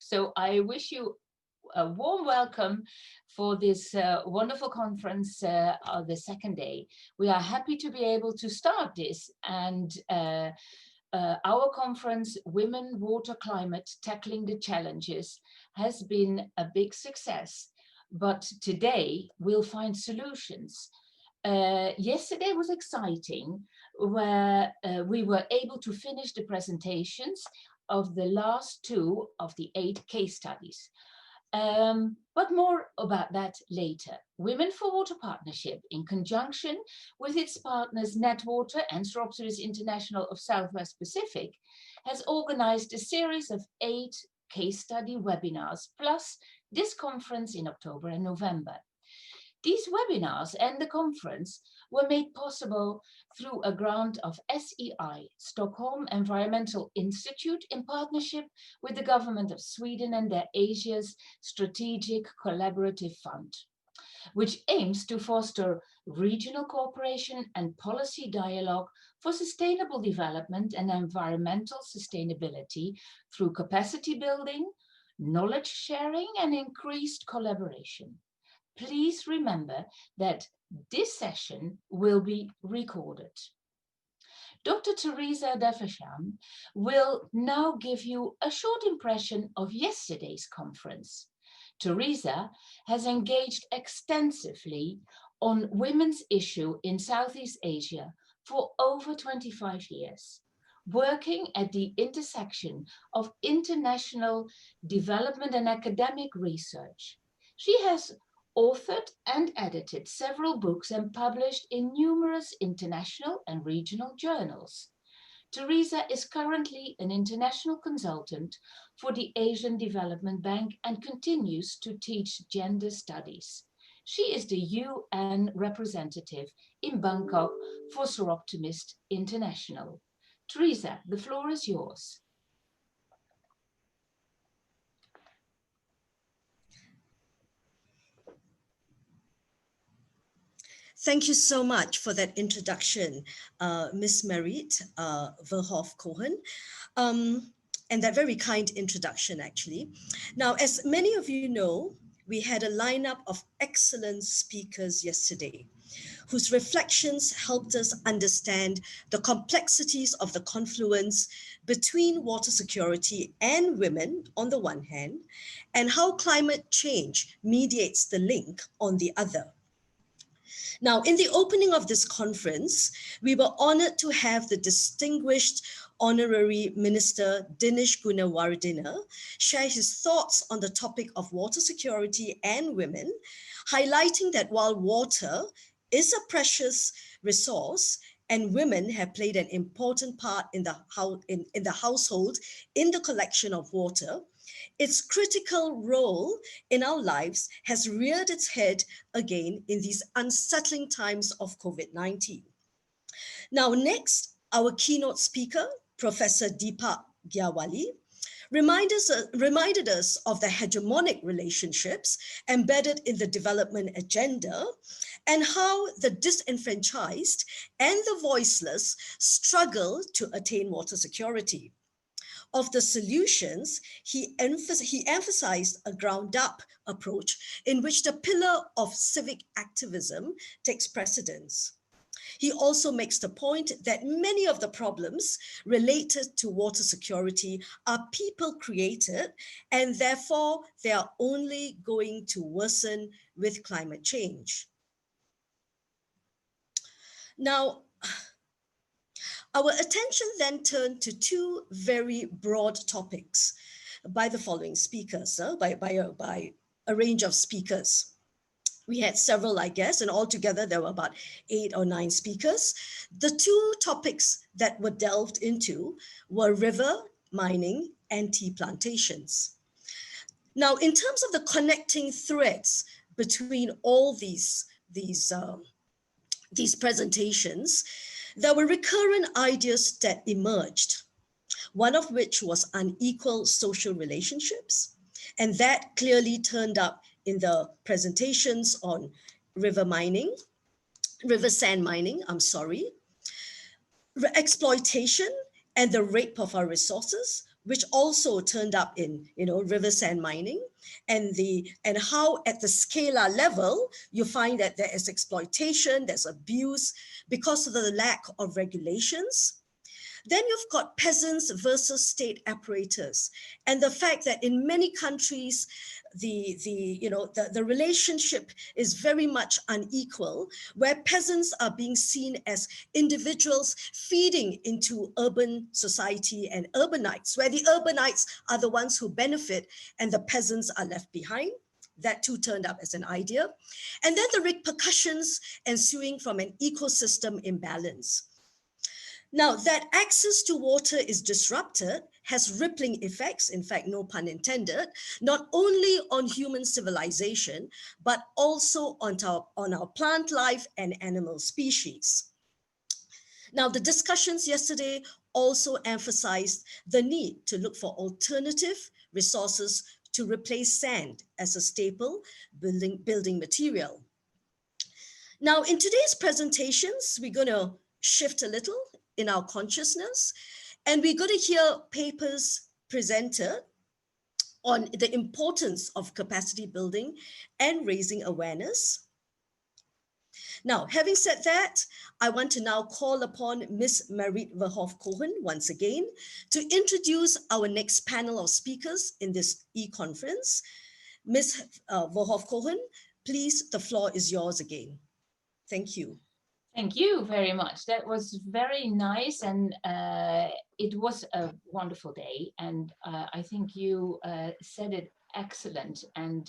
So I wish you a warm welcome for this wonderful conference, the second day. We are happy to be able to start this, and our conference, Women, Water, Climate, Tackling the Challenges, has been a big success. But today we'll find solutions. Yesterday was exciting, where we were able to finish the presentations of the last 2 of the 8 case studies. But more about that later. Women for Water Partnership, in conjunction with its partners NetWwater and Soroptimist International of Southwest Pacific, has organized a series of 8 case study webinars, plus this conference in October and November. These webinars and the conference were made possible through a grant of SEI, Stockholm Environmental Institute, in partnership with the government of Sweden and their Asia's Strategic Collaborative Fund, which aims to foster regional cooperation and policy dialogue for sustainable development and environmental sustainability through capacity building, knowledge sharing, and increased collaboration. Please remember that this session will be recorded. Dr. Teresa Devasham will now give you a short impression of yesterday's conference. Teresa has engaged extensively on women's issue in Southeast Asia for over 25 years, working at the intersection of international development and academic research. She has authored and edited several books and published in numerous international and regional journals. Teresa is currently an international consultant for the Asian Development Bank and continues to teach gender studies. She is the UN representative in Bangkok for Soroptimist International. Teresa, the floor is yours. Thank you so much for that introduction, Ms. Marit Verhoef-Cohen, and that very kind introduction, actually. Now, as many of you know, we had a lineup of excellent speakers yesterday, whose reflections helped us understand the complexities of the confluence between water security and women on the one hand, and how climate change mediates the link on the other. Now, in the opening of this conference, we were honored to have the distinguished Honorary Minister Dinesh Gunawardena share his thoughts on the topic of water security and women, highlighting that while water is a precious resource and women have played an important part in the household in the collection of water, its critical role in our lives has reared its head again in these unsettling times of COVID-19. Now, next, our keynote speaker, Professor Deepak Gyawali, reminded us of the hegemonic relationships embedded in the development agenda and how the disenfranchised and the voiceless struggle to attain water security. Of the solutions, he emphasized a ground-up approach in which the pillar of civic activism takes precedence. He also makes the point that many of the problems related to water security are people-created, and therefore they are only going to worsen with climate change. Now, our attention then turned to 2 very broad topics by the following speakers, by a range of speakers. We had several, I guess, and altogether there were about 8 or 9 speakers. The 2 topics that were delved into were river mining and tea plantations. Now, in terms of the connecting threads between all these presentations, there were recurrent ideas that emerged, one of which was unequal social relationships, and that clearly turned up in the presentations on river sand mining, exploitation and the rape of our resources, which also turned up in, river sand mining, and how at the scalar level you find that there is exploitation, there's abuse because of the lack of regulations. Then you've got peasants versus state apparatus, and the fact that in many countries the relationship is very much unequal, where peasants are being seen as individuals feeding into urban society and urbanites, where the urbanites are the ones who benefit and the peasants are left behind. That too turned up as an idea. And then the repercussions ensuing from an ecosystem imbalance. Now, that access to water is disrupted has rippling effects, in fact, no pun intended, not only on human civilization, but also on our plant life and animal species. Now, the discussions yesterday also emphasized the need to look for alternative resources to replace sand as a staple building material. Now, in today's presentations, we're going to shift a little in our consciousness, and we're going to hear papers presented on the importance of capacity building and raising awareness. Now, having said that, I want to now call upon Ms. Marit Verhoef-Cohen once again to introduce our next panel of speakers in this e-conference. Ms. Verhoef-Cohen, please, the floor is yours again. Thank you. Thank you very much. That was very nice, and it was a wonderful day. And I think you said it excellent, and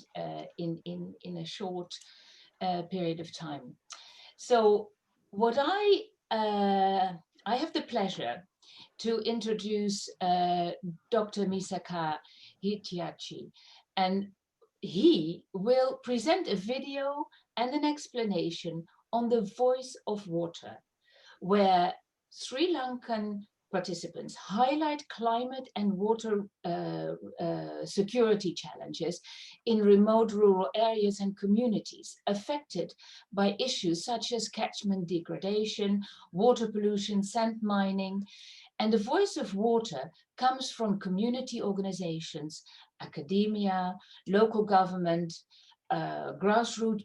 in a short period of time. So, what I have the pleasure to introduce Dr. Misaka Hitiachi, and he will present a video and an explanation on the voice of water, where Sri Lankan participants highlight climate and water security challenges in remote rural areas and communities affected by issues such as catchment degradation, water pollution, sand mining. And the voice of water comes from community organizations, academia, local government, grassroots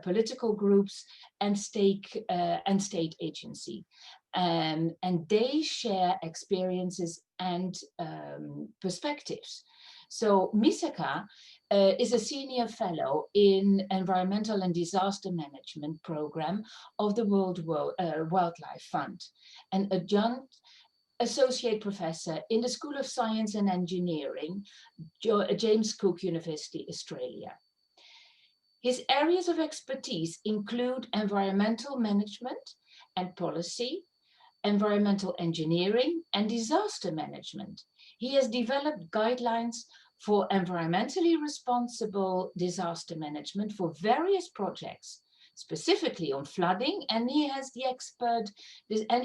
political groups, and state agency. And they share experiences and perspectives. So Misaka is a senior fellow in Environmental and Disaster Management Program of the World Wildlife Fund, and adjunct associate professor in the School of Science and Engineering, James Cook University, Australia. His areas of expertise include environmental management and policy, environmental engineering, and disaster management. He has developed guidelines for environmentally responsible disaster management for various projects, specifically on flooding, and he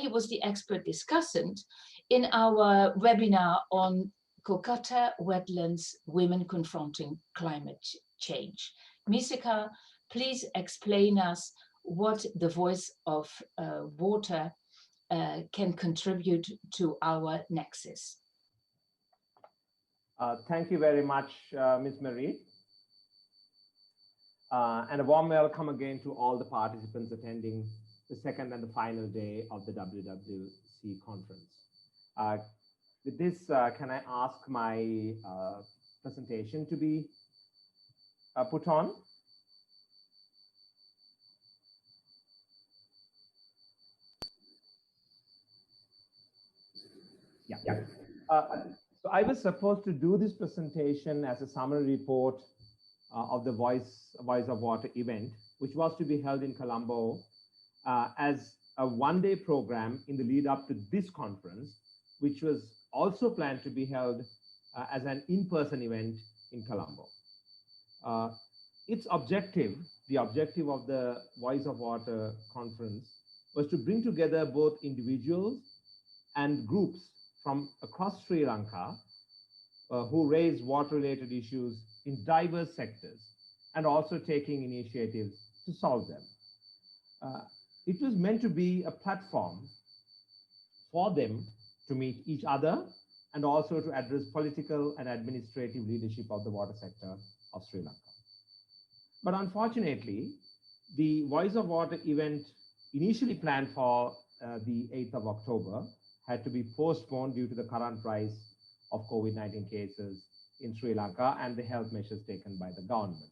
was the expert discussant in our webinar on Kolkata wetlands, women confronting climate change. Misaka, please explain us what the voice of water can contribute to our nexus. Thank you very much, Ms. Marie. And a warm welcome again to all the participants attending the second and the final day of the WwC conference. With this, can I ask my presentation to be put on? Yeah. So I was supposed to do this presentation as a summary report of the Voice of Water event, which was to be held in Colombo as a one-day program in the lead up to this conference, which was also planned to be held as an in-person event in Colombo. Its objective, the objective of the Voice of Water conference, was to bring together both individuals and groups from across Sri Lanka who raise water-related issues in diverse sectors and also taking initiatives to solve them. It was meant to be a platform for them to meet each other and also to address political and administrative leadership of the water sector of Sri Lanka. But unfortunately, the Voice of Water event initially planned for the 8th of October had to be postponed due to the current rise of COVID-19 cases in Sri Lanka and the health measures taken by the government.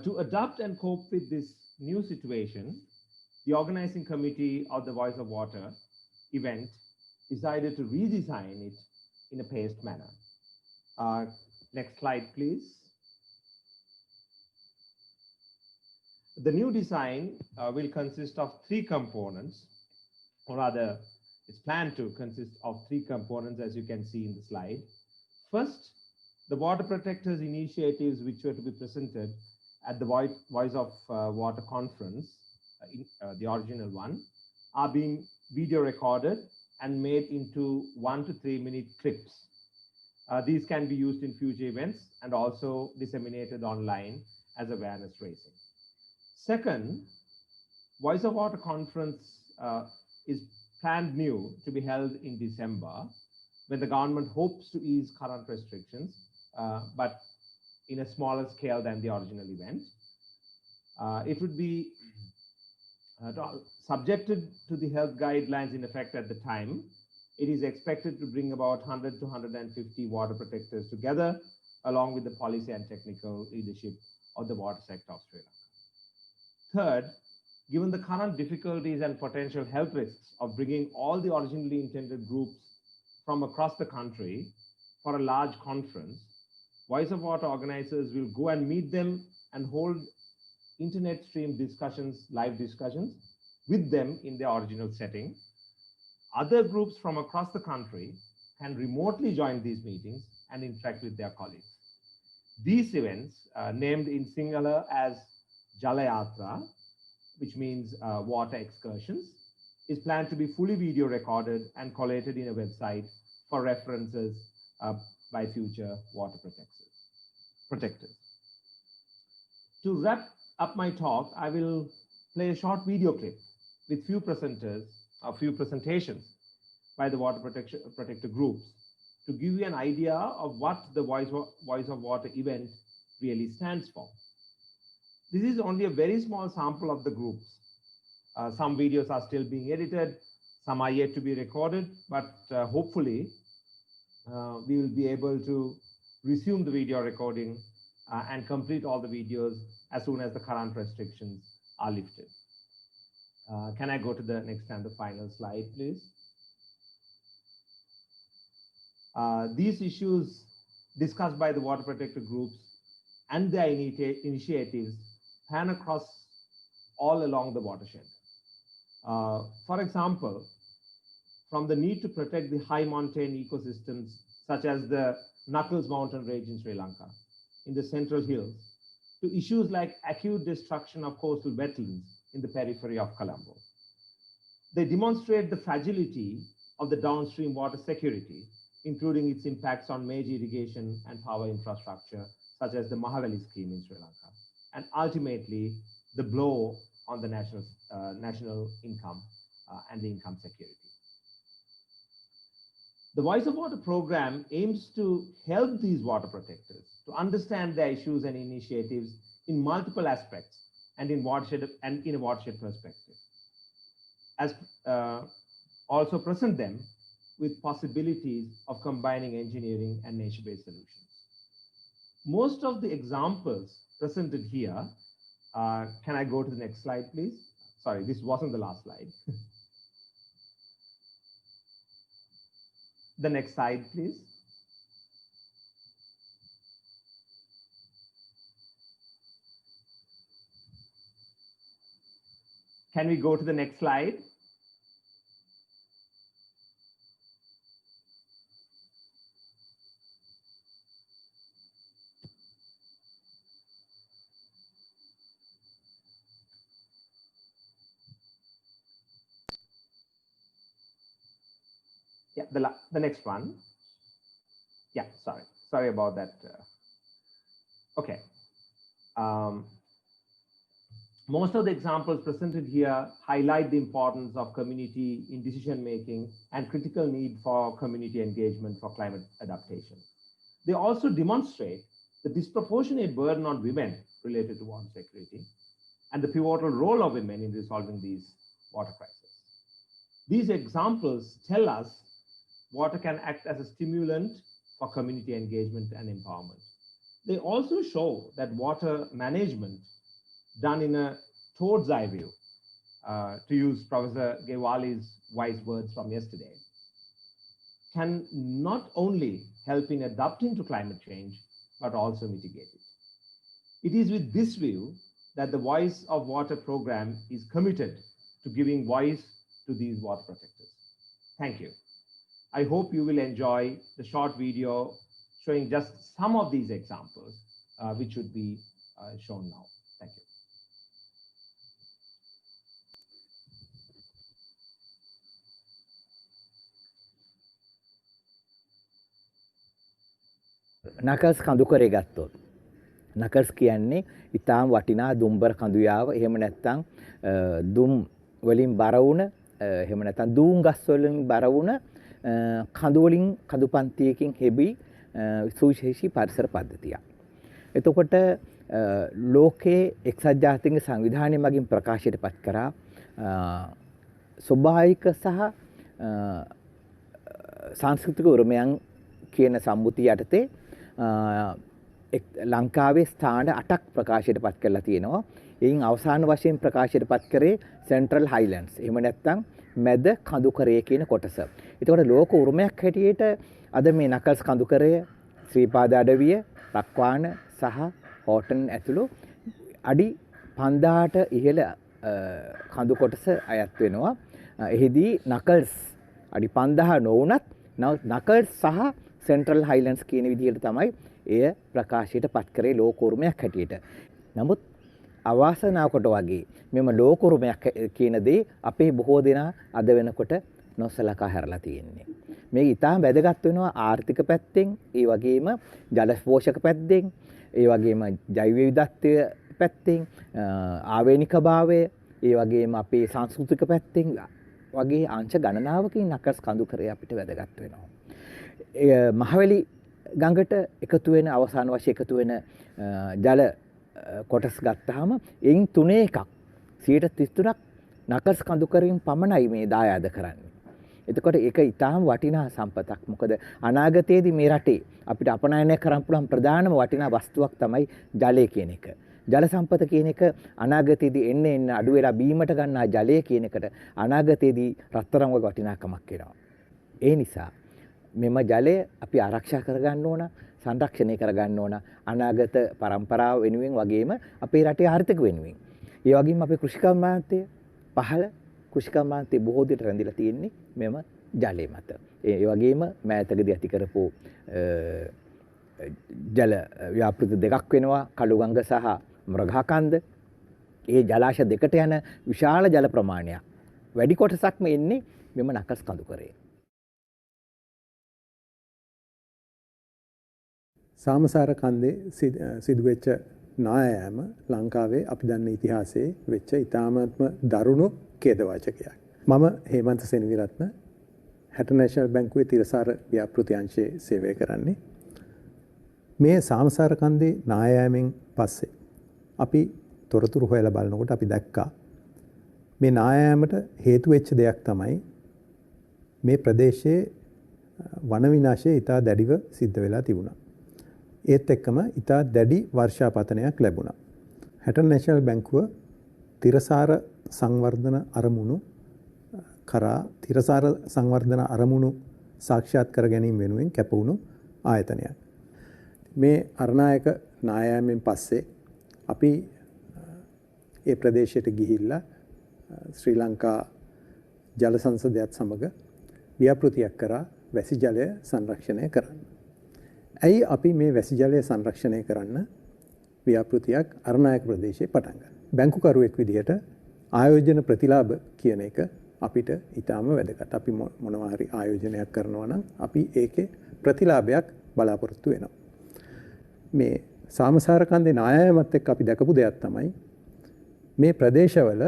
To adapt and cope with this new situation, the organizing committee of the Voice of Water event decided to redesign it in a paced manner. Next slide, please. The new design will consist of 3 components, or rather, it's planned to consist of 3 components, as you can see in the slide. First, the water protectors initiatives which were to be presented at the Voice of Water conference, the original one, are being video recorded and made into 1 to 3 minute clips. These can be used in future events and also disseminated online as awareness raising. Second, Voice of Water conference is planned new to be held in December, when the government hopes to ease current restrictions, but in a smaller scale than the original event. It would be subjected to the health guidelines in effect at the time. It is expected to bring about 100 to 150 water protectors together, along with the policy and technical leadership of the water sector of Sri Lanka. Third, given the current difficulties and potential health risks of bringing all the originally intended groups from across the country for a large conference, Voice of Water organizers will go and meet them and hold internet stream discussions, live discussions with them in their original setting. Other groups from across the country can remotely join these meetings and interact with their colleagues. These events, named in Sinhala as Jalayatra, which means water excursions, is planned to be fully video recorded and collated in a website for references by future water protectors. To wrap up my talk, I will play a short video clip with few presentations by the water protector groups to give you an idea of what the Voice of Water event really stands for. This is only a very small sample of the groups. Some videos are still being edited, some are yet to be recorded, but hopefully we will be able to resume the video recording and complete all the videos as soon as the current restrictions are lifted. Can I go to the next and the final slide, please? These issues discussed by the water protector groups and their initiatives pan across all along the watershed. For example, from the need to protect the high mountain ecosystems, such as the Knuckles mountain range in Sri Lanka, in the Central Hills, to issues like acute destruction of coastal wetlands in the periphery of Colombo. They demonstrate the fragility of the downstream water security, including its impacts on major irrigation and power infrastructure, such as the Mahaweli scheme in Sri Lanka, and ultimately the blow on the national income and the income security. The Voice of Water program aims to help these water protectors to understand their issues and initiatives in multiple aspects and in a watershed perspective, as also present them with possibilities of combining engineering and nature-based solutions. Most of the examples presented here, can I go to the next slide, please? Sorry, this wasn't the last slide. The next slide, please. Can we go to the next slide? Yeah, the next one. Yeah, sorry about that. Okay. Most of the examples presented here highlight the importance of community in decision making and critical need for community engagement for climate adaptation. They also demonstrate the disproportionate burden on women related to water security and the pivotal role of women in resolving these water crises. These examples tell us water can act as a stimulant for community engagement and empowerment. They also show that water management done in a toad's eye view, to use Professor Gewali's wise words from yesterday, can not only help in adapting to climate change, but also mitigate it. It is with this view that the Voice of Water program is committed to giving voice to these water protectors. Thank you. I hope you will enjoy the short video showing just some of these examples, which should be shown now. Thank you. Knuckles කඳු කරේ ගත්තොත් knuckles කියන්නේ ඊටාම් වටිනා දුම්බර කඳුයාව එහෙම නැත්නම් දුම් වලින් බර වුණ එහෙම නැත්නම් දූම් ගස් වලින් බර වුණ කඳු වලින් කඳු පන්තියකින් හෙබි සුවිශේෂී පරිසර පද්ධතියක්. එතකොට ලෝකයේ එක්සත් ජාතීන්ගේ සංවිධානය මගින් ප්‍රකාශයට පත් කරා ස්වභාවික සහ සංස්කෘතික උරුමයන් කියන සම්මුතිය යටතේ ලංකාවේ ස්ථාන 8ක් ප්‍රකාශයට පත් කරලා තියෙනවා. එයින් අවසාන වශයෙන් ප්‍රකාශයට පත් කරේ සෙන්ට්‍රල් හයිලන්ඩ්ස්. එහෙම නැත්නම් මැද කඳුකරය කියන කොටස. ඒතකොට ලෝක උරුමයක් හැටියට අද මේ නකල්ස් කඳුකරය, ශ්‍රීපාද අඩවිය, රක්වාන සහ හෝටන් ඇතුළු අඩි 5000ට ඉහළ කඳු කොටස අයත් වෙනවා. එහිදී නකල්ස් අඩි 5000 නොවුනත් නකල්ස් සහ සෙන්ට්‍රල් හයිලන්ඩ්ස් කියන විදිහට තමයි එය ප්‍රකාශයට පත් කරේ ලෝක උරුමයක් හැටියට. නමුත් අවාසනාවකට වගේ මෙම ලෝක උරුමයක් කියන දේ අපේ බොහෝ දෙනා අද වෙනකොට නොසලකා හැරලා තියෙන්නේ. මේක ඉතාම වැදගත් වෙනවා ආර්ථික පැත්තෙන්, ඒ වගේම ජල පෝෂක පැත්තෙන්, ඒ වගේම ජෛව විවිධත්වය පැත්තෙන්, ආවේනික භාවය, ඒ වගේම අපේ සංස්කෘතික පැත්තෙන් වගේ අංශ ගණනාවකින් නකල්ස් කඳුකරය අපිට වැදගත් වෙනවා. මහවැලි ගඟට එකතු වෙන අවසාන වශයෙන් එකතු වෙන ජල කොටස් ගත්තාම එයින් 3/1ක් 33ක් නකල්ස් කඳුකරෙන් පමණයි මේ දායාද කරන්නේ. එතකොට ඒක ඊටාම වටිනා සම්පතක්. මොකද අනාගතයේදී මේ රටේ අපිට අපනයනය කරන්න පුළුවන් ප්‍රධානම වටිනා වස්තුවක් තමයි ජලය කියන එක. ජල සම්පත කියන එක අනාගතයේදී එන්න අඩු වෙලා බීමට ගන්නා ජලය කියන එකට අනාගතයේදී රත්තරන් වගේ වටිනාකමක් වෙනවා. ඒ නිසා මෙම ජලය අපි ආරක්ෂා කරගන්න ඕන, සංරක්ෂණය කරගන්න ඕන අනාගත පරම්පරාව වෙනුවෙන් වගේම අපේ රටේ ආර්ථික වෙනුවෙන්. ඒ වගේම අපේ කෘෂිකර්මාන්තය පහළ කෘෂිකර්මාන්තය බොහෝ දෙයට රැඳිලා තියෙන්නේ මෙම ජලය මත. ඒ වගේම මෑතකදී ඇති කරපු ජල ව්‍යාපෘති දෙකක් වෙනවා, කළුගංග සහ මෘගාකන්ද. ඒ ජලාශ දෙකට යන විශාල ජල ප්‍රමාණයක් වැඩි කොටසක්ම එන්නේ මෙම නකල්ස් කඳුකරේ. සාමසාර කන්දේ සිදුවෙච්ච නායෑම ලංකාවේ අපි දන්න ඉතිහාසයේ වෙච්ච ඉතාමත්ම දරුණු ඛේදවාචකයක්. මම හේමන්ත සෙනවිරත්න හැටනැෂනල් බැංකුවේ තිරසාර ව්‍යාපෘති අංශයේ සේවය කරන්නේ. මේ සාමසාර කන්දේ නායෑමෙන් පස්සේ අපි තොරතුරු හොයලා බලනකොට අපි දැක්කා මේ නායෑමට හේතු වෙච්ච දෙයක් තමයි මේ ප්‍රදේශයේ වන විනාශය ඉතා දැඩිව සිද්ධ වෙලා තිබුණා. ඒත් එක්කම ඉතා දැඩි වර්ෂාපතනයක් ලැබුණා. හැටනැෂනල් බැංකුව තිරසාර සංවර්ධන අරමුණු කරා තිරසාර සංවර්ධන අරමුණු සාක්ෂාත් කර ගැනීම වෙනුවෙන් කැපවුණු ආයතනයක්. මේ අරණායක නායෑමෙන් පස්සේ අපි ඒ ප්‍රදේශයට ගිහිල්ලා ශ්‍රී ලංකා ජල සංසදයත් සමග ව්‍යාපෘතියක් කරා වැසි ජලය සංරක්ෂණය කරන්න. ඇයි අපි මේ වැසි ජලය සංරක්ෂණය කරන්න ව්‍යාපෘතියක් අරණායක ප්‍රදේශයේ පටන් ගන්න. බැංකුකරුවෙක් විදිහට ආයෝජන ප්‍රතිලාභ කියන එක අපිට ඊටාම වැදගත්. අපි මොනවා හරි ආයෝජනයක් කරනවා නම් අපි ඒකේ ප්‍රතිලාභයක් බලාපොරොත්තු වෙනවා. මේ සාමසාර කන්දේ නායෑමත් එක්ක අපි දැකපු දෙයක් තමයි මේ ප්‍රදේශවල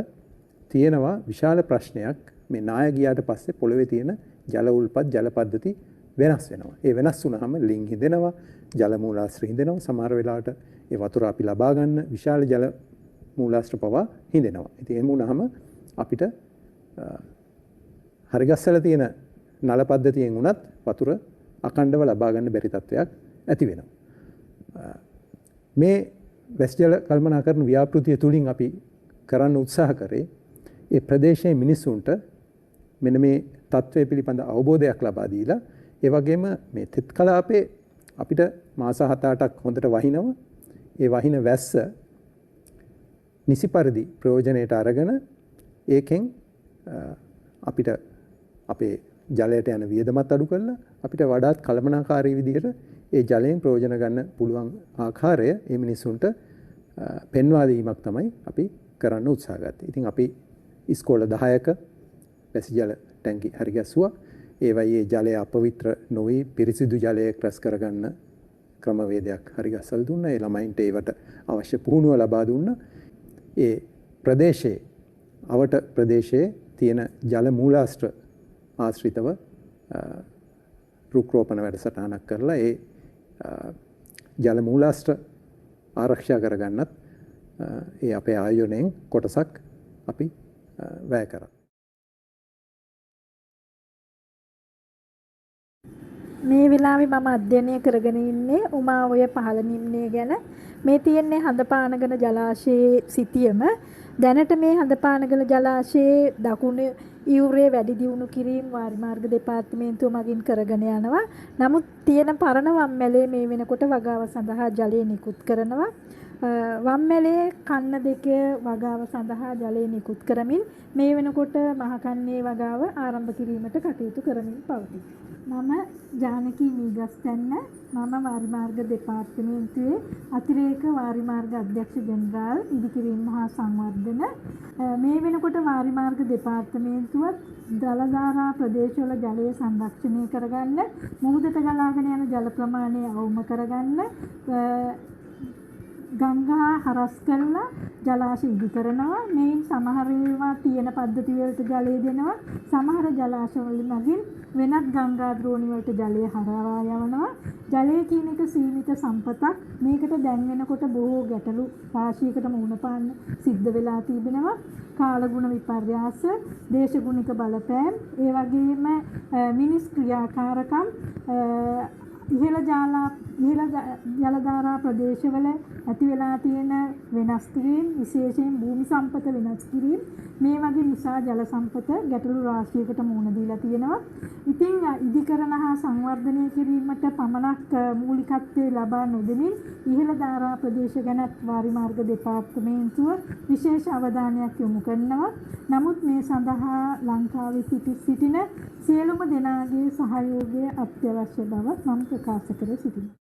තියෙනවා විශාල ප්‍රශ්නයක් මේ නාය ගියාට පස්සේ පොළවේ තියෙන ජල උල්පත් ජල පද්ධති වෙනස් වෙනවා. ඒ වෙනස් වුණාම ලිං හිදෙනවා, ජල මූලාශ්‍ර හිදෙනවා. සමහර වෙලාවට ඒ වතුර අපි ලබා ගන්න විශාල ජල මූලාශ්‍ර පවා හිදෙනවා. ඉතින් එහෙම වුණාම අපිට හරිගස්සල තියෙන නල පද්ධතියෙන් උනත් වතුර අඛණ්ඩව ලබා ගන්න බැරි තත්වයක් ඇති වෙනවා. මේ වැසි ජල කළමනාකරණ ව්‍යාපෘතිය තුලින් අපි කරන්න උත්සාහ කරේ ඒ ප්‍රදේශයේ මිනිසුන්ට මෙන්න මේ තත්ත්වය පිළිබඳ අවබෝධයක් ලබා දීලා ඒ වගේම මේ තෙත් කලාපේ අපිට මාස 7-8ක් හොඳට වහිනවා. ඒ වහින වැස්ස නිසි පරිදි ප්‍රයෝජනයට අරගෙන ඒකෙන් අපිට අපේ ජලයට යන වියදමත් අඩු කරලා අපිට වඩාත් කළමනාකාරී විදිහට ඒ ජලයෙන් ප්‍රයෝජන ගන්න පුළුවන් ආකාරය මේ මිනිසුන්ට පෙන්වා දීමක් තමයි අපි කරන්න උත්සාහ ගත්තේ. ඉතින් අපි ඉස්කෝල 10ක වැසි ජල ටැංකි හරි ගැස්සුවා. ඒවයි ඒ ජලය අපවිත්‍ර නොවි පිරිසිදු ජලයක් රැස් කරගන්න ක්‍රමවේදයක් හරි ගස්සලා දුන්නා. ඒ ළමයින්ට ඒවට අවශ්‍ය පුහුණුව ලබා දුන්නා. ඒ ප්‍රදේශයේ අවට ප්‍රදේශයේ තියෙන ජල මූලාශ්‍ර ආශ්‍රිතව රුක්රෝපණ වැඩසටහනක් කරලා ඒ ජල මූලාශ්‍ර ආරක්ෂා කරගන්නත් ඒ අපේ ආයෝජනයෙන් කොටසක් අපි වැය කරා. මේ වෙලාවේ මම අධ්‍යයනය කරගෙන ඉන්නේ උමාඔය පහළ නිම්නය ගැන. මේ තියෙන්නේ හඳපානගල ජලාශයේ සිටියම දැනට මේ හඳපානගල ජලාශයේ දකුණු ඉවුරේ වැඩි දියුණු කිරීම වාරි මාර්ග දෙපාර්තමේන්තුව මගින් කරගෙන යනවා. නමුත් තියෙන පරණ වම්මැලේ මේ වෙනකොට වගාව සඳහා ජලය නිකුත් කරනවා. වම්මැලේ කන්න දෙක වගාව සඳහා ජලය නිකුත් කරමින් මේ වෙනකොට මහකන්නේ වගාව ආරම්භ කිරීමට කටයුතු කරමින් පවතී. මම ජානකී මීගස්තැන්න මම වාරි මාර්ග දෙපාර්තමේන්තුවේ අතිරේක වාරි මාර්ග අධ්‍යක්ෂ ජෙනරාල් ඉදිකිරීම හා සංවර්ධන. මේ වෙනකොට වාරි මාර්ග දෙපාර්තමේන්තුවත් දලදාරා ප්‍රදේශවල ජලය සංරක්ෂණය කරගන්න, මුහුදට ගලාගෙන යන ජල ප්‍රමාණය අවම කරගන්න, ගංගා හරස් කරලා ජලාශය ඉදි කරනවා. මේන් සමහර ඒවා තියෙන පද්ධති වලට ජලය දෙනවා. සමහර ජලාශවල මගින් වෙනත් ගංගා ද්‍රෝණි වලට ජලය හරවා යවනවා. ජලය කියන එක සීමිත සම්පතක්. මේකට දැන් වෙනකොට බොහෝ ගැටලු රාශියකට මුහුණ පාන්න සිද්ධ වෙලා තිබෙනවා. කාලගුණ විපර්යාස, දේශගුණික බලපෑම්, ඒ වගේම මිනිස් ක්‍රියාකාරකම්, ඉහළ ජලධාරා ප්‍රදේශවල ඇති වෙලා තියෙන වෙනස් කිරීම, විශේෂයෙන් භූමි සම්පත වෙනස් කිරීම, මේ වගේ නිසා ජල සම්පත ගැටලු රාශියකට මුහුණ දීලා තියෙනවා. ඉතින් ඉදිකරන හා සංවර්ධනය කිරීමට පමණක් මූලිකත්වයේ ලබා නොදෙමින් ඉහළ ධාරා ප්‍රදේශ ගැන වාරි මාර්ග දෙපාර්තමේන්තුව විශේෂ අවධානයක් යොමු කරනවා. නමුත් මේ සඳහා ලංකාවේ සිටින සියලුම දෙනාගේ සහයෝගය අත්‍යවශ්‍ය බව මම ප්‍රකාශ කර සිටිනවා.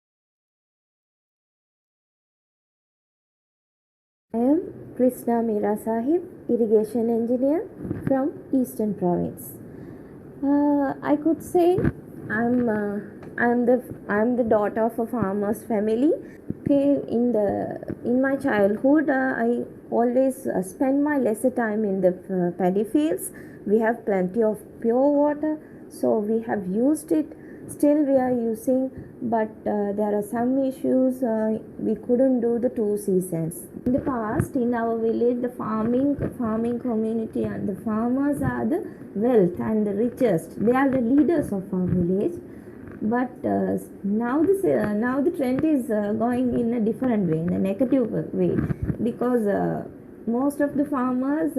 I am Krishna Meera Sahib, irrigation engineer from Eastern Province. I could say I'm the daughter of a farmer's family. Okay, in my childhood, I always spend my lesser time in the paddy fields. We have plenty of pure water, so we have used it. Still we are using, but there are some issues. We couldn't do the 2 seasons. In the past, in our village, the farming community and the farmers are the wealth and the richest. They are the leaders of our village. But now the trend is going in a different way, in a negative way, because most of the farmers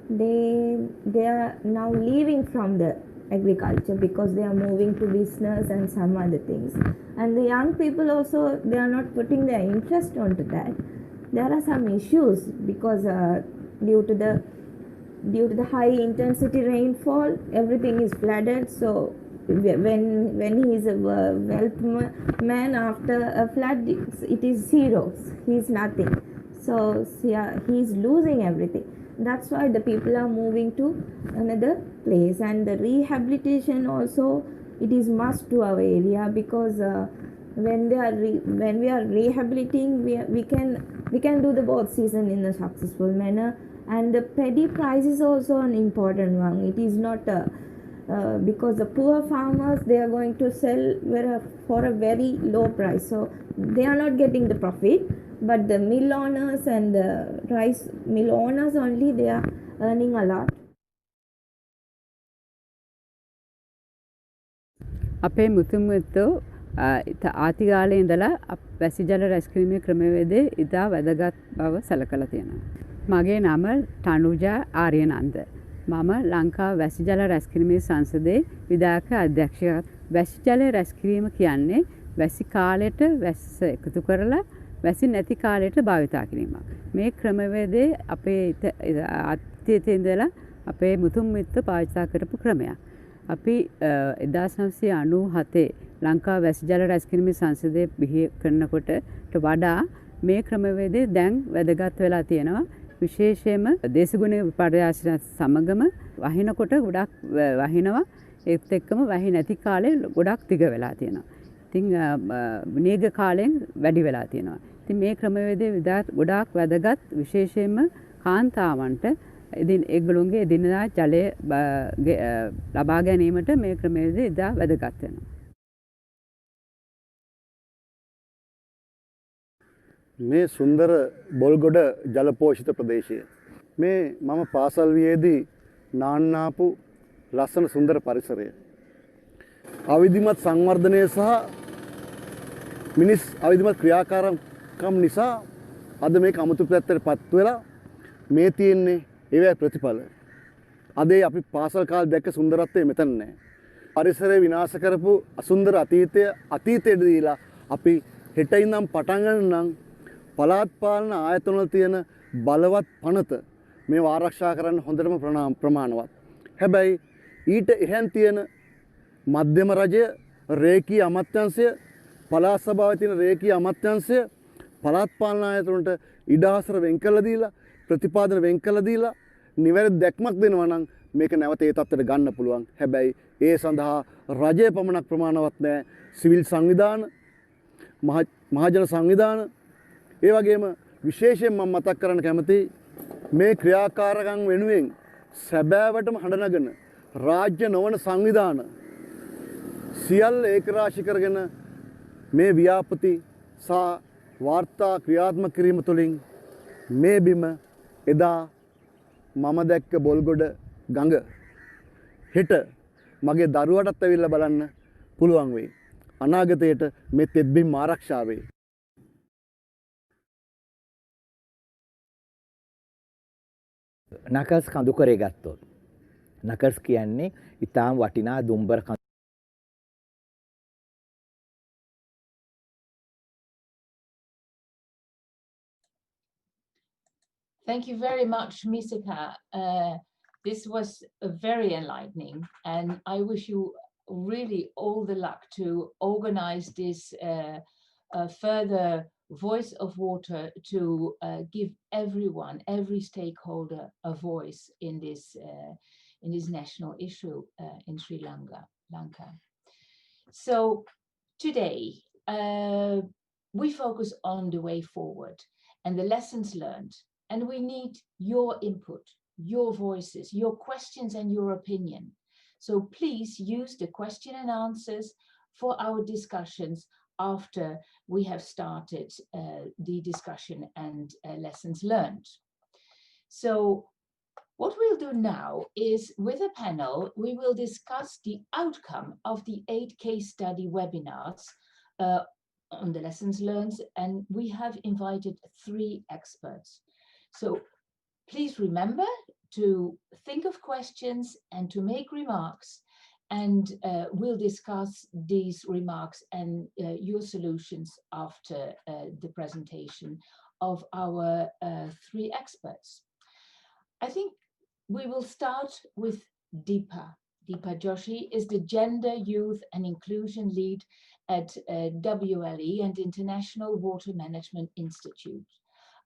they are now leaving from the agriculture because they are moving to business and some other things. And the young people also, they are not putting their interest onto that. There are some issues because due to the high intensity rainfall, everything is flooded. So when he is a wealth man, after a flood, it is zero. He is nothing. So yeah, he is losing everything. That's why the people are moving to another place. And the rehabilitation also, it is must to our area, because when we are rehabilitating, we can do the both season in a successful manner. And the paddy price is also an important one. It is not because the poor farmers, they are going to sell for a very low price, so they are not getting the profit. But the mill owners and the rice mill owners only, they are earning a lot. අපේ මුතුන්වත්තෝ ආතිකාලේ ඉඳලා වැසි ජල රැස්කිරීමේ ක්‍රමවේදය ඉතා වැදගත් බව සැලකලා තියෙනවා. මගේ නම තනුජා ආර්යනන්ද. මම ලංකාව වැසි ජල රැස්කිරීමේ සංසදයේ විධායක අධ්‍යක්ෂකත්. වැසි ජල රැස්කිරීම කියන්නේ වැසි කාලයට වැස්ස එකතු කරලා වැසි නැති කාලයට භාවිතා කිරීමක්. මේ ක්‍රමවේදය අපේ අතීතයේ ඉඳලා අපේ මුතුන්වත්තෝ පාවිච්චි කරපු ක්‍රමයක්. අපි 1997 ලංකා වැසි ජල රැස්කිරීමේ සංසදය බිහි කරනකොටට වඩා මේ ක්‍රමවේදය දැන් වැදගත් වෙලා තියෙනවා. විශේෂයෙන්ම දේශගුණ පර්යාසන සමගම වහිනකොට ගොඩක් වහිනවා. ඒත් එක්කම වහි නැති කාලේ ගොඩක් දිග වෙලා තියෙනවා. ඉතින් නේග කාලෙන් වැඩි වෙලා තියෙනවා. ඉතින් මේ ක්‍රමවේදය ගොඩාක් වැදගත්, විශේෂයෙන්ම කාන්තාවන්ට ඉතින් ඒගොල්ලෝගේ එදිනදා ජලය ලබා ගැනීමට මේ ක්‍රමවේදය ඉතා වැදගත් වෙනවා. මේ සුන්දර බොල්ගොඩ ජලපෝෂිත ප්‍රදේශය. මේ මම පාසල් වියේදී නාන්නාපු ලස්සන සුන්දර පරිසරය. අවිධිමත් සංවර්ධනය සහ මිනිස් අවිධිමත් ක්‍රියාකාරකම් නිසා අද මේක අමුතු පැත්තට පත් වෙලා මේ තියෙන්නේ ඒවැ ප්‍රතිඵල. අද අපි පාසල් කාලේ දැක්ක සුන්දරත්වය මෙතන නැහැ. පරිසරය විනාශ කරපු අසුන්දර අතීතයට දීලා අපි හෙට ඉඳන් පටන් ගන්න නම් පළාත් පාලන ආයතනවල තියෙන බලවත් පනත මේව ආරක්ෂා කරන්න හොඳටම ප්‍රමාණවත්. හැබැයි ඊට එහන් තියෙන මධ්‍යම රජය, රේකී අමාත්‍යාංශය, පළාත් සභාවේ තියෙන රේකී අමාත්‍යාංශය පළාත් පාලන ආයතනවලට ඉඩහසර වෙන් කළා දීලා, ප්‍රතිපාදන වෙන් කළා දීලා නිවැරදි දැක්මක් දෙනවා නම් මේක නැවත ඒ තත්ත්වයට ගන්න පුළුවන්. හැබැයි ඒ සඳහා රජය පමණක් ප්‍රමාණවත් නැහැ. සිවිල් සංවිධාන, මහජන සංවිධාන, ඒ වගේම විශේෂයෙන් මම මතක් කරන්න කැමතියි මේ ක්‍රියාකාරකම් වෙනුවෙන් සැබෑවටම හඬ නගන රාජ්‍ය නොවන සංවිධාන සියල්ල ඒකරාශී කරගෙන මේ ව්‍යාපෘති සහ වාර්තා ක්‍රියාත්මක කිරීම තුළින් මේ බිම එදා මම දැක්ක බොල්ගොඩ ගඟ හෙට මගේ දරුවටත් ඇවිල්ලා බලන්න පුළුවන් වෙයි. අනාගතයට මේ තෙත්බිම් ආරක්ෂා වෙයි. නකල්ස් කඳු කරේ ගත්තොත් නකල්ස් කියන්නේ ඊටාම් වටිනා දුම්බර කඳු. Thank you very much, Misika. This was very enlightening, and I wish you really all the luck to organize this further Voice of Water to give everyone, every stakeholder, a voice in this national issue in Sri Lanka. So today we focus on the way forward and the lessons learned. And we need your input, your voices, your questions and your opinion. So please use the question and answers for our discussions after we have started the discussion and lessons learned. So what we'll do now is, with a panel, we will discuss the outcome of the 8 case study webinars on the lessons learned, and we have invited 3 experts. So please remember to think of questions and to make remarks, and we'll discuss these remarks and your solutions after the presentation of our 3 experts. I think we will start with Deepa. Deepa Joshi is the Gender, Youth and Inclusion Lead at WLE and International Water Management Institute.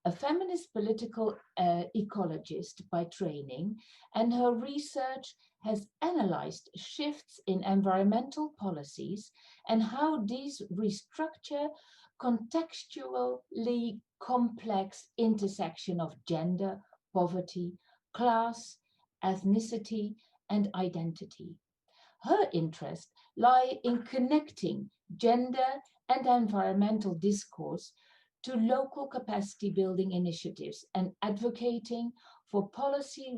a feminist political ecologist by training, and her research has analyzed shifts in environmental policies and how these restructure contextually complex intersection of gender, poverty, class, ethnicity, and identity. Her interests lie in connecting gender and environmental discourse to local capacity building initiatives and advocating for policy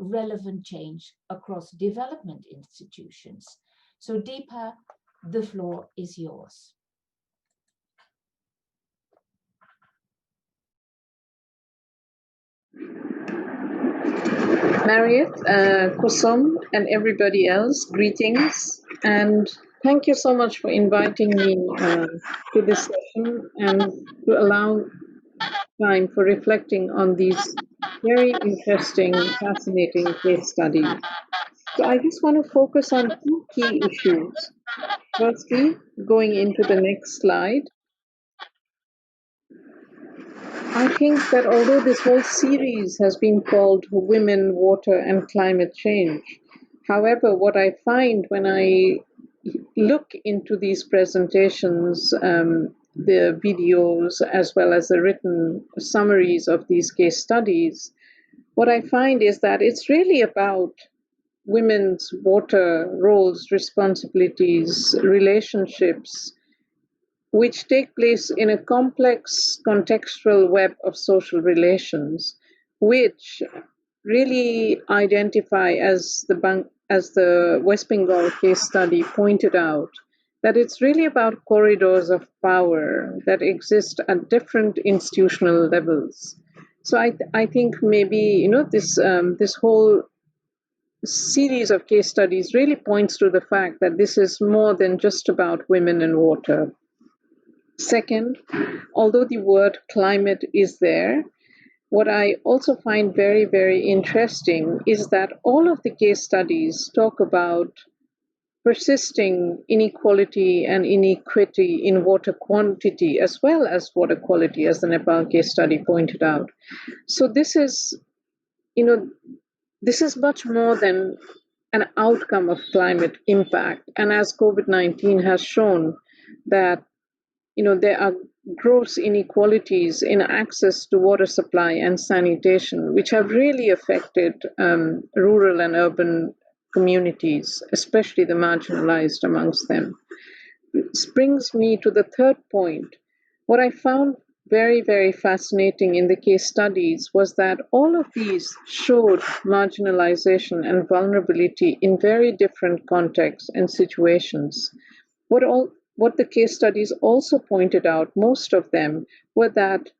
relevant change across development institutions. So Deepa, the floor is yours. Marriott, Kusum, and everybody else, greetings. And thank you so much for inviting me to this session and to allow time for reflecting on these very interesting, fascinating case studies. So I just want to focus on two key issues. Firstly, going into the next slide, I think that although this whole series has been called Women, Water, and Climate Change, however, what I find when I look into these presentations, the videos, as well as the written summaries of these case studies, what I find is that it's really about women's water roles, responsibilities, relationships, which take place in a complex contextual web of social relations, which really identify, as the West Bengal case study pointed out, that it's really about corridors of power that exist at different institutional levels. So I think maybe this whole series of case studies really points to the fact that this is more than just about women and water. Second, although the word climate is there, what I also find very, very interesting is that all of the case studies talk about persisting inequality and inequity in water quantity as well as water quality, as the Nepal case study pointed out. So this is much more than an outcome of climate impact. And as COVID-19 has shown that there are gross inequalities in access to water supply and sanitation, which have really affected rural and urban communities, especially the marginalized amongst them. This brings me to the third point. What I found very, very fascinating in the case studies was that all of these showed marginalization and vulnerability in very different contexts and situations. What the case studies also pointed out, most of them, were that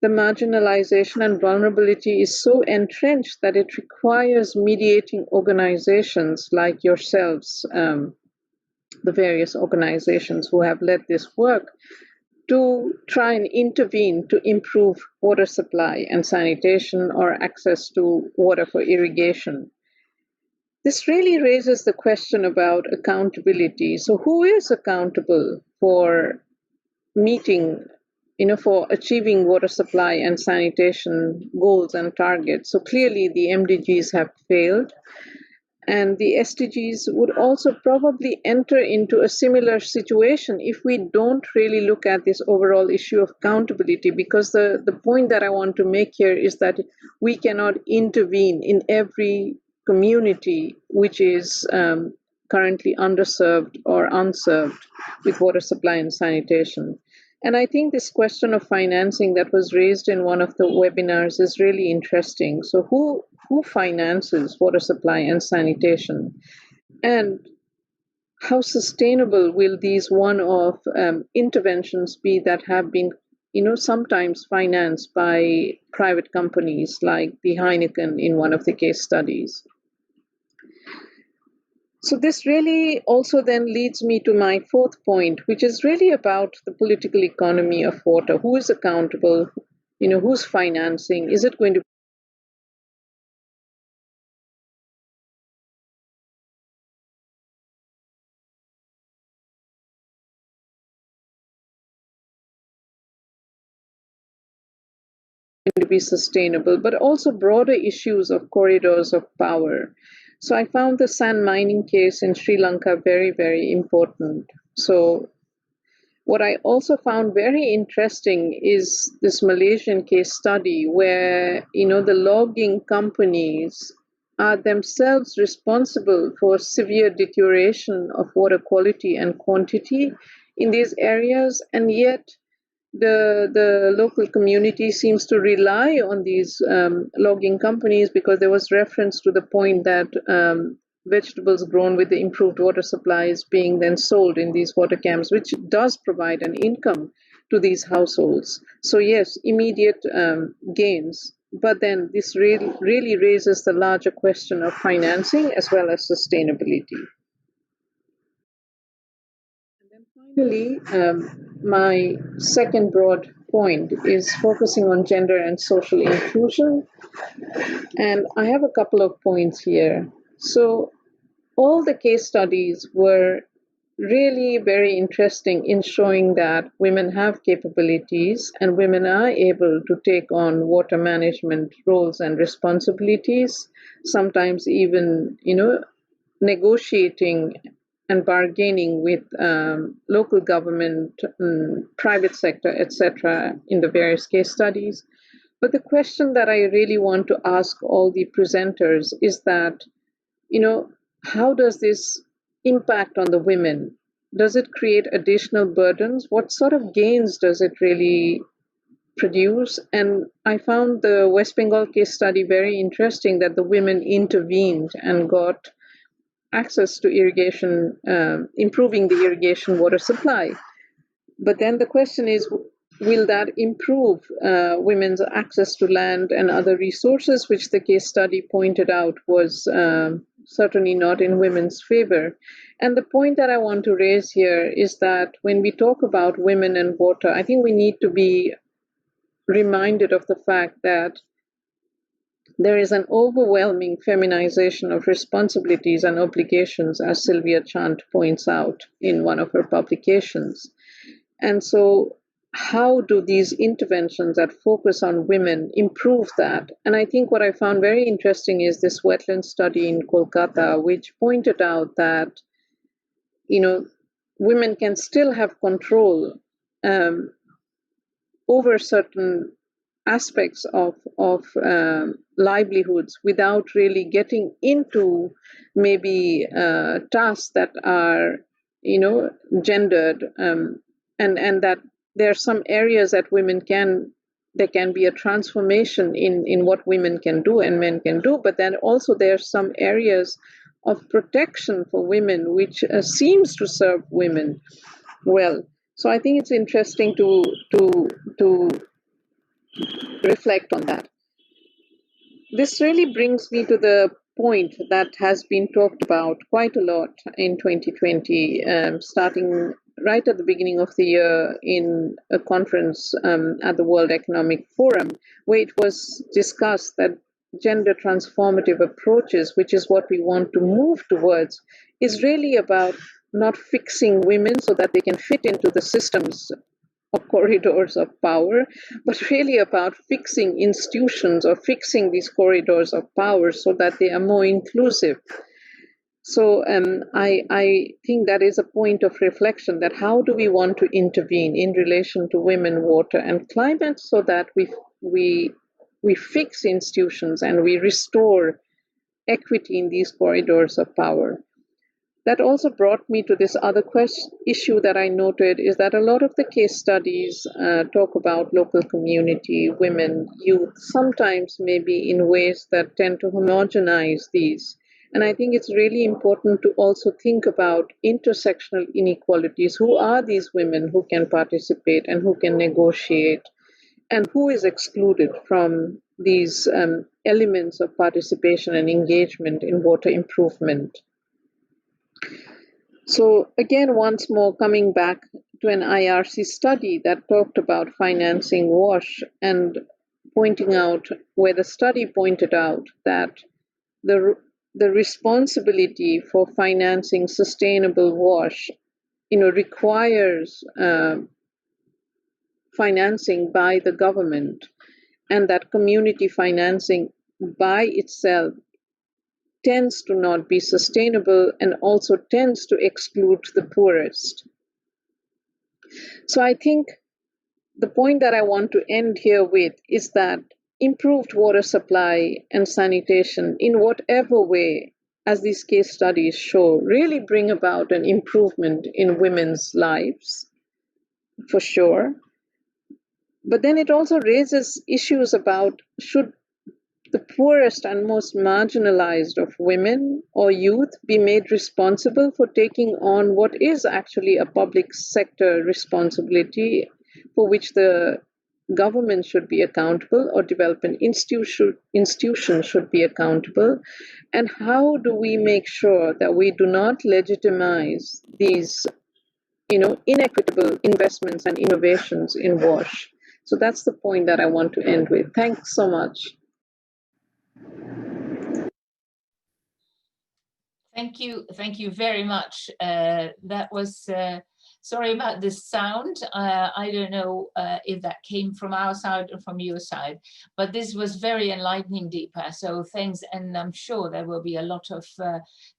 the marginalization and vulnerability is so entrenched that it requires mediating organizations like yourselves, the various organizations who have led this work, to try and intervene to improve water supply and sanitation or access to water for irrigation. This really raises the question about accountability. So who is accountable for meeting, for achieving water supply and sanitation goals and targets? So clearly the MDGs have failed, and the SDGs would also probably enter into a similar situation if we don't really look at this overall issue of accountability, because the point that I want to make here is that we cannot intervene in every community which is currently underserved or unserved with water supply and sanitation. And I think this question of financing that was raised in one of the webinars is really interesting. So who finances water supply and sanitation? And how sustainable will these one-off interventions be that have been sometimes financed by private companies like the Heineken in one of the case studies? So this really also then leads me to my fourth point, which is really about the political economy of water. Who is accountable? Who's financing? Is it going to going to be sustainable, but also broader issues of corridors of power. So I found the sand mining case in Sri Lanka very, very important. So what I also found very interesting is this Malaysian case study where, the logging companies are themselves responsible for severe deterioration of water quality and quantity in these areas, and yet the local community seems to rely on these logging companies because there was reference to the point that vegetables grown with the improved water supplies being then sold in these water camps, which does provide an income to these households. So yes, immediate gains, but then this really raises the larger question of financing as well as sustainability. Finally, my second broad point is focusing on gender and social inclusion. And I have a couple of points here. So all the case studies were really very interesting in showing that women have capabilities and women are able to take on water management roles and responsibilities, sometimes even, negotiating and bargaining with local government, private sector, etc., in the various case studies. But the question that I really want to ask all the presenters is that, how does this impact on the women? Does it create additional burdens? What sort of gains does it really produce? And I found the West Bengal case study very interesting, that the women intervened and got access to irrigation, improving the irrigation water supply. But then the question is, will that improve women's access to land and other resources, which the case study pointed out was certainly not in women's favor? And the point that I want to raise here is that when we talk about women and water, I think we need to be reminded of the fact that there is an overwhelming feminization of responsibilities and obligations, as Sylvia Chant points out in one of her publications. And so how do these interventions that focus on women improve that? And I think what I found very interesting is this wetland study in Kolkata, which pointed out that, women can still have control over certain aspects of livelihoods without really getting into maybe tasks that are, gendered, and that there are some areas that there can be a transformation in what women can do and men can do, but then also there are some areas of protection for women which seems to serve women well. So I think it's interesting to reflect on that. This really brings me to the point that has been talked about quite a lot in 2020, starting right at the beginning of the year in a conference at the World Economic Forum, where it was discussed that gender transformative approaches, which is what we want to move towards, is really about not fixing women so that they can fit into the systems or corridors of power, but really about fixing institutions or fixing these corridors of power so that they are more inclusive. So I think that is a point of reflection, that how do we want to intervene in relation to women, water, and climate so that we fix institutions and we restore equity in these corridors of power. That also brought me to this other issue that I noted, is that a lot of the case studies talk about local community, women, youth, sometimes maybe in ways that tend to homogenize these. And I think it's really important to also think about intersectional inequalities. Who are these women who can participate and who can negotiate, and who is excluded from these elements of participation and engagement in water improvement? So again, once more, coming back to an IRC study that talked about financing WASH, and pointing out where the study pointed out that the responsibility for financing sustainable WASH, requires financing by the government. and that community financing by itself tends to not be sustainable and also tends to exclude the poorest. So I think the point that I want to end here with is that improved water supply and sanitation in whatever way, as these case studies show, really bring about an improvement in women's lives, for sure. But then it also raises issues about should the poorest and most marginalized of women or youth be made responsible for taking on what is actually a public sector responsibility for which the government should be accountable or development institutions should be accountable? And how do we make sure that we do not legitimize these inequitable investments and innovations in WASH? So that's the point that I want to end with. Thanks so much. Thank you very much. That was, sorry about the sound. I don't know if that came from our side or from your side, but this was very enlightening, Deepa. So thanks, and I'm sure there will be a lot of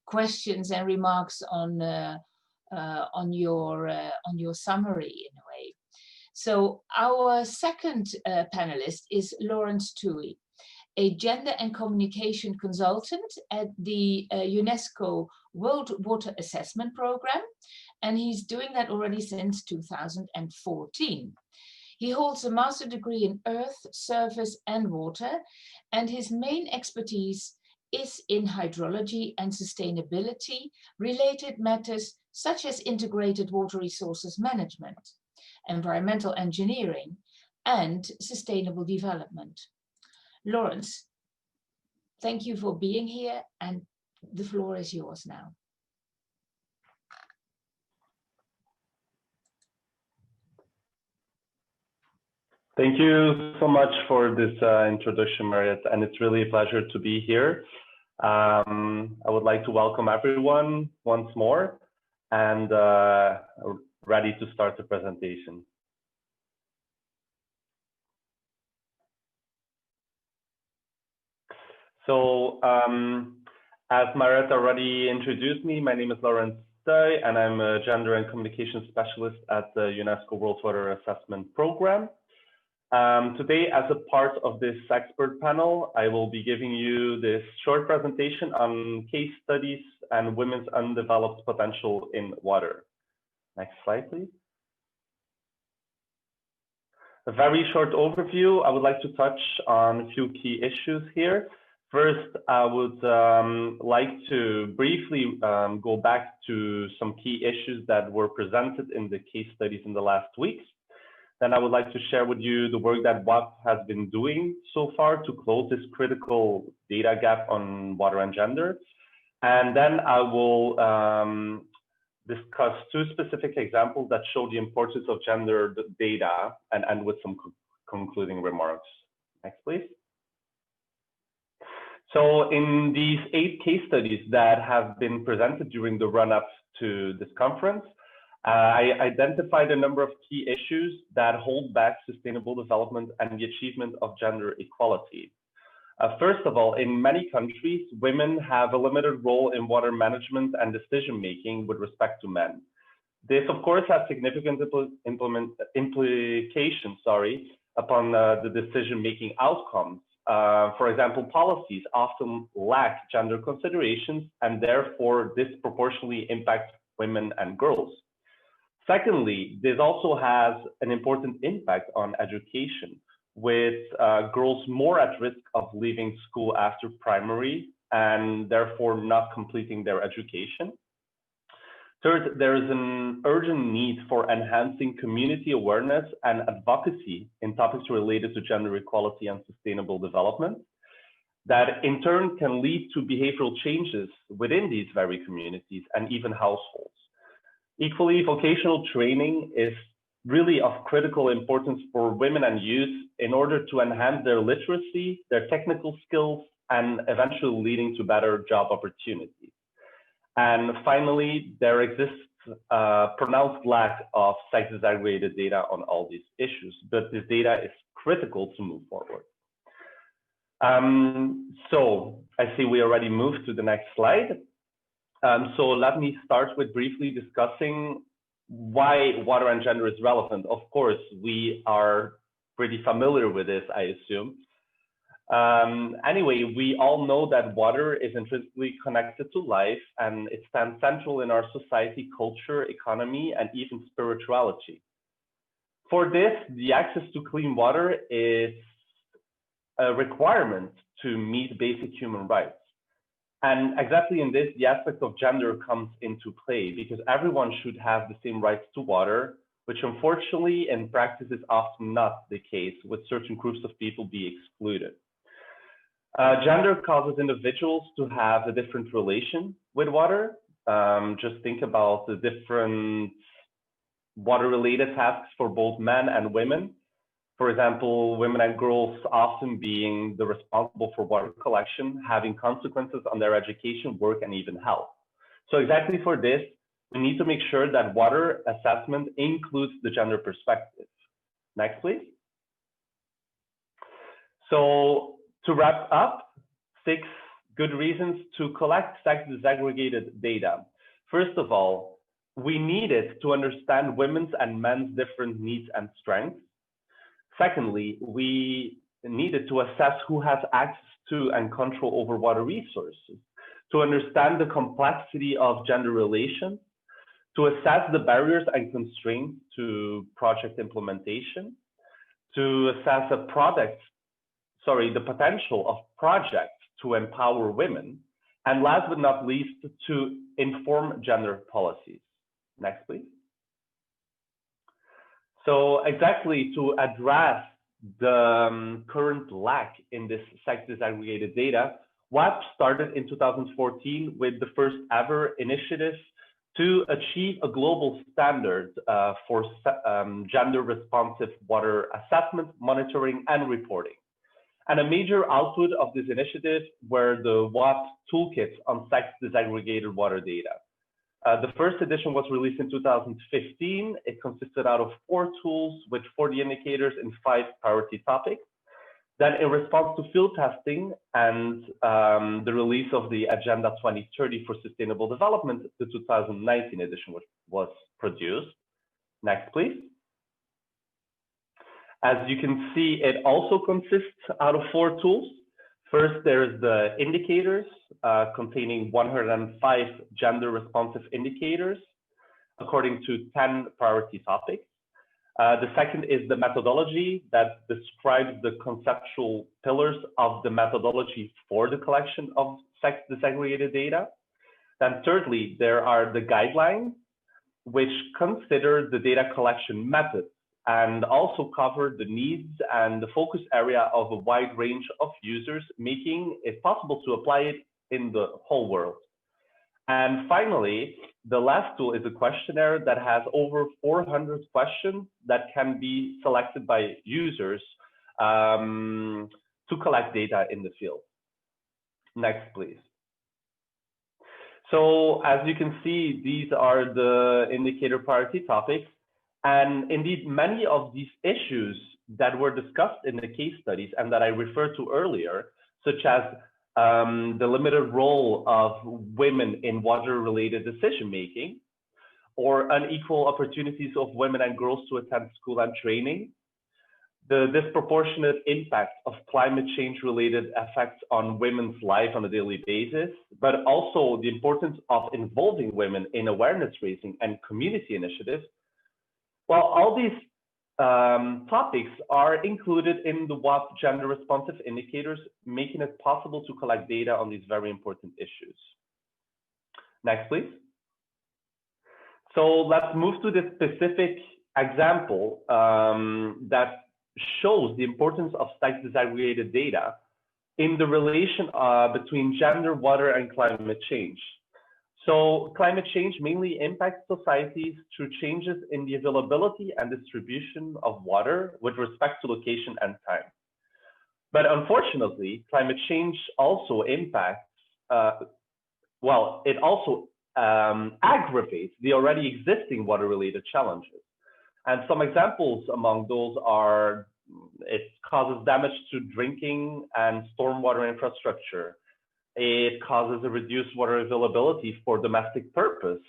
questions and remarks on your summary in a way. So our second panelist is Lawrence Toohey, a gender and communication consultant at the UNESCO World Water Assessment Program, and he's doing that already since 2014. He holds a master's degree in earth, surface, and water, and his main expertise is in hydrology and sustainability related matters such as integrated water resources management, environmental engineering, and sustainable development. Lawrence, thank you for being here, and the floor is yours now. Thank you so much for this introduction, Mariette, and it's really a pleasure to be here. I would like to welcome everyone once more and ready to start the presentation. So as Mariette already introduced me, my name is Lawrence Toohey, and I'm a gender and communication specialist at the UNESCO World Water Assessment Program. Today, as a part of this expert panel, I will be giving you this short presentation on case studies and women's undeveloped potential in water. Next slide, please. A very short overview. I would like to touch on a few key issues here. First, I would like to briefly go back to some key issues that were presented in the case studies in the last weeks. Then I would like to share with you the work that WWP has been doing so far to close this critical data gap on water and gender. And then I will discuss two specific examples that show the importance of gender data and end with some concluding remarks. Next, please. So in these 8 case studies that have been presented during the run-up to this conference, I identified a number of key issues that hold back sustainable development and the achievement of gender equality. First of all, in many countries, women have a limited role in water management and decision-making with respect to men. This, of course, has significant implications upon the decision-making outcomes. For example, policies often lack gender considerations and therefore disproportionately impact women and girls. Secondly, this also has an important impact on education, with girls more at risk of leaving school after primary and therefore not completing their education. Third, there is an urgent need for enhancing community awareness and advocacy in topics related to gender equality and sustainable development, that in turn can lead to behavioral changes within these very communities and even households. Equally, vocational training is really of critical importance for women and youth in order to enhance their literacy, their technical skills, and eventually leading to better job opportunities. And finally, there exists a pronounced lack of sex disaggregated data on all these issues, but this data is critical to move forward. So I see we already moved to the next slide. So let me start with briefly discussing why water and gender is relevant. Of course, we are pretty familiar with this, I assume. Anyway, we all know that water is intrinsically connected to life, and it stands central in our society, culture, economy, and even spirituality. For this, the access to clean water is a requirement to meet basic human rights. And exactly in this, the aspect of gender comes into play, because everyone should have the same rights to water, which unfortunately in practice is often not the case, with certain groups of people being excluded. Gender causes individuals to have a different relation with water. Just think about the different water-related tasks for both men and women. For example, women and girls often being the responsible for water collection, having consequences on their education, work, and even health. So exactly for this, we need to make sure that water assessment includes the gender perspective. Next, please. So to wrap up, 6 good reasons to collect sex disaggregated data. First of all, we needed to understand women's and men's different needs and strengths. Secondly, we needed to assess who has access to and control over water resources, to understand the complexity of gender relations, to assess the barriers and constraints to project implementation, to assess the potential of projects to empower women, and last but not least, to inform gender policies. Next, please. So exactly to address the current lack in this sex disaggregated data, WWP started in 2014 with the first ever initiative to achieve a global standard for gender responsive water assessment, monitoring, and reporting. And a major output of this initiative were the WWP toolkits on sex disaggregated water data. The first edition was released in 2015. It consisted out of 4 tools with 40 indicators in 5 priority topics. Then in response to field testing and the release of the Agenda 2030 for Sustainable Development, the 2019 edition was produced. Next, please. As you can see, it also consists out of 4 tools. First, there's the indicators containing 105 gender responsive indicators according to 10 priority topics. The second is the methodology that describes the conceptual pillars of the methodology for the collection of sex disaggregated data. Then thirdly, there are the guidelines, which consider the data collection methods and also cover the needs and the focus area of a wide range of users, making it possible to apply it in the whole world. And finally, the last tool is a questionnaire that has over 400 questions that can be selected by users to collect data in the field. Next, please. So as you can see, these are the indicator priority topics. And indeed, many of these issues that were discussed in the case studies and that I referred to earlier, such as the limited role of women in water-related decision-making, or unequal opportunities of women and girls to attend school and training, the disproportionate impact of climate change-related effects on women's life on a daily basis, but also the importance of involving women in awareness raising and community initiatives. Well, all these topics are included in the WWP gender responsive indicators, making it possible to collect data on these very important issues. Next, please. So let's move to the specific example that shows the importance of sex disaggregated data in the relation between gender, water, and climate change. So climate change mainly impacts societies through changes in the availability and distribution of water with respect to location and time. But unfortunately, climate change also impacts, it also aggravates the already existing water-related challenges. And some examples among those are It causes damage to drinking and stormwater infrastructure. It causes a reduced water availability for domestic purpose,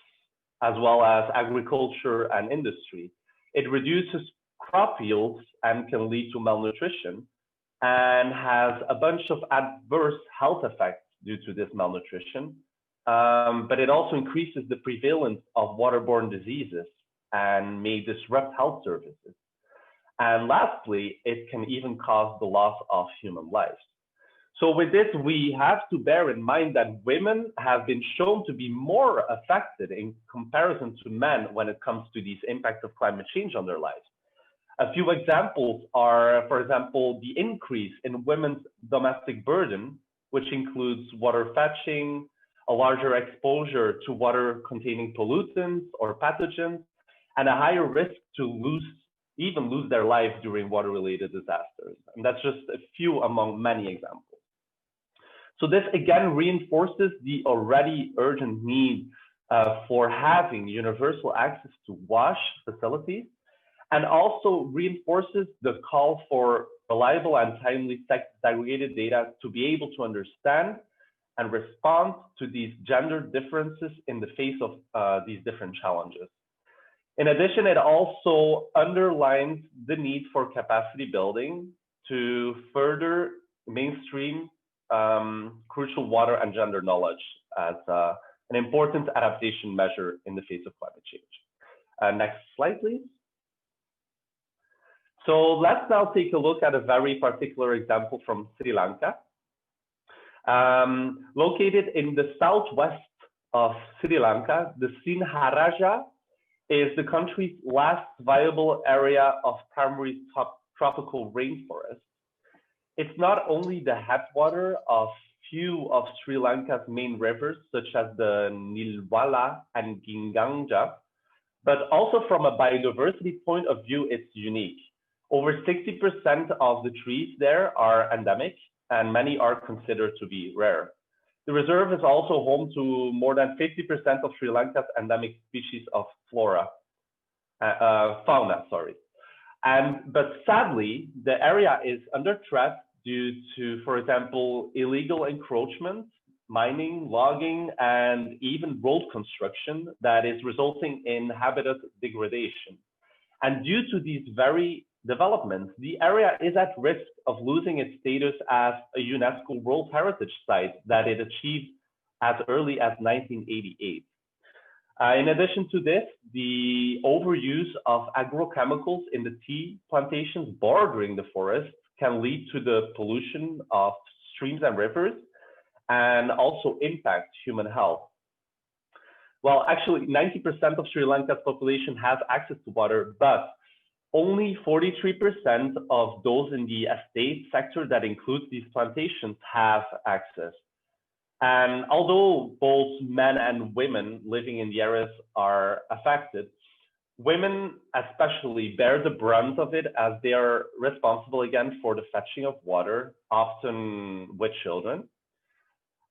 as well as agriculture and industry. It reduces crop yields and can lead to malnutrition, and has a bunch of adverse health effects due to this malnutrition. But it also increases the prevalence of waterborne diseases and may disrupt health services. And lastly, it can even cause the loss of human lives. So with this, we have to bear in mind that women have been shown to be more affected in comparison to men when it comes to these impacts of climate change on their lives. A few examples are, for example, the increase in women's domestic burden, which includes water fetching, a larger exposure to water containing pollutants or pathogens, and a higher risk to even lose their life during water-related disasters. And that's just a few among many examples. So this again reinforces the already urgent need for having universal access to wash facilities, and also reinforces the call for reliable and timely sex-segregated data to be able to understand and respond to these gender differences in the face of these different challenges. In addition, it also underlines the need for capacity building to further mainstream crucial water and gender knowledge as an important adaptation measure in the face of climate change. Next slide, please. So let's now take a look at a very particular example from Sri Lanka. Located in the southwest of Sri Lanka, the Sinharaja is the country's last viable area of primary tropical rainforest. It's not only the headwater of few of Sri Lanka's main rivers, such as the Nilwala and Ginganja, but also from a biodiversity point of view, it's unique. Over 60% of the trees there are endemic, and many are considered to be rare. The reserve is also home to more than 50% of Sri Lanka's endemic species of fauna. But sadly, the area is under threat due to, for example, illegal encroachment, mining, logging, and even road construction that is resulting in habitat degradation. And due to these very developments, the area is at risk of losing its status as a UNESCO World Heritage Site that it achieved as early as 1988. In addition to this, the overuse of agrochemicals in the tea plantations bordering the forest can lead to the pollution of streams and rivers and also impact human health. Well, actually, 90% of Sri Lanka's population has access to water, but only 43% of those in the estate sector that includes these plantations have access. And although both men and women living in the areas are affected, women especially bear the brunt of it, as they are responsible again for the fetching of water, often with children.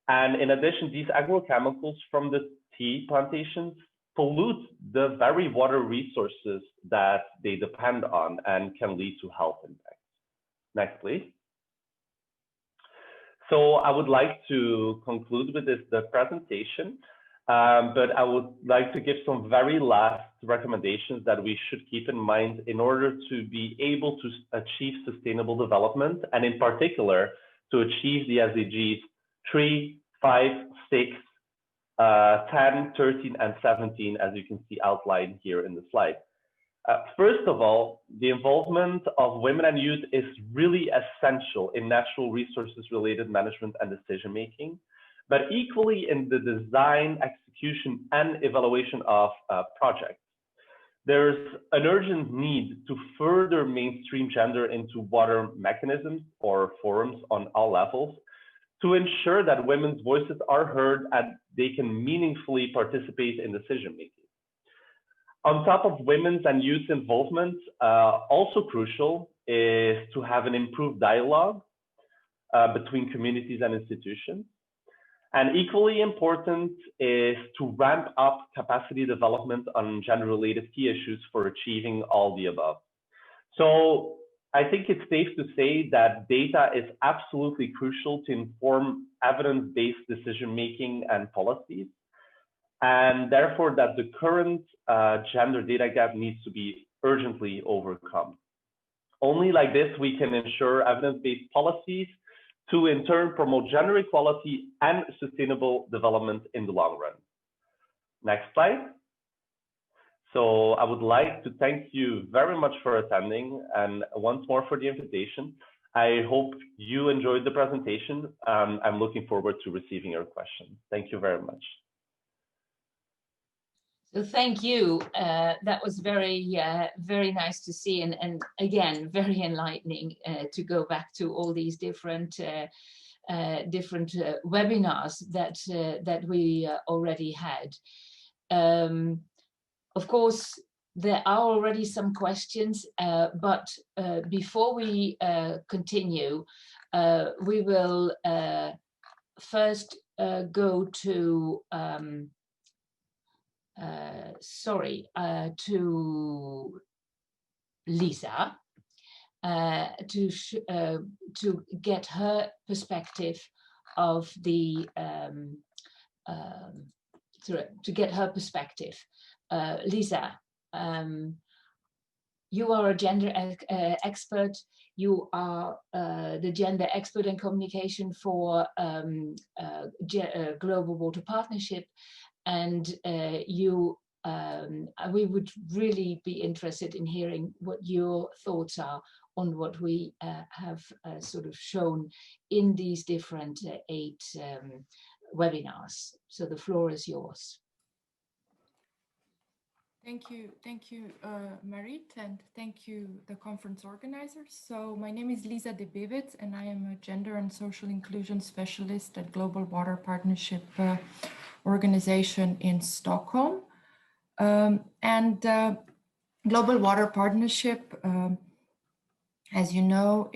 And in addition, these agrochemicals from the tea plantations pollute the very water resources that they depend on and can lead to health impacts. Next, please. So I would like to conclude with the presentation, but I would like to give some very last recommendations that we should keep in mind in order to be able to achieve sustainable development, and in particular, to achieve the SDGs 3, 5, 6, 10, 13, and 17, as you can see outlined here in the slide. First of all, the involvement of women and youth is really essential in natural resources related management and decision making, but equally in the design, execution, and evaluation of projects. There's an urgent need to further mainstream gender into water mechanisms or forums on all levels, to ensure that women's voices are heard and they can meaningfully participate in decision making. On top of women's and youth involvement, also crucial is to have an improved dialogue between communities and institutions. And equally important is to ramp up capacity development on gender-related key issues for achieving all the above. So I think it's safe to say that data is absolutely crucial to inform evidence-based decision-making and policies, and therefore that the current gender data gap needs to be urgently overcome. Only like this we can ensure evidence-based policies to in turn promote gender equality and sustainable development in the long run. Next slide. So I would like to thank you very much for attending and once more for the invitation. I hope you enjoyed the presentation. I'm looking forward to receiving your questions. Thank you very much. So thank you. That was very, very nice to see, and again, very enlightening to go back to all these different webinars that we already had. Of course, there are already some questions, but before we continue, we will first go to to Lisa to get her perspective of the Lisa, you are a gender expert. You are the gender expert in communication for Global Water Partnership, and we would really be interested in hearing what your thoughts are on what we have sort of shown in these different 8 webinars. So the floor is yours. Thank you, Marit, and thank you, the conference organizers. So my name is Lisa de Bevits, and I am a gender and social inclusion specialist at Global Water Partnership organization in Stockholm. Global Water Partnership, as you know,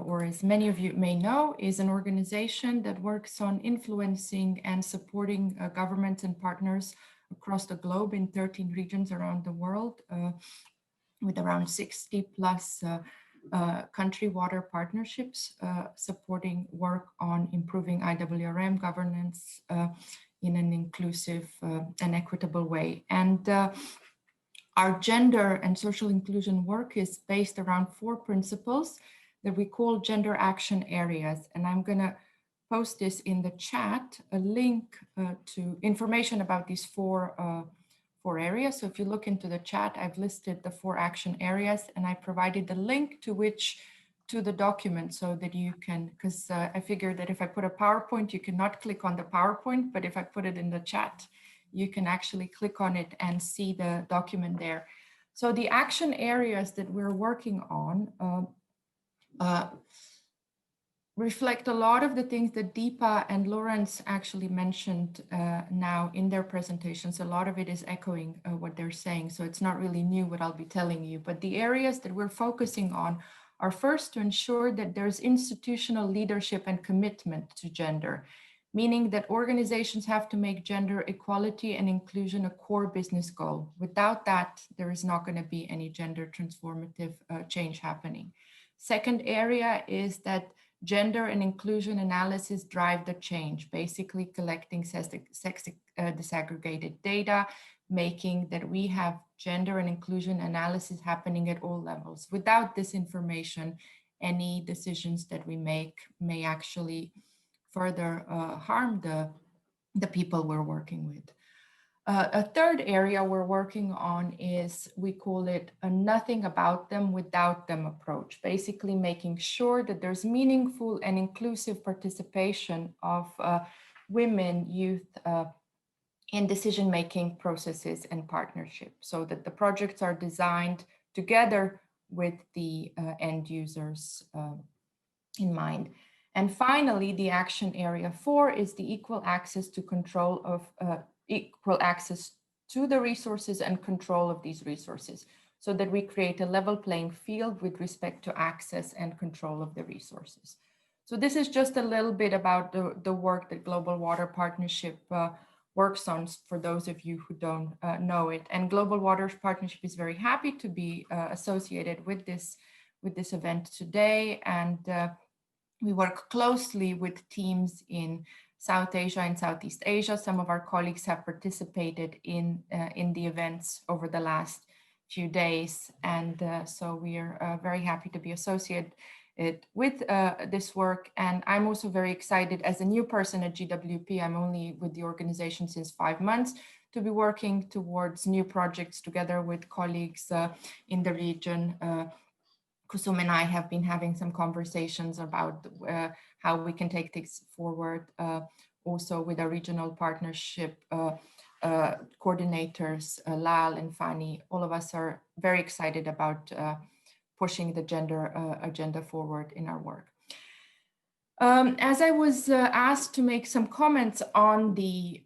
or as many of you may know, is an organization that works on influencing and supporting governments and partners across the globe in 13 regions around the world, with around 60 plus country water partnerships, supporting work on improving IWRM governance in an inclusive and equitable way. And our gender and social inclusion work is based around 4 principles that we call gender action areas. And I'm going to post this in the chat, a link to information about these four areas. So if you look into the chat, I've listed the 4 action areas, and I provided the link to the document so that you can, because I figured that if I put a PowerPoint, you cannot click on the PowerPoint, but if I put it in the chat, you can actually click on it and see the document there. So the action areas that we're working on reflect a lot of the things that Deepa and Lawrence actually mentioned now in their presentations. A lot of it is echoing what they're saying, so it's not really new what I'll be telling you. But the areas that we're focusing on are first to ensure that there's institutional leadership and commitment to gender, meaning that organizations have to make gender equality and inclusion a core business goal. Without that, there is not going to be any gender transformative change happening. Second area is that gender and inclusion analysis drive the change, basically collecting sex disaggregated data, making that we have gender and inclusion analysis happening at all levels. Without this information, any decisions that we make may actually further harm the people we're working with. A third area we're working on is, we call it a nothing about them without them approach, basically making sure that there's meaningful and inclusive participation of women, youth in decision-making processes and partnerships, so that the projects are designed together with the end users in mind. And finally, the action area 4 is the equal access to control of equal access to the resources and control of these resources, so that we create a level playing field with respect to access and control of the resources. So this is just a little bit about the work that Global Water Partnership works on, for those of you who don't know it. And Global Water Partnership is very happy to be associated with this this event today. And we work closely with teams in South Asia and Southeast Asia. Some of our colleagues have participated in the events over the last few days. And so we are very happy to be associated with this work. And I'm also very excited as a new person at GWP. I'm only with the organization since 5 months, to be working towards new projects together with colleagues in the region. Kusum and I have been having some conversations about how we can take things forward, also with our regional partnership coordinators, Lal and Fani. All of us are very excited about pushing the gender agenda forward in our work. As I was asked to make some comments on the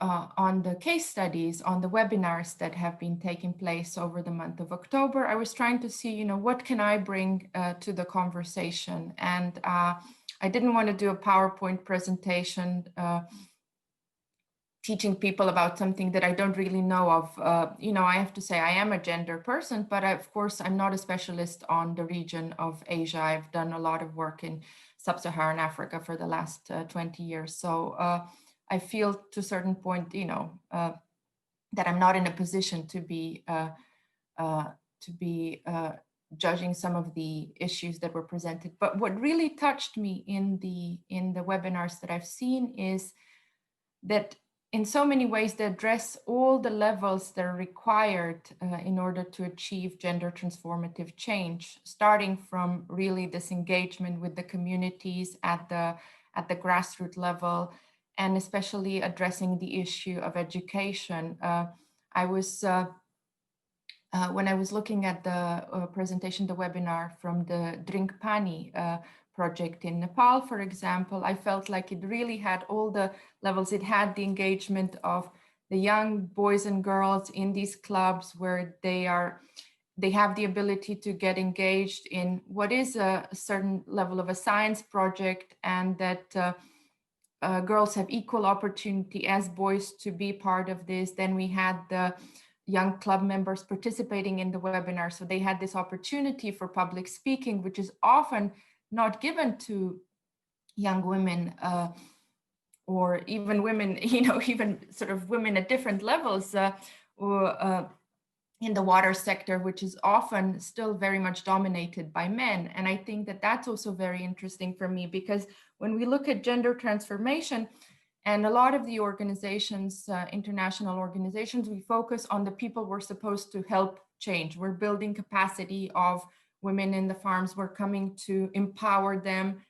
case studies, on the webinars that have been taking place over the month of October, I was trying to see, what can I bring to the conversation? And I didn't want to do a PowerPoint presentation teaching people about something that I don't really know of. I have to say I am a gender person, but of course I'm not a specialist on the region of Asia. I've done a lot of work in Sub-Saharan Africa for the last 20 years. So I feel to a certain point, that I'm not in a position to be judging some of the issues that were presented. But what really touched me in the webinars that I've seen is that in so many ways they address all the levels that are required in order to achieve gender transformative change, starting from really this engagement with the communities at the grassroots level, and especially addressing the issue of education. When I was looking at the presentation, the webinar from the Drink Pani project in Nepal, for example, I felt like it really had all the levels. It had the engagement of the young boys and girls in these clubs where they have the ability to get engaged in what is a certain level of a science project, and that girls have equal opportunity as boys to be part of this. Then we had the young club members participating in the webinar. So they had this opportunity for public speaking, which is often not given to young women or even women, even sort of women at different levels or in the water sector, which is often still very much dominated by men. And I think that that's also very interesting for me, because when we look at gender transformation, and a lot of the organizations, international organizations, we focus on the people we're supposed to help change. We're building capacity of women in the farms. We're coming to empower them.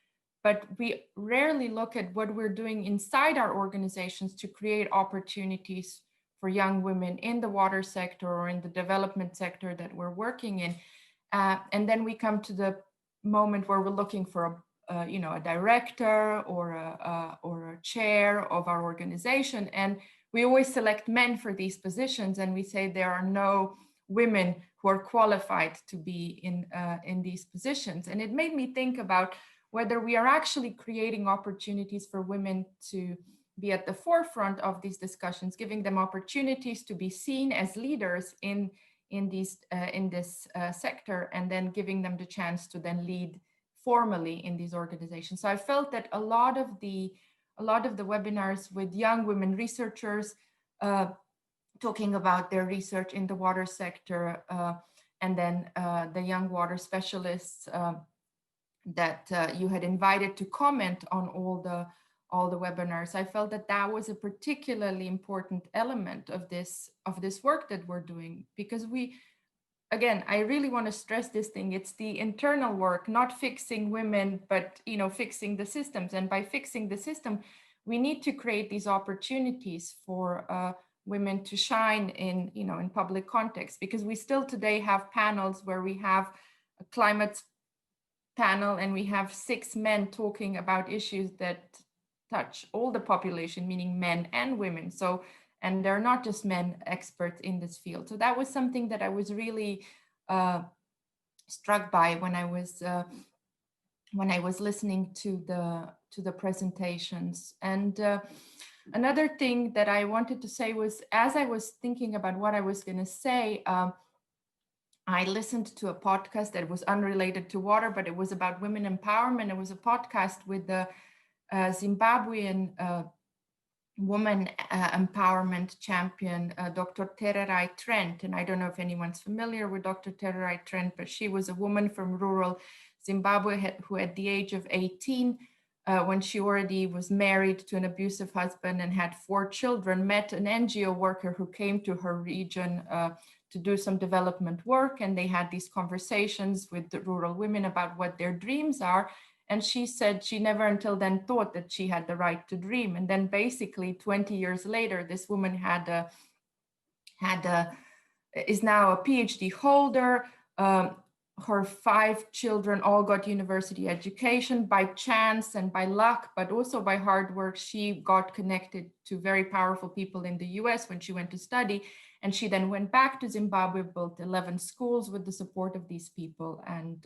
But we rarely look at what we're doing inside our organizations to create opportunities for young women in the water sector or in the development sector that we're working in. And then we come to the moment where we're looking for a director or a chair of our organization, and we always select men for these positions, and we say there are no women who are qualified to be in these positions. And it made me think about whether we are actually creating opportunities for women to be at the forefront of these discussions, giving them opportunities to be seen as leaders in this sector, and then giving them the chance to then lead formally in these organizations. So I felt that a lot of the webinars with young women researchers talking about their research in the water sector, and then the young water specialists that you had invited to comment on all the webinars, I felt that that was a particularly important element of this work that we're doing, because again, I really want to stress this thing. It's the internal work, not fixing women, but fixing the systems. And by fixing the system, we need to create these opportunities for women to shine in public context, because we still today have panels where we have a climate panel and we have 6 men talking about issues that touch all the population, meaning men and women. So, and they're not just men experts in this field. So that was something that I was really struck by when I was listening to the presentations. And another thing that I wanted to say was, as I was thinking about what I was going to say, I listened to a podcast that was unrelated to water, but it was about women empowerment. It was a podcast with the Zimbabwean woman empowerment champion, Dr. Tererai Trent. And I don't know if anyone's familiar with Dr. Tererai Trent, but she was a woman from rural Zimbabwe who at the age of 18, when she already was married to an abusive husband and had 4 children, met an NGO worker who came to her region to do some development work. And they had these conversations with the rural women about what their dreams are. And she said she never until then thought that she had the right to dream. And then basically 20 years later, this woman is now a PhD holder. Her 5 children all got university education by chance and by luck, but also by hard work. She got connected to very powerful people in the US when she went to study. And she then went back to Zimbabwe, built 11 schools with the support of these people. And,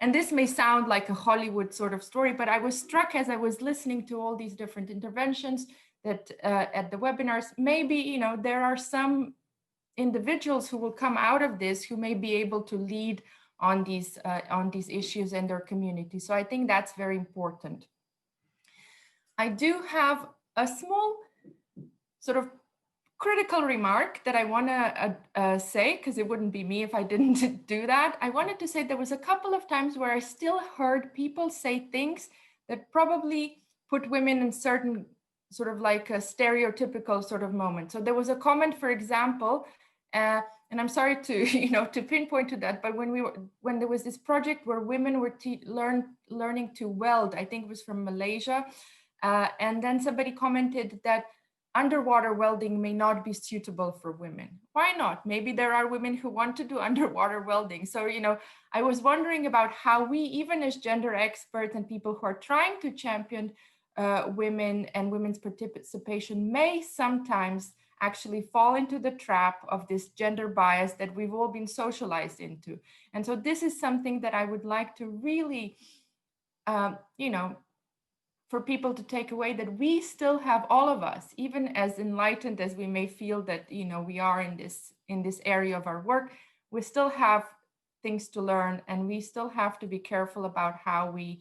and this may sound like a Hollywood sort of story, but I was struck as I was listening to all these different interventions that at the webinars, maybe, there are some individuals who will come out of this who may be able to lead on these issues in their community. So I think that's very important. I do have a small sort of critical remark that I want to say, because it wouldn't be me if I didn't do that. I wanted to say there was a couple of times where I still heard people say things that probably put women in certain sort of like a stereotypical sort of moment. So there was a comment, for example, and I'm sorry to to pinpoint to that, but when there was this project where women were learning to weld, I think it was from Malaysia, and then somebody commented that underwater welding may not be suitable for women. Why not? Maybe there are women who want to do underwater welding. So, I was wondering about how we, even as gender experts and people who are trying to champion women and women's participation, may sometimes actually fall into the trap of this gender bias that we've all been socialized into. And so this is something that I would like to really, for people to take away, that we still have, all of us, even as enlightened as we may feel that we are in this area of our work, we still have things to learn, and we still have to be careful about how we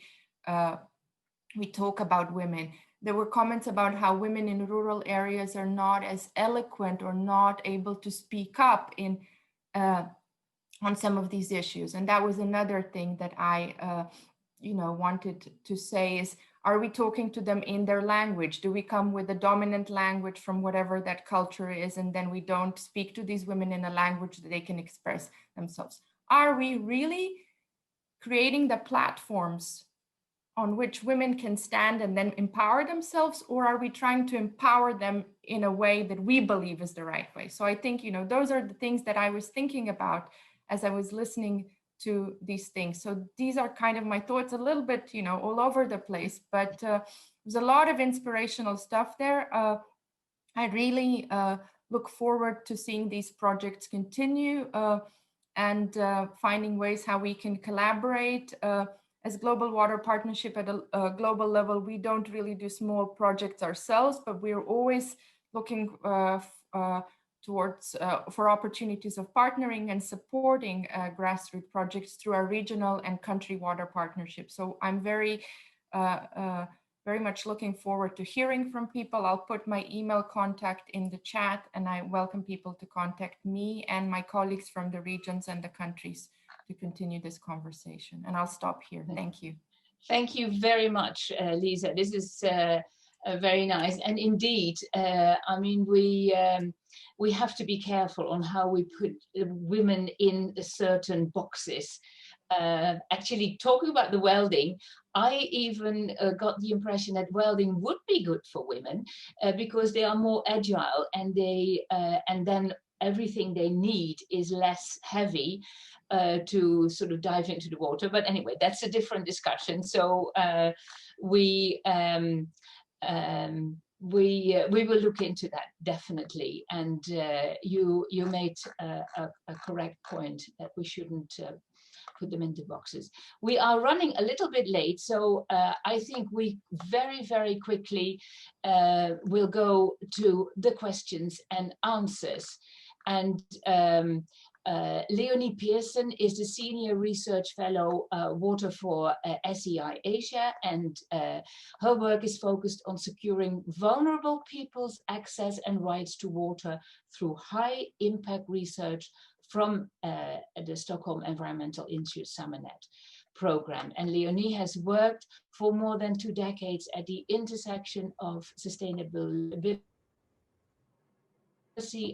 talk about women. There were comments about how women in rural areas are not as eloquent or not able to speak up on some of these issues, and that was another thing that I wanted to say is, are we talking to them in their language? Do we come with a dominant language from whatever that culture is, and then we don't speak to these women in a language that they can express themselves? Are we really creating the platforms on which women can stand and then empower themselves, or are we trying to empower them in a way that we believe is the right way? So I think, those are the things that I was thinking about as I was listening to these things. So these are kind of my thoughts, a little bit, all over the place, but there's a lot of inspirational stuff there. I really look forward to seeing these projects continue and finding ways how we can collaborate. As Global Water Partnership at a global level, we don't really do small projects ourselves, but we're always looking towards for opportunities of partnering and supporting grassroots projects through our regional and country water partnerships. So I'm very much looking forward to hearing from people. I'll put my email contact in the chat, and I welcome people to contact me and my colleagues from the regions and the countries to continue this conversation. And I'll stop here. Thank you. Thank you very much, Lisa. This is very nice. And indeed, I mean, we have to be careful on how we put women in certain boxes. Actually, talking about the welding, I even got the impression that welding would be good for women because they are more agile, and and then everything they need is less heavy to sort of dive into the water. But anyway, that's a different discussion. So we will look into that definitely. And you made a correct point that we shouldn't put them into boxes. We are running a little bit late, so I think we very, very quickly will go to the questions and answers. And Leonie Pearson is the Senior Research Fellow, Water for SEI Asia, and her work is focused on securing vulnerable people's access and rights to water through high impact research from the Stockholm Environmental Institute SummerNet program. And Leonie has worked for more than 2 decades at the intersection of sustainability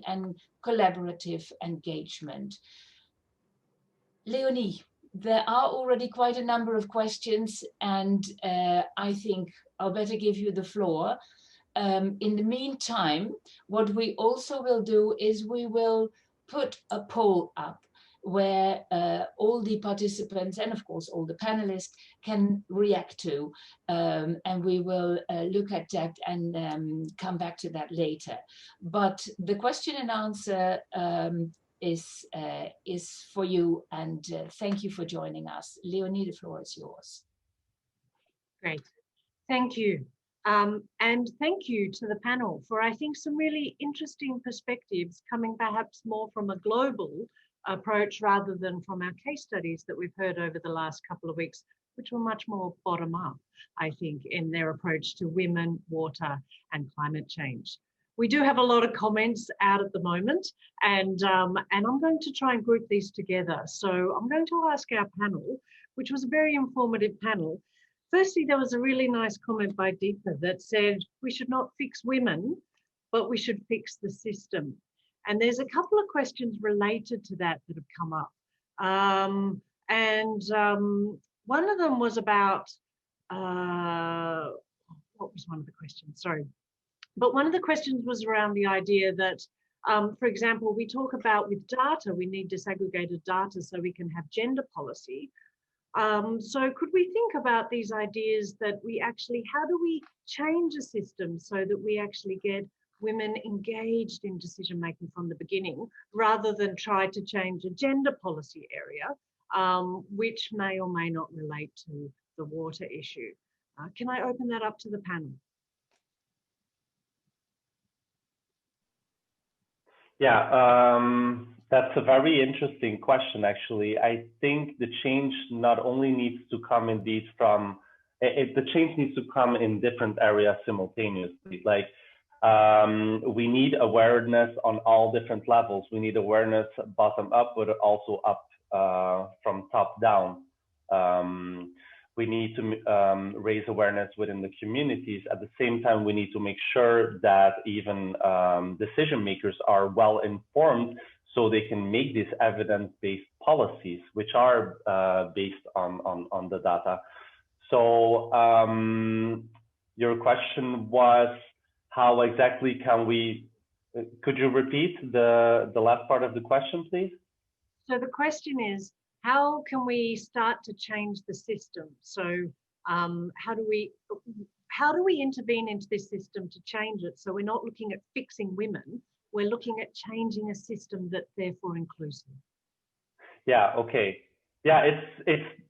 and collaborative engagement. Leonie, there are already quite a number of questions, and I think I'll better give you the floor. In the meantime, what we also will do is we will put a poll up where all the participants and of course all the panelists can react to, and we will look at that and come back to that later. But the question and answer is for you, and thank you for joining us. Leonie, the floor is yours. Great, thank you. And thank you to the panel for, I think, some really interesting perspectives coming perhaps more from a global approach rather than from our case studies that we've heard over the last couple of weeks, which were much more bottom up, I think, in their approach to women, water, and climate change. We do have a lot of comments out at the moment, and I'm going to try and group these together. So I'm going to ask our panel, which was a very informative panel. Firstly, there was a really nice comment by Deepa that said we should not fix women, but we should fix the system. And there's a couple of questions related to that that have come up. One of them was about, what was one of the questions? Sorry. But one of the questions was around the idea that, for example, we talk about with data, we need disaggregated data so we can have gender policy. So could we think about these ideas that we actually, how do we change a system so that we actually get women engaged in decision making from the beginning, rather than try to change a gender policy area, which may or may not relate to the water issue? Can I open that up to the panel? Yeah, that's a very interesting question, actually. I think the change not only needs to come indeed from, the change needs to come in different areas simultaneously. Like, we need awareness on all different levels. We need awareness bottom up, but also up from top down. We need to raise awareness within the communities. At the same time, we need to make sure that even decision makers are well informed so they can make these evidence-based policies, which are based on the data. So your question was, how exactly can we, could you repeat the last part of the question, please? So the question is, how can we start to change the system? So how do we intervene into this system to change it? So we're not looking at fixing women, we're looking at changing a system that's therefore inclusive. Yeah, okay. Yeah,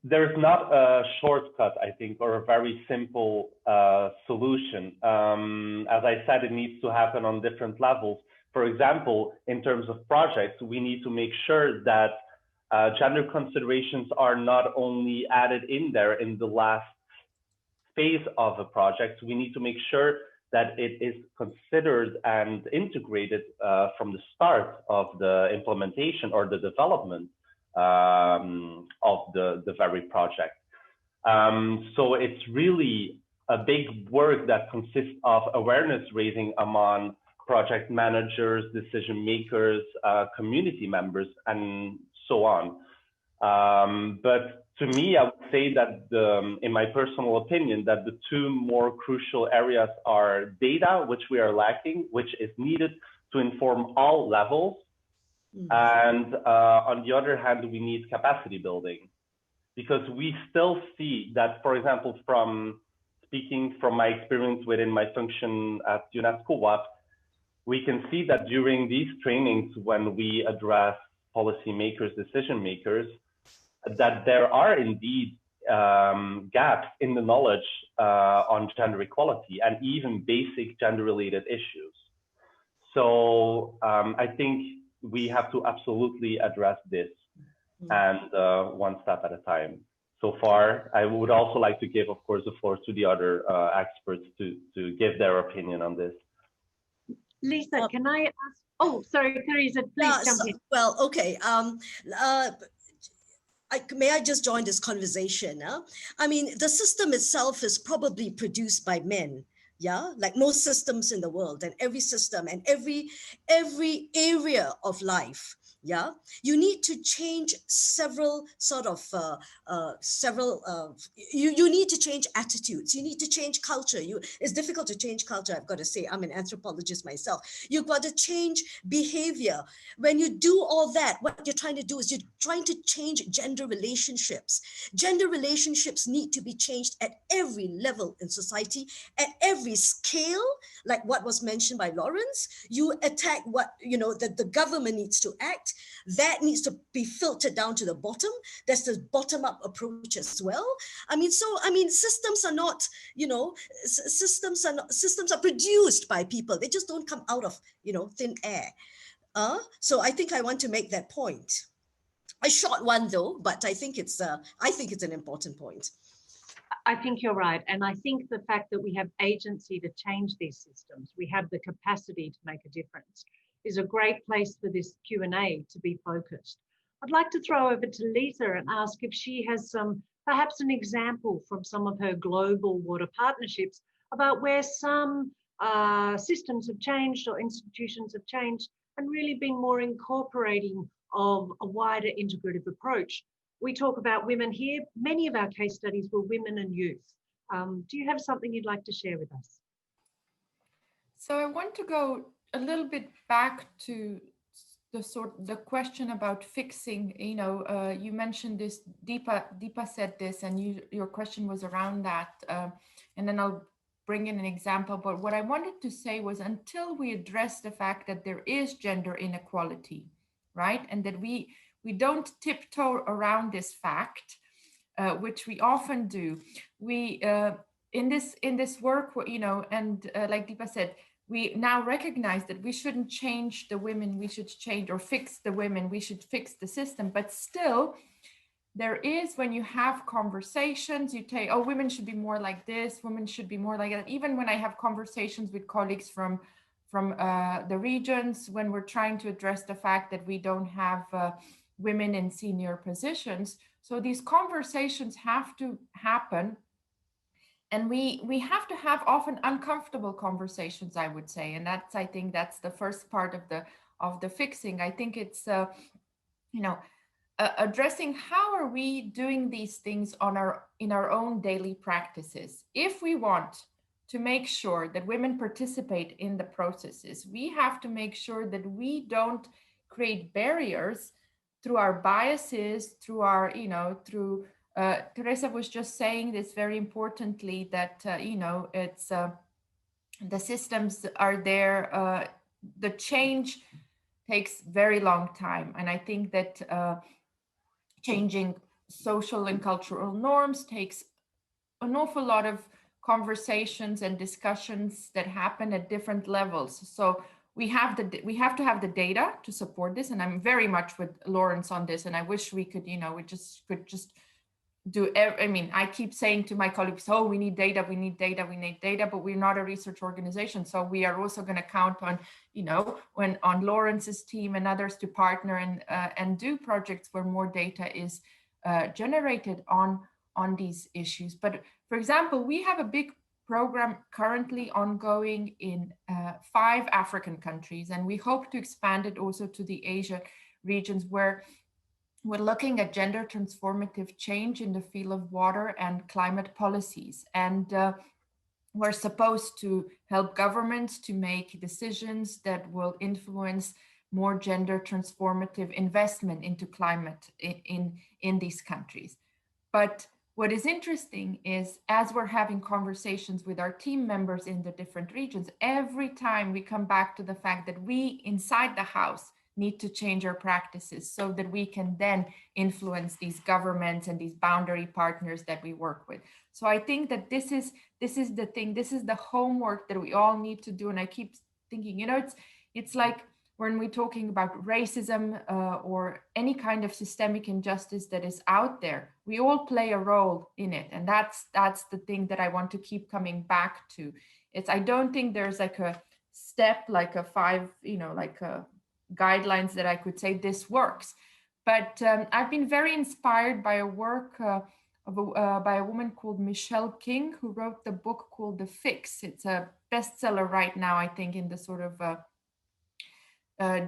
there's not a shortcut, I think, or a very simple solution. As I said, it needs to happen on different levels. For example, in terms of projects, we need to make sure that gender considerations are not only added in there in the last phase of a project. We need to make sure that it is considered and integrated from the start of the implementation or the development of the very project. So it's really a big work that consists of awareness raising among project managers, decision makers, community members, and so on. But to me, I would say that in my personal opinion, that the two more crucial areas are data, which we are lacking, which is needed to inform all levels. And on the other hand, we need capacity building, because we still see that, for example, speaking from my experience within my function at WfWP, we can see that during these trainings, when we address policymakers, decision makers, that there are indeed gaps in the knowledge on gender equality and even basic gender-related issues. So I think we have to absolutely address this, and one step at a time. So far, I would also like to give, of course, the floor to the other experts to give their opinion on this. Lisa, can I ask? Oh, sorry, Teresa, please jump in. Well, okay. May I just join this conversation? I mean, the system itself is probably produced by men. Yeah, like most systems in the world, and every system and every area of life. Yeah, you need to change several sort of you need to change attitudes, you need to change culture. It's difficult to change culture, I've got to say. I'm an anthropologist myself. You've got to change behavior. When you do all that, what you're trying to do is you're trying to change gender relationships. Gender relationships need to be changed at every level in society, at every scale, like what was mentioned by Lawrence. You attack what, that the government needs to act. That needs to be filtered down to the bottom. There's the bottom-up approach as well. Systems are not, systems are produced by people. They just don't come out of, thin air. So I think I want to make that point. A short one though, but I think it's an important point. I think you're right. And I think the fact that we have agency to change these systems, we have the capacity to make a difference, is a great place for this Q&A to be focused. I'd like to throw over to Lisa and ask if she has perhaps an example from some of her global water partnerships about where some systems have changed or institutions have changed and really being more incorporating of a wider integrative approach. We talk about women here. Many of our case studies were women and youth. Do you have something you'd like to share with us? So I want to go a little bit back to the question about fixing. You mentioned this, Deepa said this, and your question was around that, and then I'll bring in an example. But what I wanted to say was, until we address the fact that there is gender inequality, right, and that we don't tiptoe around this fact, which we often do, we in this work, and like Deepa said, we now recognize that we shouldn't change the women, we should change or fix the women, we should fix the system. But still, there is, when you have conversations, you say, oh, women should be more like this, women should be more like that. Even when I have conversations with colleagues from the regions, when we're trying to address the fact that we don't have women in senior positions. So these conversations have to happen. And we have to have often uncomfortable conversations, I would say, and I think that's the first part of the fixing. I think it's addressing how are we doing these things in our own daily practices. If we want to make sure that women participate in the processes, we have to make sure that we don't create barriers through our biases, through our through. Teresa was just saying this very importantly, that, it's the systems are there. The change takes very long time. And I think that changing social and cultural norms takes an awful lot of conversations and discussions that happen at different levels. So we have to have the data to support this. And I'm very much with Lawrence on this. And I wish we could, could just do, I keep saying to my colleagues, oh, we need data, but we're not a research organization. So we are also going to count on, on Lawrence's team and others to partner and do projects where more data is generated on these issues. But for example, we have a big program currently ongoing in 5 African countries, and we hope to expand it also to the Asia regions, where we're looking at gender transformative change in the field of water and climate policies. And we're supposed to help governments to make decisions that will influence more gender transformative investment into climate in these countries. But what is interesting is, as we're having conversations with our team members in the different regions, every time we come back to the fact that we inside the house need to change our practices so that we can then influence these governments and these boundary partners that we work with. So I think that this is the thing, this is the homework that we all need to do. And I keep thinking, it's like when we're talking about racism or any kind of systemic injustice that is out there, we all play a role in it. And that's the thing that I want to keep coming back to. I don't think there's like a step, like a guidelines that I could say this works. But I've been very inspired by a work by a woman called Michelle King, who wrote the book called The Fix. It's a bestseller right now, I think, in the sort of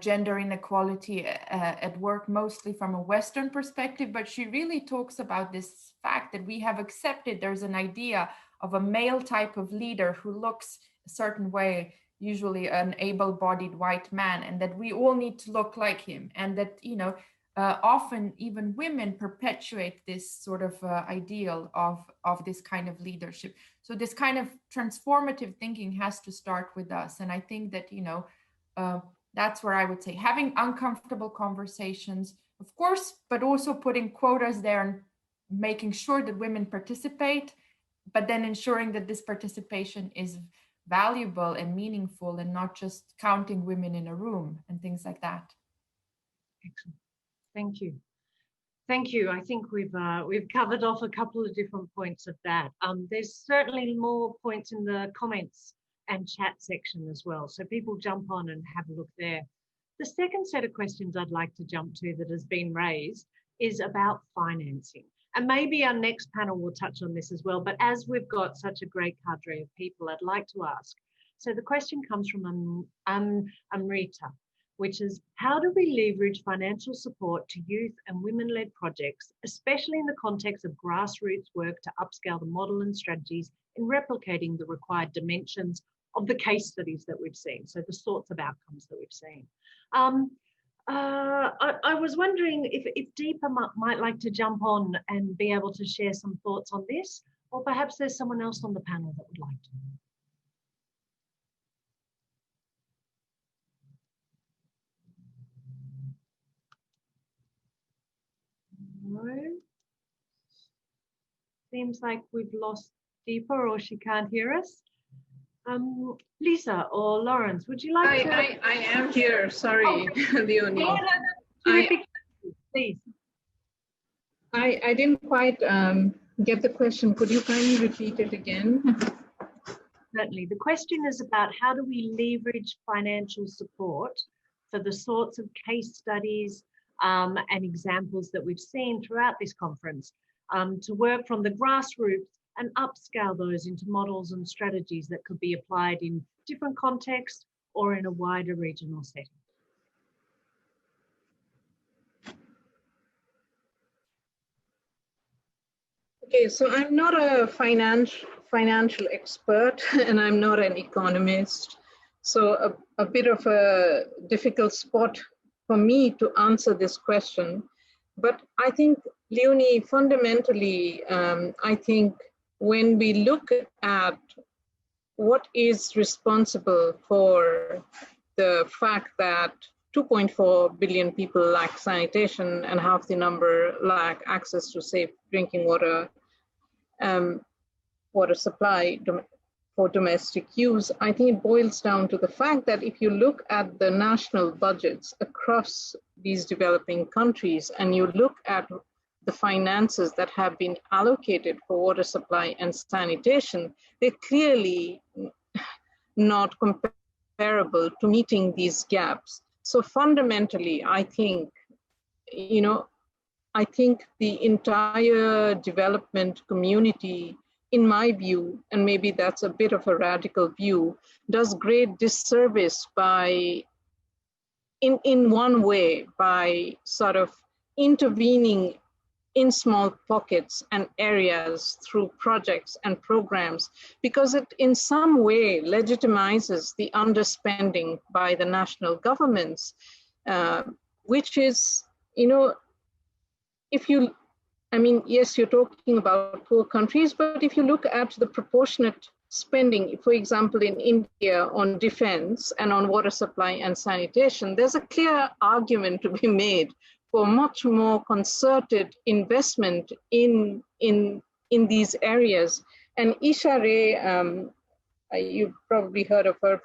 gender inequality at work, mostly from a Western perspective. But she really talks about this fact that we have accepted there's an idea of a male type of leader who looks a certain way, usually an able-bodied white man, and that we all need to look like him. And that, often even women perpetuate this sort of ideal of this kind of leadership. So this kind of transformative thinking has to start with us. And I think that, that's where I would say having uncomfortable conversations, of course, but also putting quotas there and making sure that women participate, but then ensuring that this participation is valuable and meaningful and not just counting women in a room and things like that. Excellent. Thank you. Thank you. I think we've covered off a couple of different points of that. There's certainly more points in the comments and chat section as well. So people jump on and have a look there. The second set of questions I'd like to jump to that has been raised is about financing. And maybe our next panel will touch on this as well. But as we've got such a great cadre of people, I'd like to ask. So the question comes from Amrita, which is, how do we leverage financial support to youth and women-led projects, especially in the context of grassroots work to upscale the model and strategies in replicating the required dimensions of the case studies that we've seen, so the sorts of outcomes that we've seen. I was wondering if Deepa might like to jump on and be able to share some thoughts on this, or perhaps there's someone else on the panel that would like to. No. Seems like we've lost Deepa, or she can't hear us. Lisa or Lawrence, would you like to? I am here. Sorry, Leonie. Please. I didn't quite get the question. Could you kindly repeat it again? Certainly. The question is about how do we leverage financial support for the sorts of case studies and examples that we've seen throughout this conference to work from the grassroots and upscale those into models and strategies that could be applied in different contexts or in a wider regional setting. Okay, so I'm not a financial expert and I'm not an economist. So a bit of a difficult spot for me to answer this question. But I think, Leonie, fundamentally, I think when we look at what is responsible for the fact that 2.4 billion people lack sanitation and half the number lack access to safe drinking water, water supply for domestic use, I think it boils down to the fact that if you look at the national budgets across these developing countries and you look at the finances that have been allocated for water supply and sanitation, they're clearly not comparable to meeting these gaps. So fundamentally, I think, I think the entire development community, in my view, and maybe that's a bit of a radical view, does great disservice by, in one way, by sort of intervening in small pockets and areas through projects and programs, because it in some way legitimizes the underspending by the national governments, which is, if you, yes, you're talking about poor countries, but if you look at the proportionate spending, for example, in India on defense and on water supply and sanitation, there's a clear argument to be made for much more concerted investment in these areas. And Isha Ray, you've probably heard of her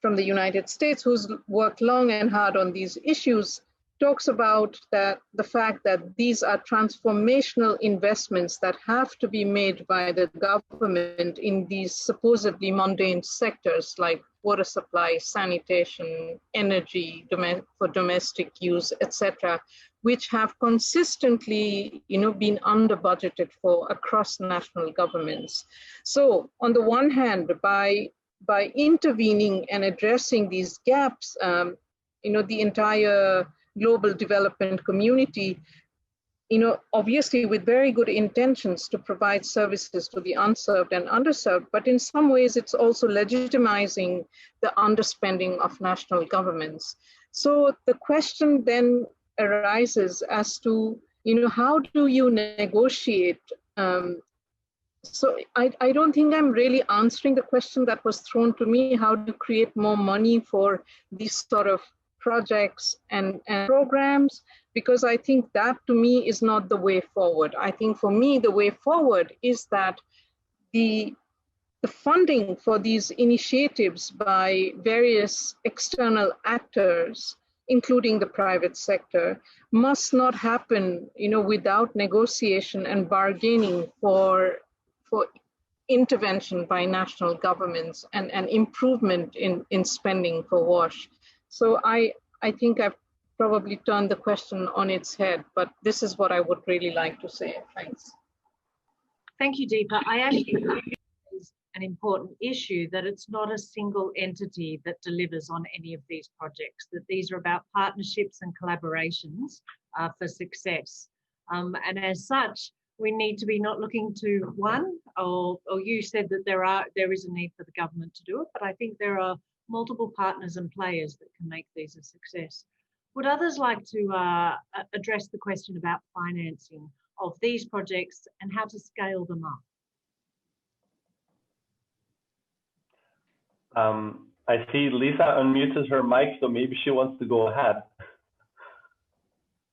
from the United States, who's worked long and hard on these issues, talks about that the fact that these are transformational investments that have to be made by the government in these supposedly mundane sectors like water supply, sanitation, energy for domestic use, etc., which have consistently, been under budgeted for across national governments. So on the one hand, by intervening and addressing these gaps, the entire global development community, obviously with very good intentions to provide services to the unserved and underserved, but in some ways it's also legitimizing the underspending of national governments. So the question then arises as to, how do you negotiate? So I don't think I'm really answering the question that was thrown to me. How do you create more money for these sort of projects and programs? Because I think that to me is not the way forward. I think for me, the way forward is that the funding for these initiatives by various external actors, including the private sector, must not happen, without negotiation and bargaining for intervention by national governments and improvement in spending for WASH. So I think I've probably turned the question on its head, but this is what I would really like to say. Thanks. Thank you, Deepa. I actually think it's an important issue that it's not a single entity that delivers on any of these projects, that these are about partnerships and collaborations for success. And as such, we need to be not looking to one, or you said that there is a need for the government to do it, but I think there are multiple partners and players that can make these a success. Would others like to address the question about financing of these projects and how to scale them up? I see Lisa unmuted her mic, so maybe she wants to go ahead.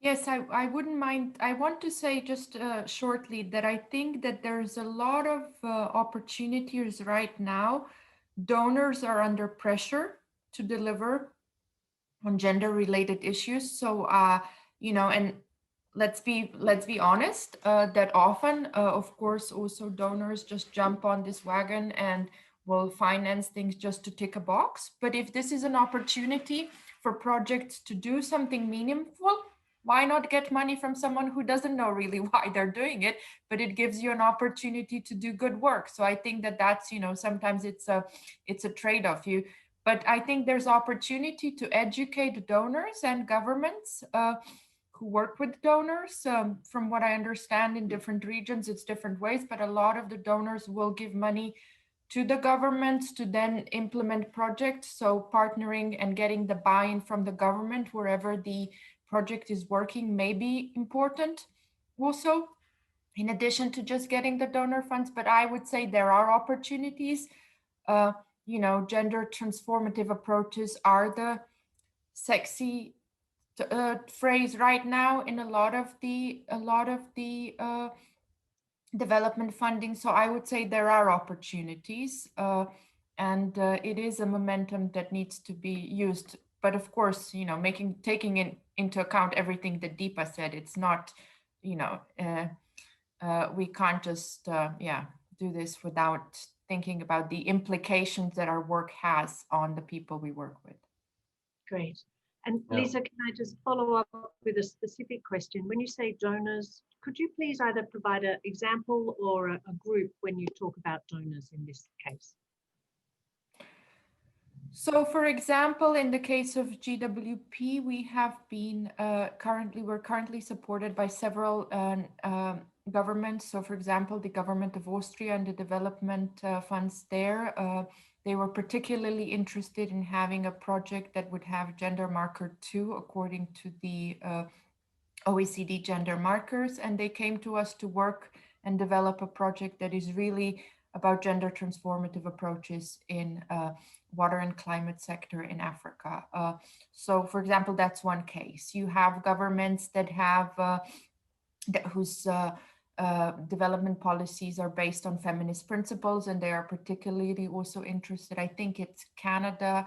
Yes, I wouldn't mind. I want to say just shortly that I think that there's a lot of opportunities right now. Donors are under pressure to deliver on gender-related issues. So, and let's be honest, that often, of course, also donors just jump on this wagon and will finance things just to tick a box. But if this is an opportunity for projects to do something meaningful, why not get money from someone who doesn't know really why they're doing it, but it gives you an opportunity to do good work. So I think that that's, sometimes it's a trade-off. But I think there's opportunity to educate donors and governments who work with donors. From what I understand, in different regions, it's different ways, but a lot of the donors will give money to the governments to then implement projects. So partnering and getting the buy-in from the government wherever the project is working may be important also, in addition to just getting the donor funds. But I would say there are opportunities. Gender transformative approaches are the sexy phrase right now in a lot of the development funding. So I would say there are opportunities, and it is a momentum that needs to be used. But of course, taking into account everything that Deepa said, it's not, we can't just, do this without thinking about the implications that our work has on the people we work with. Great. And Lisa, can I just follow up with a specific question? When you say donors, could you please either provide an example or a group when you talk about donors in this case? So, for example, in the case of GWP, we have been we're currently supported by several governments. So, for example, the government of Austria and the development funds there, they were particularly interested in having a project that would have gender marker 2 according to the OECD gender markers. And they came to us to work and develop a project that is really about gender transformative approaches in water and climate sector in Africa. So, for example, that's one case. You have governments that have whose development policies are based on feminist principles, and they are particularly also interested. I think it's Canada,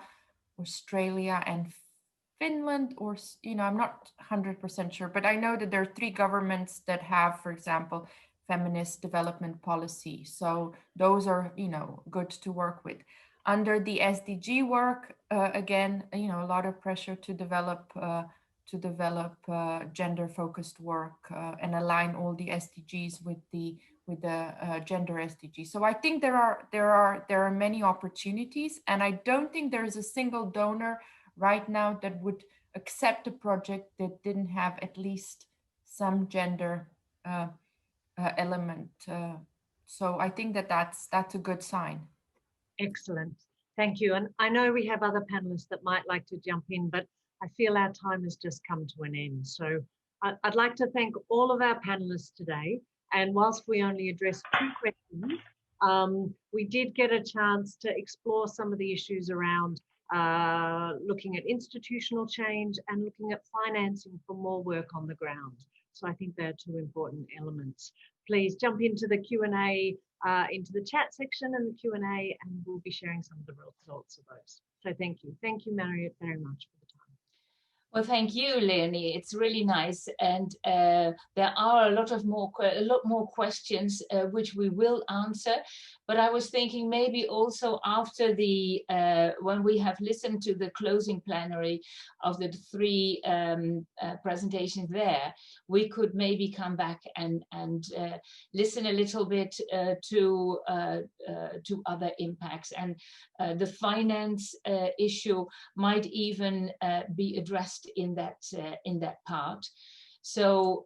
Australia and Finland, or, I'm not 100% sure, but I know that there are 3 governments that have, for example, feminist development policy. So those are, good to work with. Under the SDG work, again, a lot of pressure to develop gender-focused work and align all the SDGs with the gender SDG. So I think there are many opportunities, and I don't think there is a single donor right now that would accept a project that didn't have at least some gender element. So I think that's a good sign. Excellent. Thank you. And I know we have other panelists that might like to jump in, but I feel our time has just come to an end. So I'd like to thank all of our panelists today. And whilst we only addressed 2 questions, we did get a chance to explore some of the issues around looking at institutional change and looking at financing for more work on the ground. So I think they're 2 important elements. Please jump into the Q&A, into the chat section and the Q&A, and we'll be sharing some of the results of those. So thank you. Thank you, Marriott, very much for the time. Well, thank you, Leonie. It's really nice, and there are a lot more questions which we will answer. But I was thinking maybe also after the when we have listened to the closing plenary of the 3 presentations there, we could maybe come back and listen a little bit to other impacts, and the finance issue might even be addressed in that part. So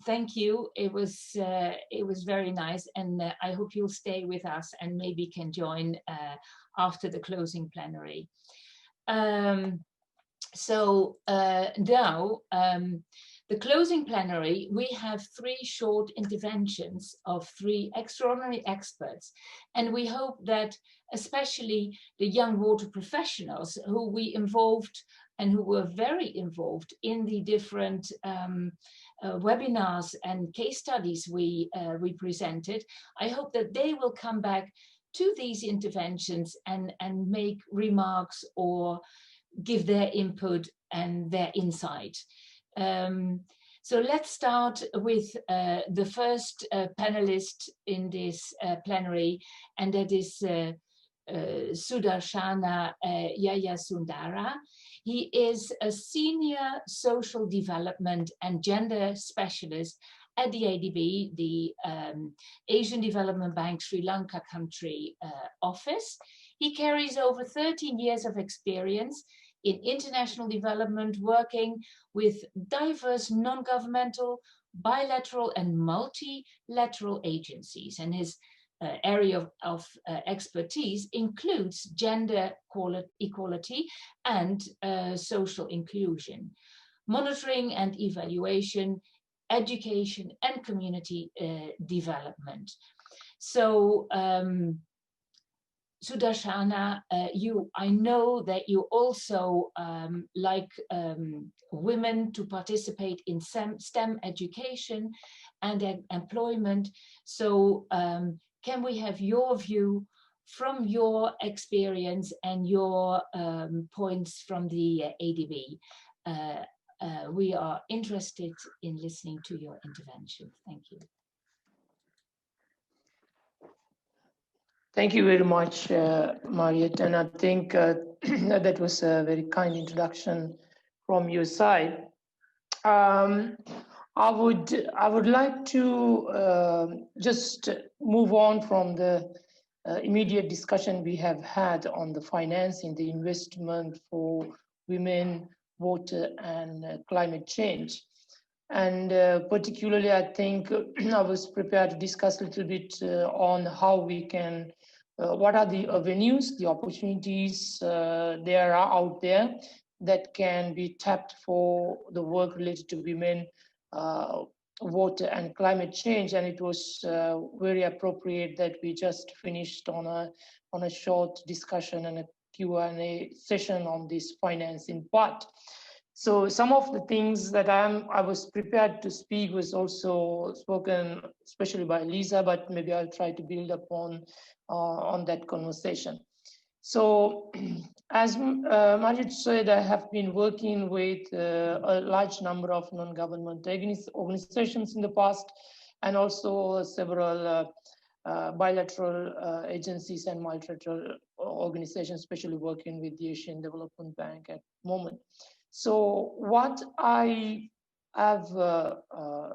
thank you. It was very nice, and I hope you'll stay with us and maybe can join after the closing plenary. So now the closing plenary, we have 3 short interventions of 3 extraordinary experts, and we hope that especially the young water professionals who we involved and who were very involved in the different webinars and case studies we presented, I hope that they will come back to these interventions and make remarks or give their input and their insight. So let's start with the first panelist in this plenary, and that is Sudarshana Yayasundara. He is a senior social development and gender specialist at the ADB, the Asian Development Bank Sri Lanka country office. He carries over 13 years of experience in international development, working with diverse non-governmental, bilateral and multilateral agencies, and his area of expertise includes gender equality and social inclusion, monitoring and evaluation, education and community development. So Sudarshana, I know that you also like women to participate in STEM education and employment. So can we have your view from your experience and your points from the ADB? We are interested in listening to your intervention. Thank you. Thank you very much, Marriott, and I think that was a very kind introduction from your side. I would like to just move on from the immediate discussion we have had on the financing, the investment for women, water, and climate change. And particularly, I think I was prepared to discuss a little bit on how we can, what are the avenues, the opportunities there are out there that can be tapped for the work related to women, water, and climate change. And it was very appropriate that we just finished on a short discussion and a Q&A session on this financing part. So some of the things that I was prepared to speak was also spoken, especially by Lisa, but maybe I'll try to build upon on that conversation. So as Majid said, I have been working with a large number of non-government organizations in the past, and also several bilateral agencies and multilateral organizations, especially working with the Asian Development Bank at the moment. So what I have, the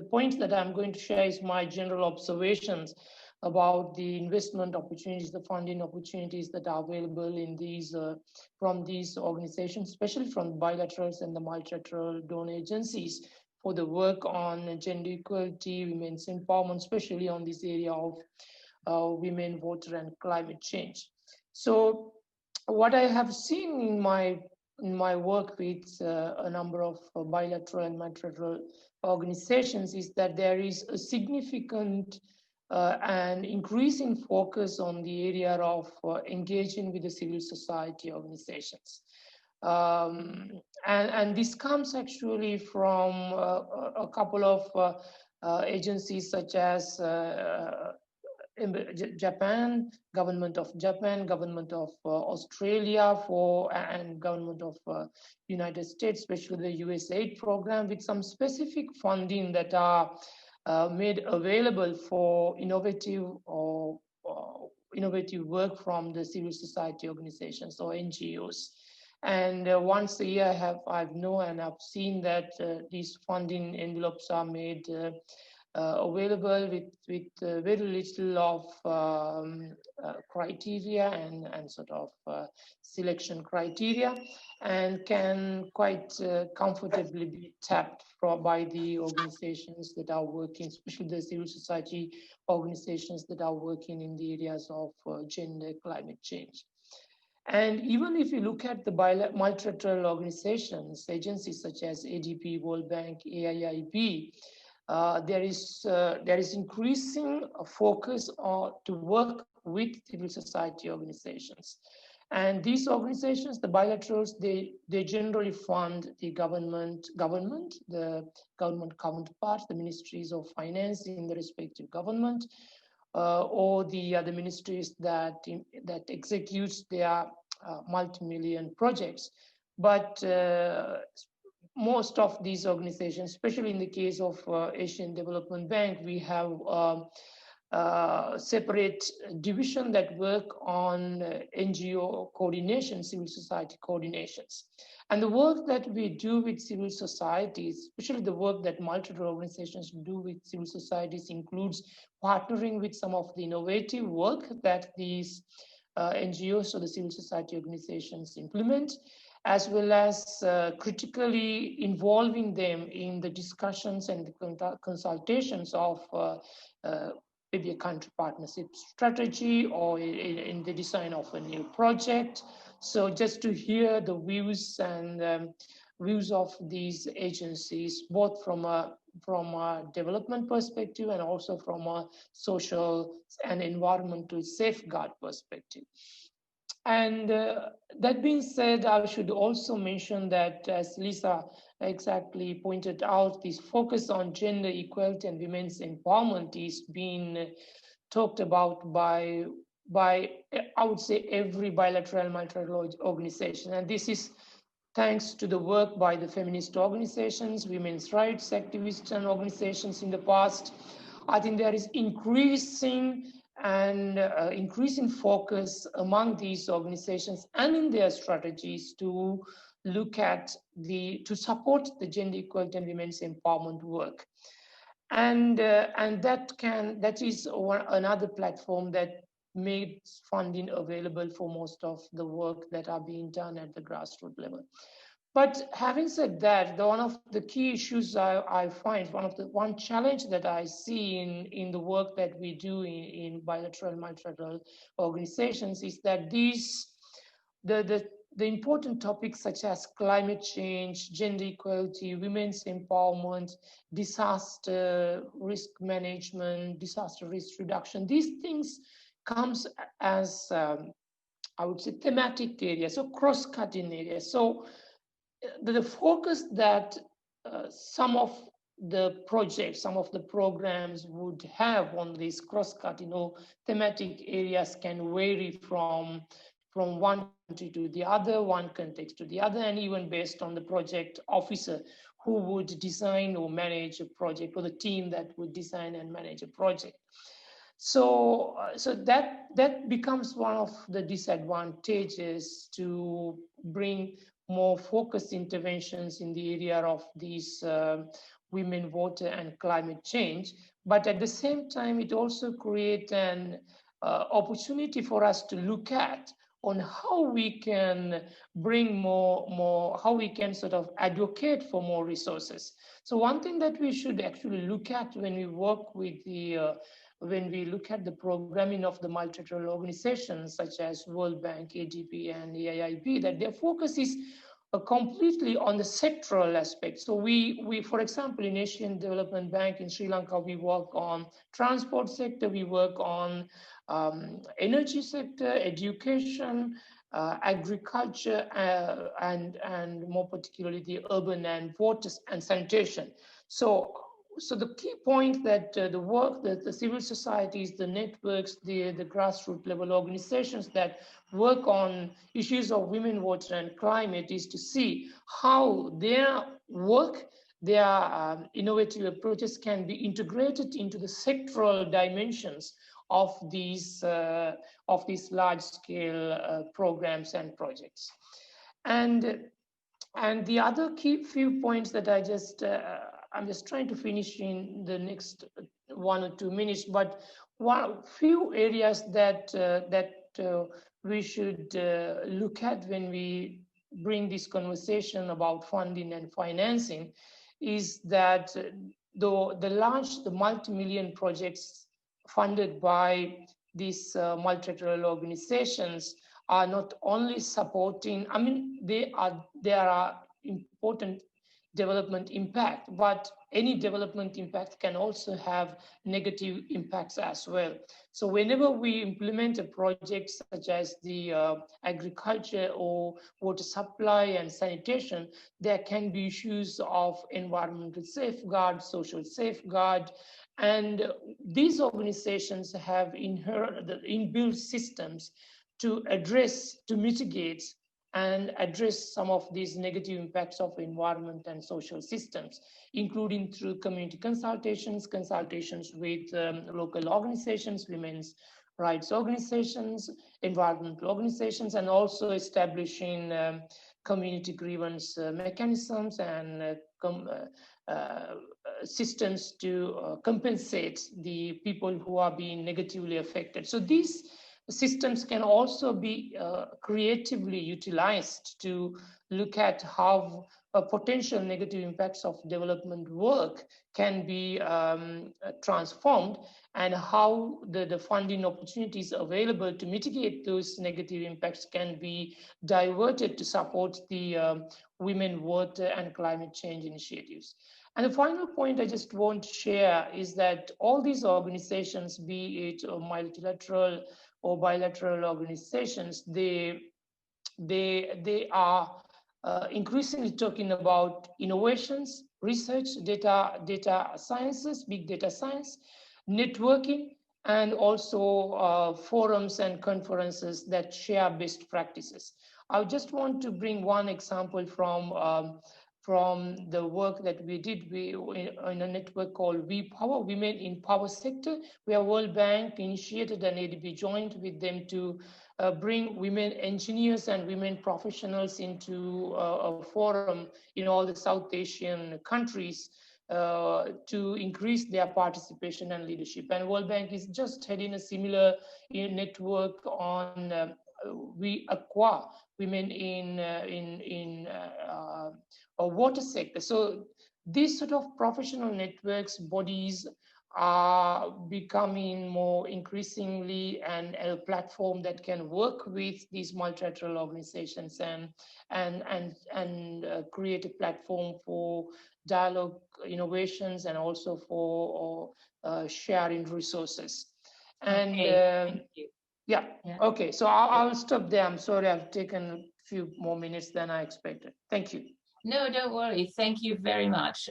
point that I'm going to share is my general observations about the investment opportunities, the funding opportunities that are available in these from these organizations, especially from bilaterals and the multilateral donor agencies, for the work on gender equality, women's empowerment, especially on this area of women, water, and climate change. So what I have seen in my work with a number of bilateral and multilateral organizations is that there is a significant and increasing focus on the area of engaging with the civil society organizations. And this comes actually from a couple of agencies such as Japan, government of Japan, government of Australia, and government of United States, especially the USAID program, with some specific funding that are made available for innovative work from the civil society organizations or NGOs. And once a year, I've known and I've seen that these funding envelopes are made available with very little of criteria and sort of selection criteria, and can quite comfortably be tapped by the organizations that are working, especially the civil society organizations that are working in the areas of gender, climate change. And even if you look at the multilateral organizations, agencies such as ADB, World Bank, AIIB, there is increasing focus to work with civil society organizations. And these organizations, the bilaterals, they generally fund the government, the government counterparts, the ministries of finance in the respective government, or the other ministries that executes their multi-million projects. But most of these organizations, especially in the case of Asian Development Bank, we have separate division that work on NGO coordination, civil society coordinations. And the work that we do with civil societies, especially the work that multilateral organizations do with civil societies, includes partnering with some of the innovative work that these NGOs or the civil society organizations implement, as well as critically involving them in the discussions and the consultations of maybe a country partnership strategy or in the design of a new project. So just to hear the views and views of these agencies, both from a development perspective and also from a social and environmental safeguard perspective. And that being said, I should also mention that, as Lisa exactly pointed out, this focus on gender equality and women's empowerment is being talked about by I would say every bilateral and multilateral organization. And this is thanks to the work by the feminist organizations, women's rights activists and organizations in the past. I think there is increasing focus among these organizations and in their strategies to look at to support the gender equality and women's empowerment work. And that is another platform that makes funding available for most of the work that are being done at the grassroots level. But having said that, one of the key issues I find, one challenge that I see in the work that we do in bilateral and multilateral organizations is that the important topics such as climate change, gender equality, women's empowerment, disaster risk management, disaster risk reduction, these things comes as, I would say, thematic areas, so cross-cutting areas. So the focus that some of the projects, some of the programs would have on this cross-cut, thematic areas can vary from one country to the other, one context to the other, and even based on the project officer who would design or manage a project, or the team that would design and manage a project. So that becomes one of the disadvantages to bring more focused interventions in the area of these women, water, and climate change. But at the same time, it also creates an opportunity for us to look at on how we can bring more, how we can sort of advocate for more resources. So one thing that we should actually look at when we work with when we look at the programming of the multilateral organizations such as World Bank, ADB, and AIIB, that their focus is completely on the sectoral aspect. So we, for example, in Asian Development Bank in Sri Lanka, we work on transport sector, we work on energy sector, education, agriculture, and more particularly the urban and water and sanitation. So the key point that the work that the civil societies, the networks, the grassroots level organizations that work on issues of women, water, and climate is to see how their work, their innovative approaches can be integrated into the sectoral dimensions of these large-scale programs and projects. And the other key few points that I'm just trying to finish in the next 1 or 2 minutes, but few areas that we should look at when we bring this conversation about funding and financing is that the multi-million projects funded by these multilateral organizations are not only supporting, I mean, there are important development impact, but any development impact can also have negative impacts as well. So whenever we implement a project such as the agriculture or water supply and sanitation, there can be issues of environmental safeguard, social safeguard, and these organizations have inbuilt systems to address, to mitigate and address some of these negative impacts of environment and social systems, including through community consultations with local organizations, women's rights organizations, environmental organizations, and also establishing community grievance mechanisms and systems to compensate the people who are being negatively affected. So these systems can also be creatively utilized to look at how potential negative impacts of development work can be transformed, and how the funding opportunities available to mitigate those negative impacts can be diverted to support the women, water, and climate change initiatives. And the final point I just want to share is that all these organizations, be it multilateral or bilateral organizations, they are increasingly talking about innovations, research, data sciences, big data science, networking, and also forums and conferences that share best practices. I just want to bring one example from the work that we did in a network called WePower, Women in Power Sector, where World Bank initiated an ADB joint with them to bring women engineers and women professionals into a forum in all the South Asian countries to increase their participation and leadership. And World Bank is just heading a similar network on we acquire women in a water sector. So these sort of professional networks, bodies are becoming more increasingly a platform that can work with these multilateral organizations and create a platform for dialogue, innovations, and also for sharing resources. And Thank you. Yeah. Okay, so I'll stop there. I'm sorry, I've taken a few more minutes than I expected. Thank you. No, don't worry. Thank you very much.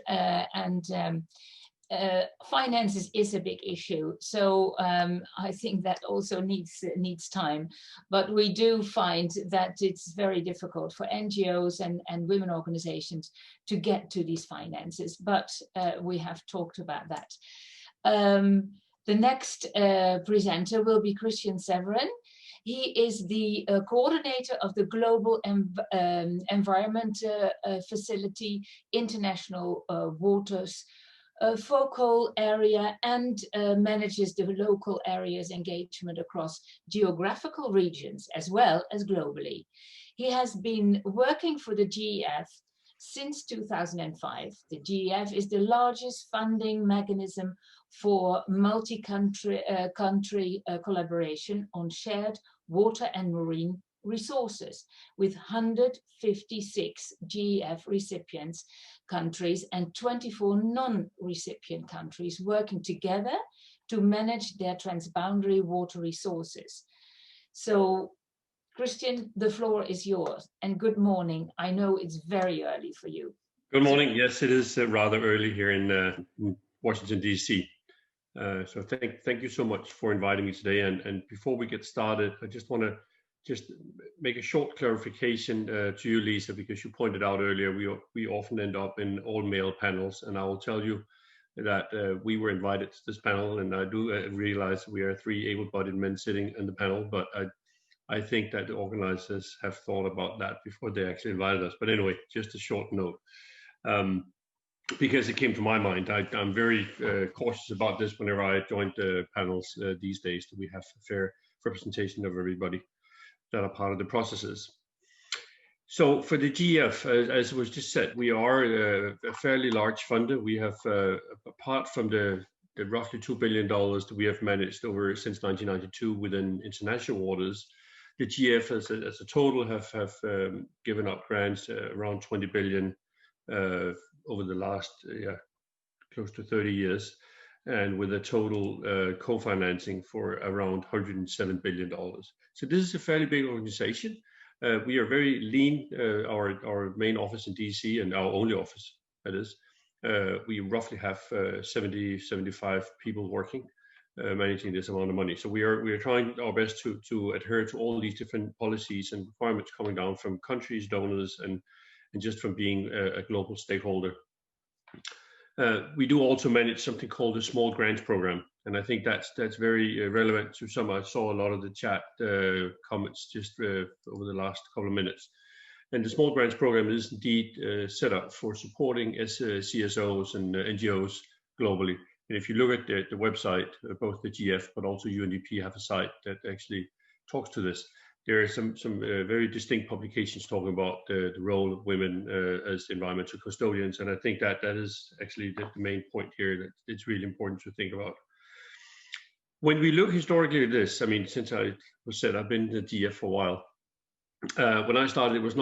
Finances is a big issue, so I think that also needs time. But we do find that it's very difficult for NGOs and women organizations to get to these finances. But we have talked about that. The next presenter will be Christian Severan. He is the coordinator of the Global Environment Facility, International Waters focal area, and manages the local areas engagement across geographical regions as well as globally. He has been working for the GEF since 2005. The GEF is the largest funding mechanism for multi-country collaboration on shared water and marine resources, with 156 GEF recipients countries and 24 non-recipient countries working together to manage their transboundary water resources. So, Christian, the floor is yours, and good morning. I know it's very early for you. Good morning. Yes, it is rather early here in Washington, D.C. So thank you so much for inviting me today. And before we get started, I just want to make a short clarification to you, Lisa, because you pointed out earlier we often end up in all-male panels, and I will tell you that we were invited to this panel, and I do realize we are 3 able-bodied men sitting in the panel, but I think that the organizers have thought about that before they actually invited us. But anyway, just a short note. Because it came to my mind, I'm very cautious about this whenever I join the panels these days, that we have a fair representation of everybody that are part of the processes. So for the GEF, as was just said, we are a fairly large funder. We have, apart from the roughly $2 billion that we have managed over since 1992 within international waters, the GEF as a total have given up grants around 20 billion over the last close to 30 years, and with a total co-financing for around $107 billion. So this is a fairly big organization. We are very lean. Our main office in DC, and our only office, that is, we roughly have 75 people working, managing this amount of money. So we are trying our best to adhere to all these different policies and requirements coming down from countries, donors, and just from being a global stakeholder. We do also manage something called the Small Grants Program, and I think that's very relevant to some. I saw a lot of the chat comments just over the last couple of minutes. And the Small Grants Program is indeed set up for supporting CSOs and NGOs globally. And if you look at the website, both the GF but also UNDP have a site that actually talks to this. There are some very distinct publications talking about the role of women as environmental custodians, and I think that is actually the main point here, that it's really important to think about. When we look historically at this, I mean, since I was said, I've been in the GF for a while. When I started, it was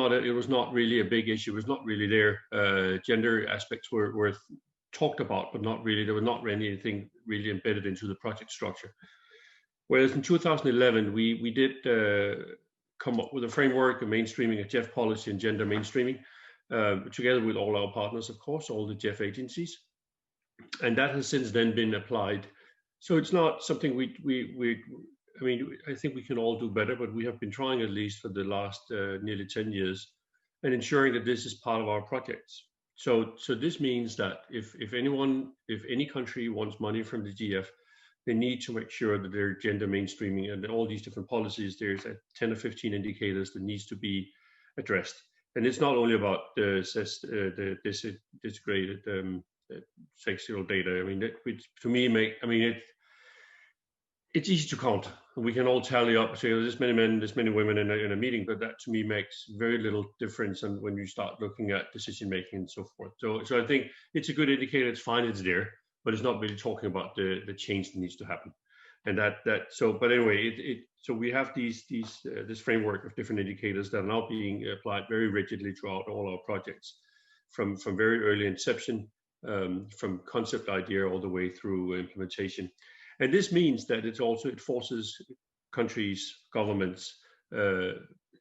not really a big issue. It was not really there. Gender aspects were talked about, but not really. There was not really anything really embedded into the project structure. Whereas in 2011, we did come up with a framework, a mainstreaming, a GEF policy and gender mainstreaming, together with all our partners, of course, all the GEF agencies. And that has since then been applied. So it's not something I mean, I think we can all do better, but we have been trying at least for the last nearly 10 years and ensuring that this is part of our projects. So this means that if any country wants money from the GF, they need to make sure that they're gender mainstreaming, and all these different policies, there's 10 or 15 indicators that needs to be addressed. And it's not only about the disaggregated sexual data. I mean, to me, it's easy to count. We can all tally up, say, oh, this many men, this many women in a meeting, but that to me makes very little difference when you start looking at decision making and so forth. So I think it's a good indicator. It's fine, it's there, but it's not really talking about the change that needs to happen. And but anyway, so we have this framework of different indicators that are now being applied very rigidly throughout all our projects, from very early inception, from concept idea all the way through implementation. And this means that it forces countries, governments,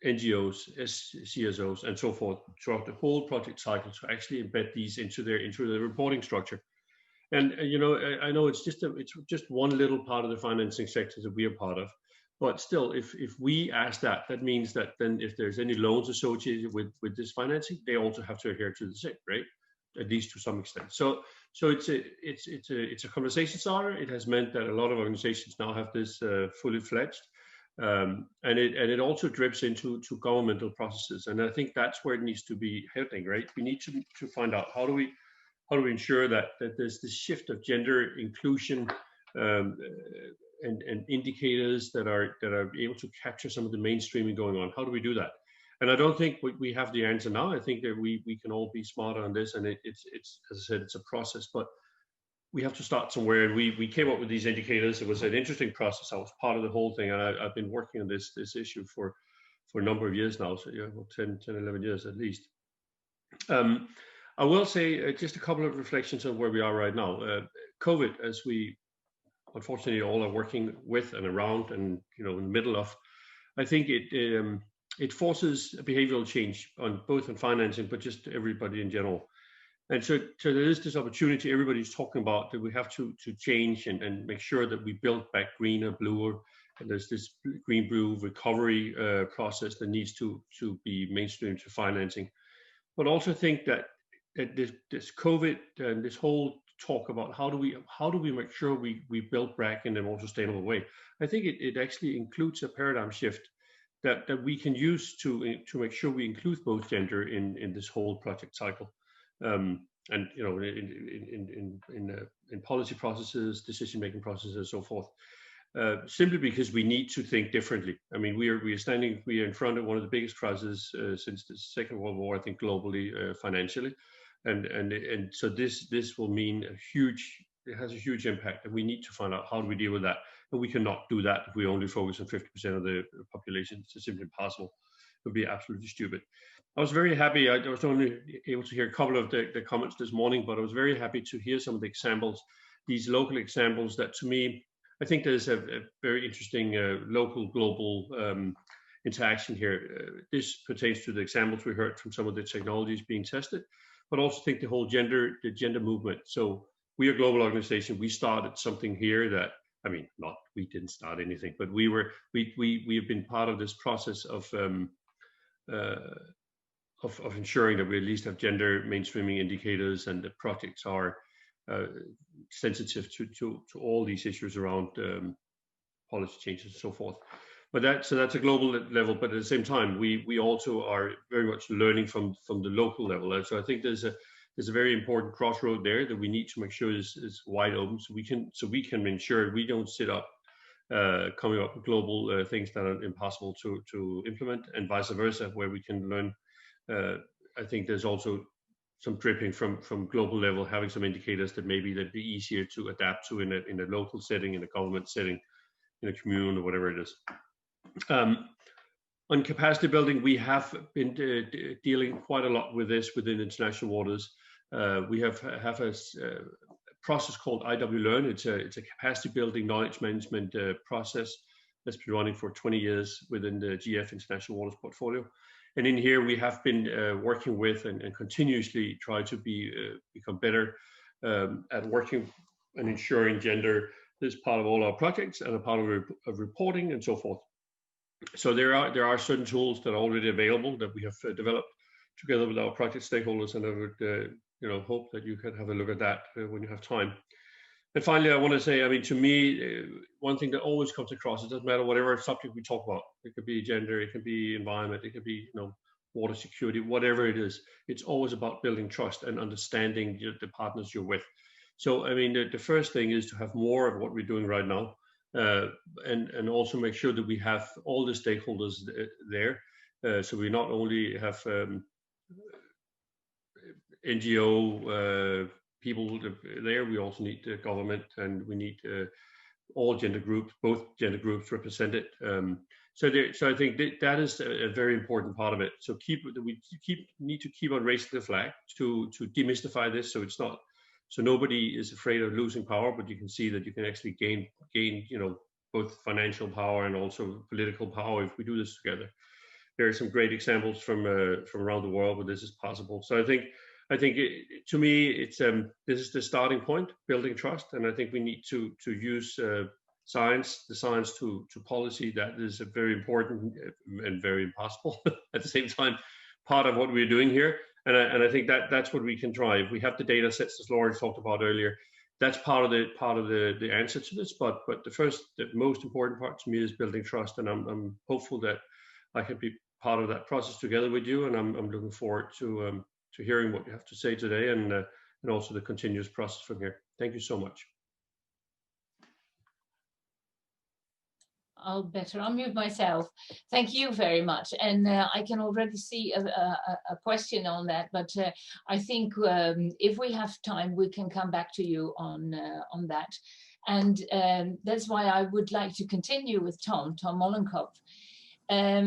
NGOs, CSOs, and so forth throughout the whole project cycle to actually embed these into the reporting structure. And you know, I know it's just one little part of the financing sector that we are part of, but still, if we ask that means that then if there's any loans associated with this financing, they also have to adhere to the SIP, right? At least to some extent. So it's a conversation starter. It has meant that a lot of organizations now have this fully fledged, and it also drips into governmental processes. And I think that's where it needs to be heading, right? We need to find out how do we ensure that there's this shift of gender inclusion and indicators that are able to capture some of the mainstreaming going on. How do we do that? And I don't think we have the answer now. I think that we can all be smarter on this, and it's as I said, it's a process, but we have to start somewhere. And we came up with these indicators. It was an interesting process. I was part of the whole thing, and I've been working on this issue for a number of years now, so yeah, 10, 11 years at least. I will say just a couple of reflections on where we are right now. COVID, as we unfortunately all are working with and around and in the middle of, I think it forces a behavioral change on both on financing, but just everybody in general. And so there is this opportunity everybody's talking about that we have to change and make sure that we build back greener, bluer. And there's this green blue recovery process that needs to be mainstreamed to financing. But also think that this COVID and this whole talk about how do we make sure we build back in a more sustainable way. I think it actually includes a paradigm shift that we can use to make sure we include both gender in this whole project cycle, and in policy processes, decision making processes, and so forth. Simply because we need to think differently. I mean, we are in front of one of the biggest crises since the Second World War, I think, globally, financially, and so this will mean it has a huge impact, and we need to find out how do we deal with that. And we cannot do that if we only focus on 50% of the population. It's simply impossible. It would be absolutely stupid. I was very happy. I was only able to hear a couple of the comments this morning, but I was very happy to hear some of the examples, these local examples that to me, I think there's a very interesting local global interaction here. This pertains to the examples we heard from some of the technologies being tested, but also think the whole gender movement. So we are a global organization. We started something here that, I mean, we didn't start anything, but we have been part of this process of ensuring that we at least have gender mainstreaming indicators, and the projects are sensitive to all these issues around policy changes and so forth. But that's a global level, but at the same time, we also are very much learning from the local level. And so I think there's a very important crossroad there that we need to make sure is wide open, so we can ensure we don't sit up coming up with global things that are impossible to implement, and vice versa, where we can learn. I think there's also some dripping from global level, having some indicators that maybe that'd be easier to adapt to in a local setting, in a government setting, in a commune, or whatever it is. On capacity building, we have been dealing quite a lot with this within international waters. We have a process called IWLearn. It's a capacity building knowledge management process that's been running for 20 years within the GF International Waters portfolio. And in here, we have been working with and continuously try to become better at working and ensuring gender is part of all our projects and a part of reporting and so forth. So there are certain tools that are already available that we have developed together with our project stakeholders, and I would hope that you can have a look at that when you have time. And finally, I want to say, I mean, to me, one thing that always comes across, it doesn't matter whatever subject we talk about. It could be gender, it could be environment, it could be water security, whatever it is. It's always about building trust and understanding the partners you're with. So, I mean, the first thing is to have more of what we're doing right now, and also make sure that we have all the stakeholders there. So we not only have NGO people there, we also need the government, and we need all gender groups, both gender groups represented. So I think that is a very important part of it. So we need to keep on raising the flag to demystify this, so it's not, so nobody is afraid of losing power, but you can see that you can actually gain both financial power and also political power if we do this together. there are some great examples from around the world where this is possible. So I think to me, it's this is the starting point, building trust, and I think we need to use science, the science to policy. That is a very important and very impossible at the same time part of what we're doing here. And I think that's what we can drive. We have the data sets, as Lauren talked about earlier. That's part of the answer to this. But the most important part to me is building trust, and I'm hopeful that I can be part of that process together with you. And I'm looking forward to hearing what you have to say today, and also the continuous process from here. Thank you so much. I'll better unmute myself. Thank you very much. And I can already see a question on that, but I think if we have time, we can come back to you on that. And that's why I would like to continue with Tom Mollenkopf.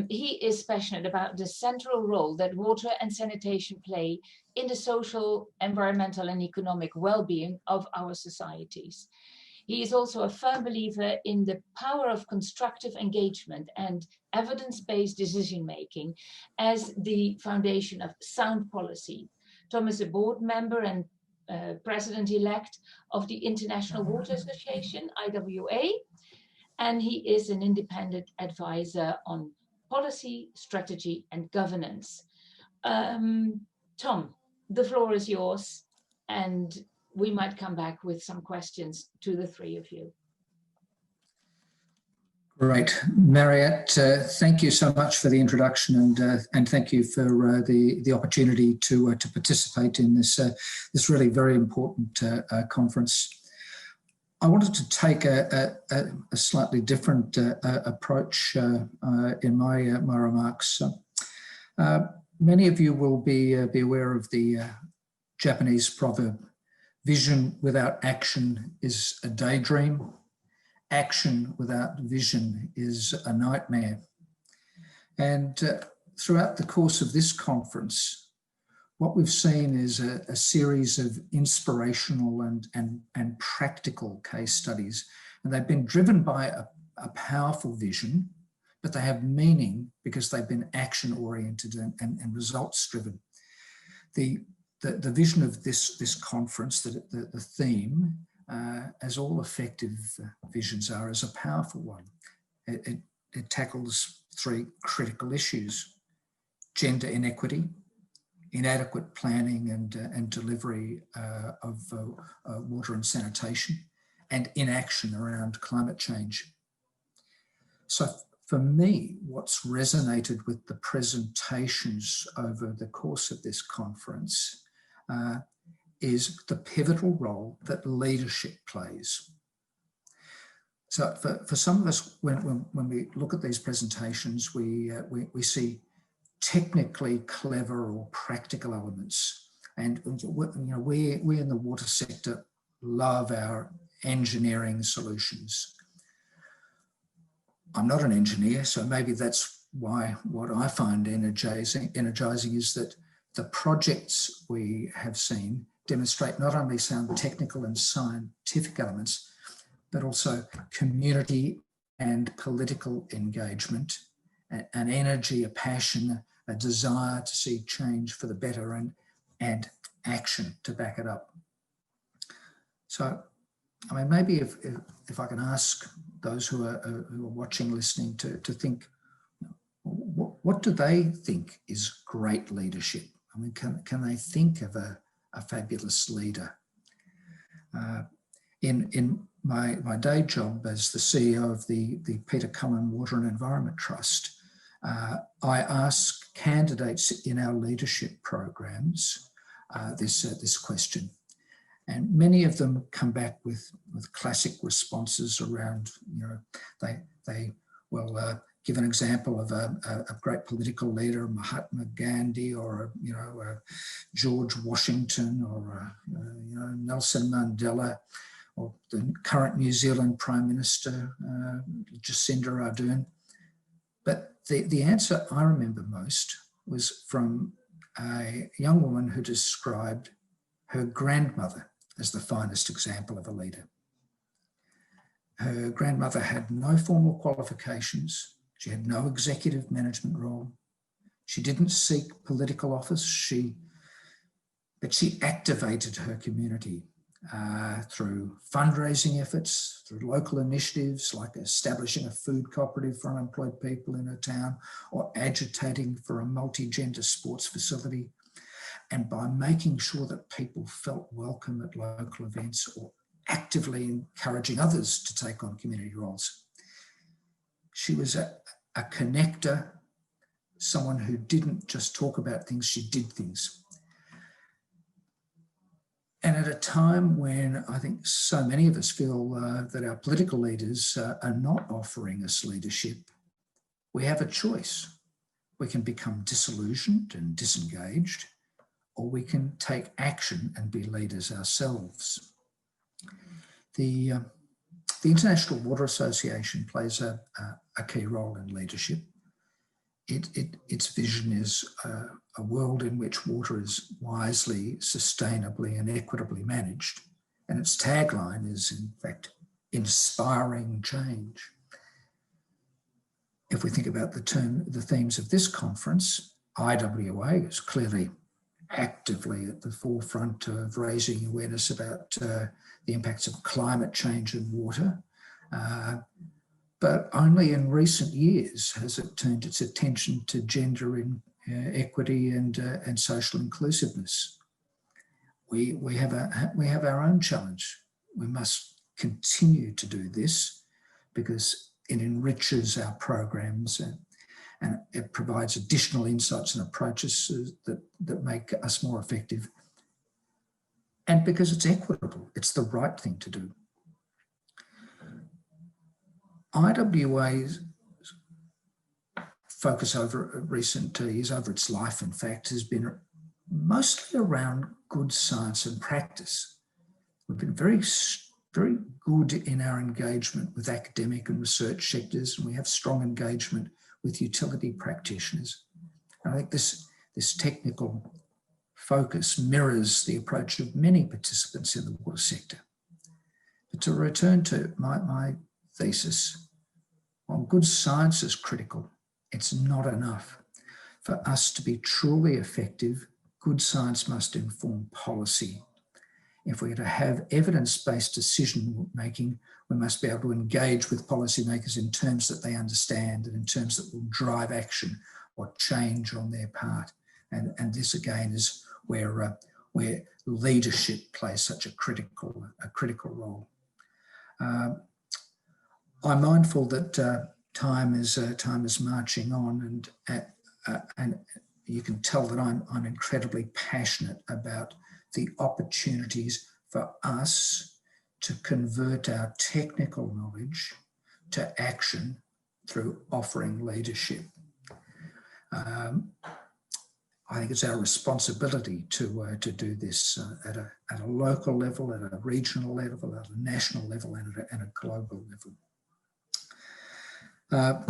He is passionate about the central role that water and sanitation play in the social, environmental, and economic well-being of our societies. He is also a firm believer in the power of constructive engagement and evidence-based decision-making as the foundation of sound policy. Tom is a board member and president-elect of the International Water Association, IWA, and he is an independent advisor on policy, strategy, and governance. Tom, the floor is yours, and we might come back with some questions to the three of you. Great. Mariette, thank you so much for the introduction, and thank you for the opportunity to participate in this really very important conference. I wanted to take a slightly different approach in my remarks. Many of you will be aware of the Japanese proverb, "Vision without action is a daydream. Action without vision is a nightmare." And throughout the course of this conference, what we've seen is a series of inspirational and practical case studies. And they've been driven by a powerful vision, but they have meaning because they've been action-oriented and results-driven. The vision of this conference, the theme, as all effective visions are, is a powerful one. It tackles three critical issues: gender inequity, inadequate planning and delivery of water and sanitation, and inaction around climate change. So for me, what's resonated with the presentations over the course of this conference is the pivotal role that leadership plays. So for some of us, when we look at these presentations, we see technically clever or practical elements. And we in the water sector love our engineering solutions. I'm not an engineer, so maybe that's why what I find energizing is that the projects we have seen demonstrate not only sound technical and scientific elements, but also community and political engagement, an energy, a passion, a desire to see change for the better, and action to back it up. So, I mean, maybe if I can ask those who are watching, listening, to think, what do they think is great leadership? I mean, can they think of a fabulous leader? In my day job as the CEO of the Peter Cullen Water and Environment Trust, I ask candidates in our leadership programs this question, and many of them come back with classic responses around, they will give an example of a great political leader, Mahatma Gandhi, or George Washington, or Nelson Mandela, or the current New Zealand Prime Minister, Jacinda Ardern. But the answer I remember most was from a young woman who described her grandmother as the finest example of a leader. Her grandmother had no formal qualifications. She had no executive management role. She didn't seek political office, but she activated her community through fundraising efforts, through local initiatives like establishing a food cooperative for unemployed people in her town, or agitating for a multi-gender sports facility, and by making sure that people felt welcome at local events or actively encouraging others to take on community roles. She was a connector, someone who didn't just talk about things, she did things. And at a time when I think so many of us feel that our political leaders are not offering us leadership, we have a choice. We can become disillusioned and disengaged, or we can take action and be leaders ourselves. The International Water Association plays a key role in leadership. Its vision is a world in which water is wisely, sustainably and equitably managed. And its tagline is, in fact, inspiring change. If we think about the themes of this conference, IWA is clearly actively at the forefront of raising awareness about the impacts of climate change and water. But only in recent years has it turned its attention to gender equity and social inclusiveness. We have our own challenge. We must continue to do this because it enriches our programs and it provides additional insights and approaches that make us more effective. And because it's equitable, it's the right thing to do. IWA's focus over recent years, over its life, in fact, has been mostly around good science and practice. We've been very, very good in our engagement with academic and research sectors, and we have strong engagement with utility practitioners. And I think this technical focus mirrors the approach of many participants in the water sector. But to return to my thesis, while good science is critical, it's not enough. For us to be truly effective, good science must inform policy. If we're to have evidence-based decision-making, we must be able to engage with policymakers in terms that they understand and in terms that will drive action or change on their part. And this again is where leadership plays such a critical role. I'm mindful that time is marching on, and you can tell that I'm incredibly passionate about the opportunities for us to convert our technical knowledge to action through offering leadership. I think it's our responsibility to do this at a local level, at a regional level, at a national level, and at a global level. I'll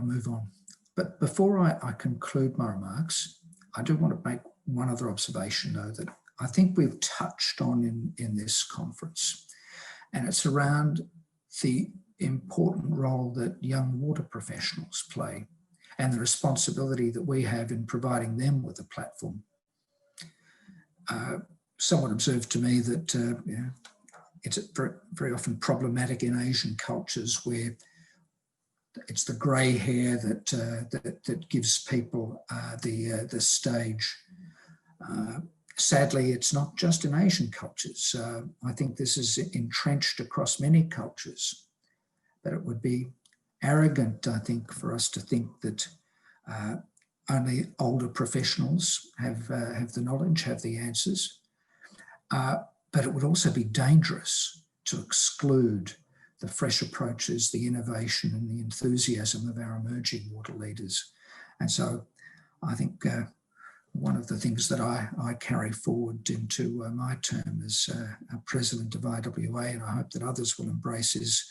move on. But before I conclude my remarks, I do want to make one other observation, though, that I think we've touched on in this conference, and it's around the important role that young water professionals play and the responsibility that we have in providing them with a platform. Someone observed to me that it's very often problematic in Asian cultures where it's the grey hair that gives people the stage. Sadly, it's not just in Asian cultures. I think this is entrenched across many cultures, but it would be arrogant, I think, for us to think that only older professionals have the knowledge, have the answers. But it would also be dangerous to exclude the fresh approaches, the innovation and the enthusiasm of our emerging water leaders. And so I think one of the things that I carry forward into my term as president of IWA, and I hope that others will embrace, is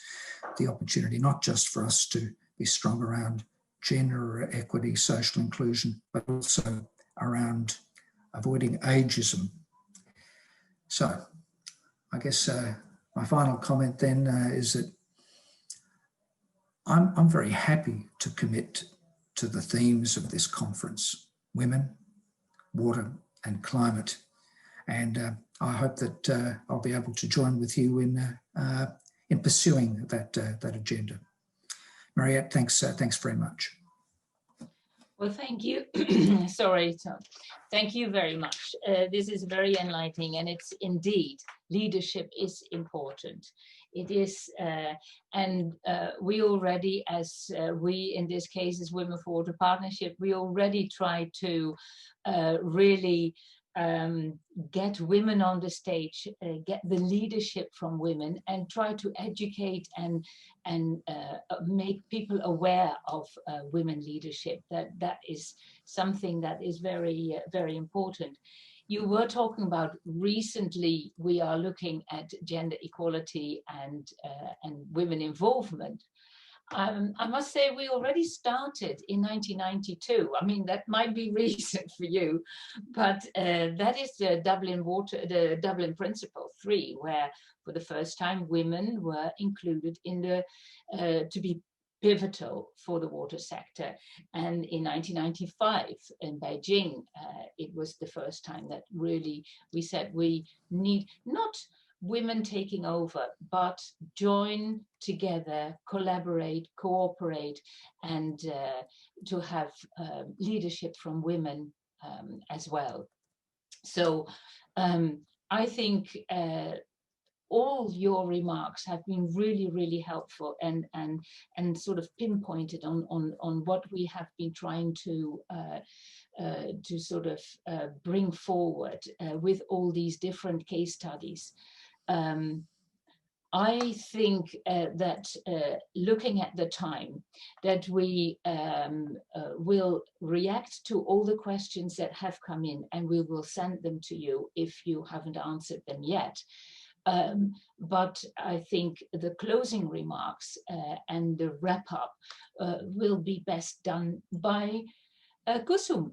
the opportunity not just for us to be strong around gender equity, social inclusion, but also around avoiding ageism. So I guess my final comment then is that I'm very happy to commit to the themes of this conference: women, water and climate. And I hope that I'll be able to join with you in pursuing that agenda. Mariette, thanks very much. Well, thank you. Sorry, Tom. Thank you very much. This is very enlightening, and it's indeed, leadership is important. It is, and we already, as we in this case as Women for Water Partnership, we already try to really get women on the stage, get the leadership from women, and try to educate and make people aware of women leadership. That is something that is very, very important. You were talking about recently we are looking at gender equality and women involvement. I must say we already started in 1992. I mean, that might be recent for you, but that is the Dublin Principle 3, where for the first time women were included in the to be pivotal for the water sector. And in 1995 in Beijing, it was the first time that really we said we need not women taking over, but join together, collaborate, cooperate, and to have leadership from women as well. So I think all your remarks have been really, really helpful and sort of pinpointed on what we have been trying to sort of bring forward with all these different case studies. I think that looking at the time that we will react to all the questions that have come in, and we will send them to you if you haven't answered them yet. But I think the closing remarks and the wrap up will be best done by Kusum.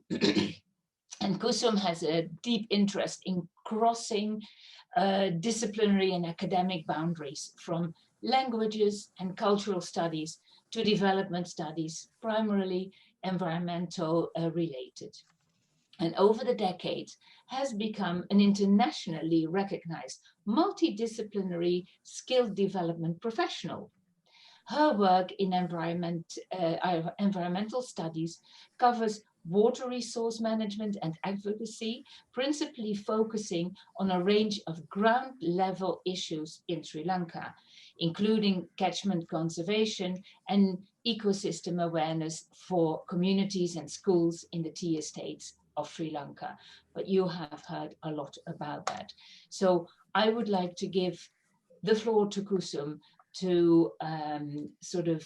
And Kusum has a deep interest in crossing disciplinary and academic boundaries, from languages and cultural studies to development studies, primarily environmental related. And over the decades has become an internationally recognized multidisciplinary skill development professional. Her work in environmental studies covers water resource management and advocacy, principally focusing on a range of ground level issues in Sri Lanka, including catchment conservation and ecosystem awareness for communities and schools in the tea estates of Sri Lanka. But you have heard a lot about that. So I would like to give the floor to Kusum to sort of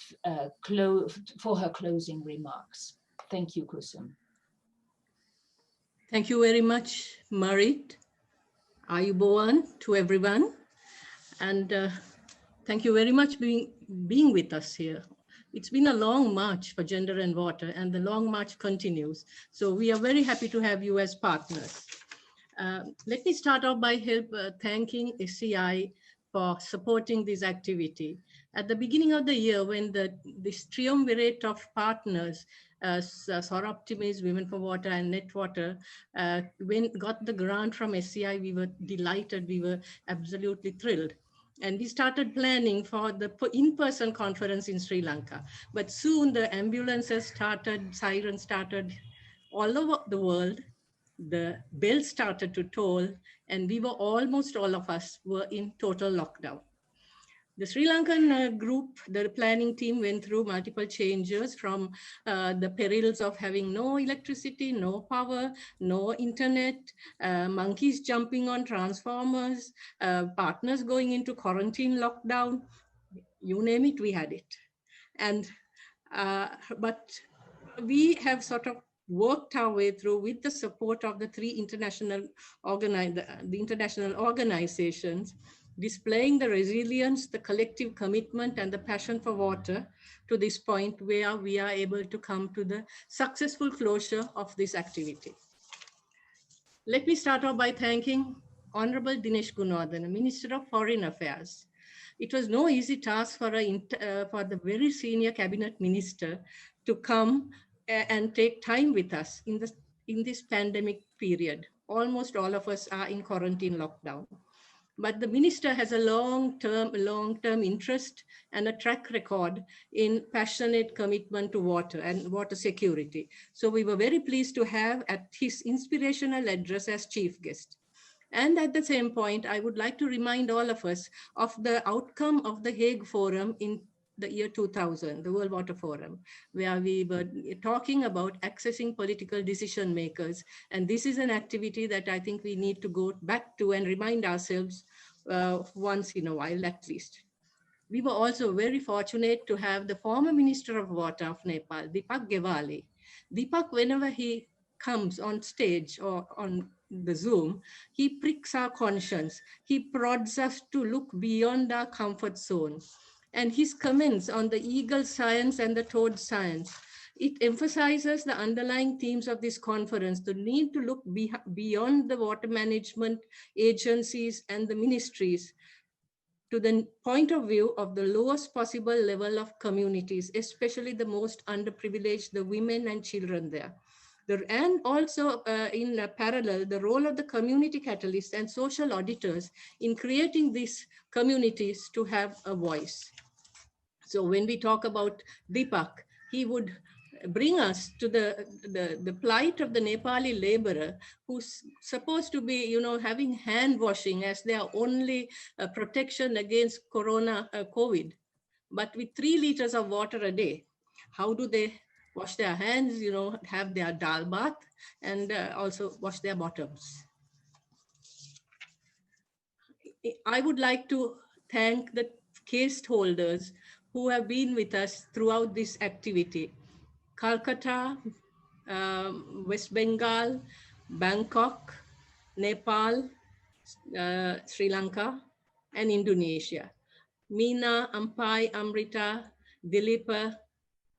for her closing remarks. Thank you, Kusum. Thank you very much, Marit. Ayubowan to everyone. And thank you very much being with us here. It's been a long march for gender and water, and the long march continues. So we are very happy to have you as partners. Let me start off by thanking SCI for supporting this activity. At the beginning of the year, when this triumvirate of partners, Soroptimist, Women for Water, and NetWwater, got the grant from SCI, we were delighted, we were absolutely thrilled. And we started planning for the in-person conference in Sri Lanka. But soon the ambulances started, sirens started all over the world. The bells started to toll, and we were almost all of us were in total lockdown. The Sri Lankan group, the planning team, went through multiple changes, from the perils of having no electricity, no power, no internet, monkeys jumping on transformers, partners going into quarantine lockdown, you name it, we had it. And but we have sort of worked our way through with the support of the three international organizations, displaying the resilience, the collective commitment, and the passion for water to this point where we are able to come to the successful closure of this activity. Let me start off by thanking Honorable Dinesh Gunawardena, Minister of Foreign Affairs. It was no easy task for the very senior cabinet minister to come and take time with us in this pandemic period. Almost all of us are in quarantine lockdown. But the minister has a long-term interest and a track record in passionate commitment to water and water security. So we were very pleased to have at his inspirational address as chief guest. And at the same point, I would like to remind all of us of the outcome of the Hague Forum in the year 2000, the World Water Forum, where we were talking about accessing political decision makers. And this is an activity that I think we need to go back to and remind ourselves once in a while at least. We were also very fortunate to have the former Minister of Water of Nepal, Deepak Gewali. Deepak, whenever he comes on stage or on the Zoom, he pricks our conscience. He prods us to look beyond our comfort zone. And his comments on the eagle science and the toad science, it emphasizes the underlying themes of this conference, the need to look beyond the water management agencies and the ministries to the point of view of the lowest possible level of communities, especially the most underprivileged, the women and children there. And also in parallel, the role of the community catalysts and social auditors in creating these communities to have a voice. So when we talk about Deepak, he would bring us to the plight of the Nepali laborer who's supposed to be, having hand washing as their only protection against COVID. But with 3 liters of water a day, how do they wash their hands, have their dal bath and also wash their bottoms? I would like to thank the case holders who have been with us throughout this activity. Calcutta, West Bengal, Bangkok, Nepal, Sri Lanka, and Indonesia. Meena, Ampai, Amrita, Dilipa,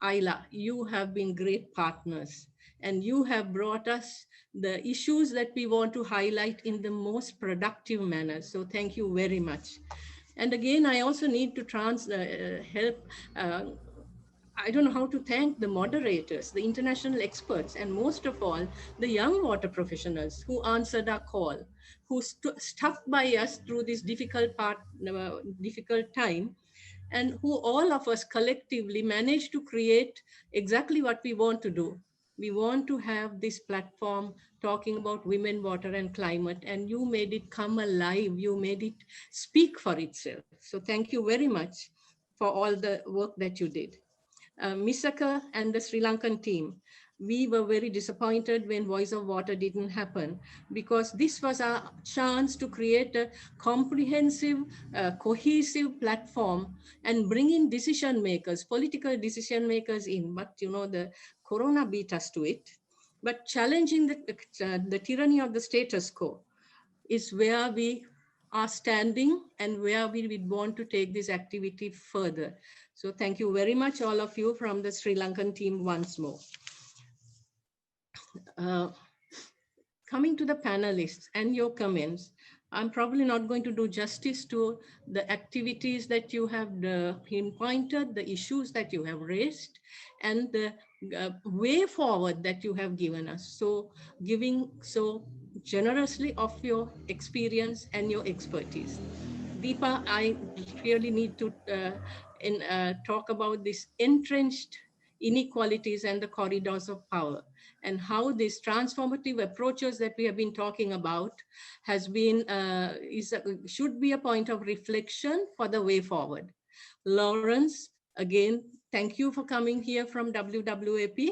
Ayla, you have been great partners and you have brought us the issues that we want to highlight in the most productive manner. So thank you very much. And again, I also need to I don't know how to thank the moderators, the international experts, and most of all, the young water professionals who answered our call, who stuck by us through this difficult time, and who all of us collectively managed to create exactly what we want to do. We want to have this platform talking about women, water, and climate, and you made it come alive. You made it speak for itself. So thank you very much for all the work that you did. Misaka and the Sri Lankan team, we were very disappointed when Voice of Water didn't happen, because this was our chance to create a comprehensive, cohesive platform and bring in decision makers, political decision makers in. But the corona beat us to it. But challenging the tyranny of the status quo is where we are standing and where we would want to take this activity further. So thank you very much, all of you from the Sri Lankan team once more. Coming to the panelists and your comments, I'm probably not going to do justice to the activities that you have pinpointed, the issues that you have raised, and the way forward that you have given us. So giving so generously of your experience and your expertise. Deepa, I really need to talk about this entrenched inequalities and the corridors of power, and how these transformative approaches that we have been talking about has been, should be a point of reflection for the way forward. Lawrence, again, thank you for coming here from WwAP.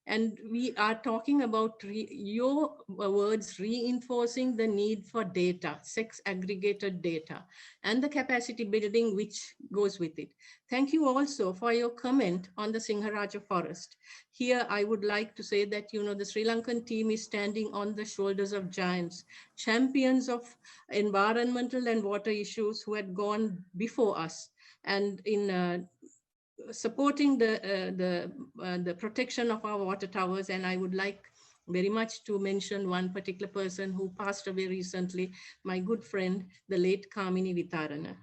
And we are talking about your words reinforcing the need for data, sex aggregated data, and the capacity building which goes with it. Thank you also for your comment on the Singharaja forest. Here, I would like to say that, the Sri Lankan team is standing on the shoulders of giants, champions of environmental and water issues who had gone before us, and in supporting the protection of our water towers. And I would like very much to mention one particular person who passed away recently, my good friend, the late Kamini Vitarana.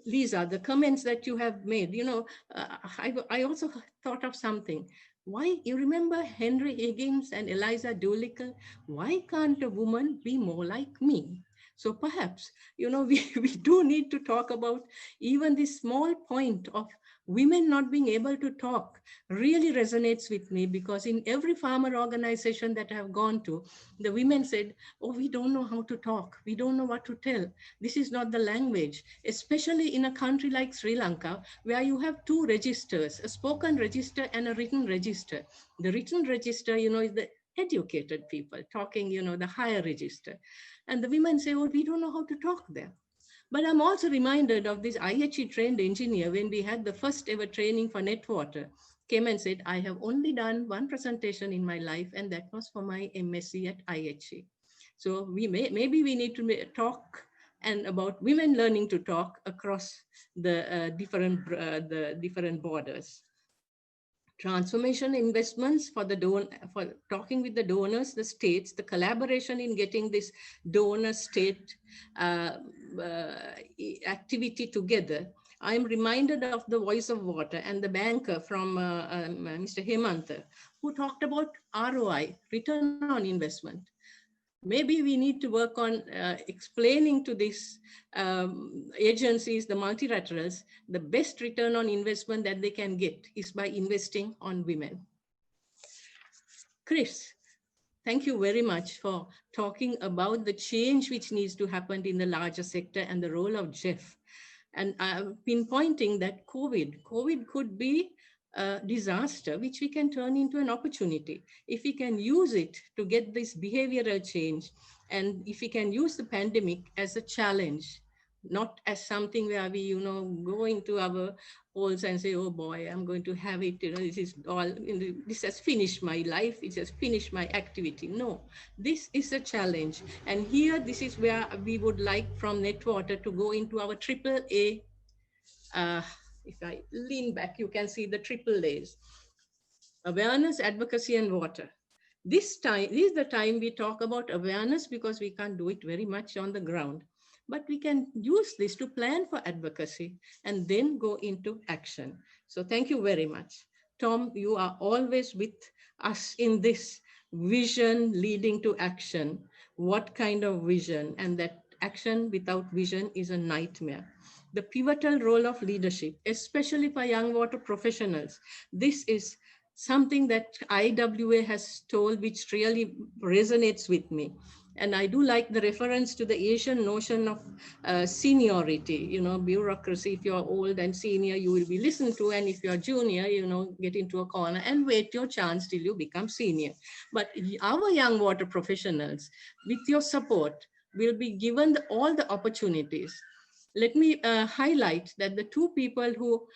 Lisa, the comments that you have made, you know, I also thought of something. Why, you remember Henry Higgins and Eliza Doolittle? Why can't a woman be more like me? So perhaps, you know, we do need to talk about even this small point of women not being able to talk really resonates with me, because in every farmer organization that I have gone to, the women said, oh, we don't know how to talk. We don't know what to tell. This is not the language, especially in a country like Sri Lanka, where you have two registers, a spoken register and a written register. The written register, you know, is the educated people talking, you know, the higher register. And the women say, oh, we don't know how to talk there. But I'm also reminded of this IHE trained engineer when we had the first ever training for NetWwater, came and said, I have only done one presentation in my life, and that was for my MSc at IHE. So maybe we need to talk and about women learning to talk across the different borders. Transformation investments for talking with the donors, the states, the collaboration in getting this donor state activity together. I'm reminded of the Voice of Water and the banker from Mr. Hemantha, who talked about ROI, return on investment. Maybe we need to work on explaining to these agencies, the multilaterals, the best return on investment that they can get is by investing on women. Chris, thank you very much for talking about the change which needs to happen in the larger sector and the role of Jeff. And I've been pointing that COVID could be a disaster, which we can turn into an opportunity. If we can use it to get this behavioral change, and if we can use the pandemic as a challenge, not as something where we, you know, go into our holes and say, oh boy, I'm going to have it, you know, this is all, this has finished my life, it has finished my activity. No, this is a challenge. And here, this is where we would like from NetWwater to go into our AAA. If I lean back, you can see the AAAs. Awareness, advocacy, and water. This is the time we talk about awareness, because we can't do it very much on the ground. But we can use this to plan for advocacy and then go into action. So thank you very much. Tom, you are always with us in this vision leading to action. What kind of vision? And that action without vision is a nightmare. The pivotal role of leadership, especially for young water professionals. This is something that IWA has told, which really resonates with me. And I do like the reference to the Asian notion of seniority, you know, bureaucracy. If you're old and senior, you will be listened to. And if you're junior, you know, get into a corner and wait your chance till you become senior. But our young water professionals, with your support, will be given all the opportunities. Let me highlight that the two people who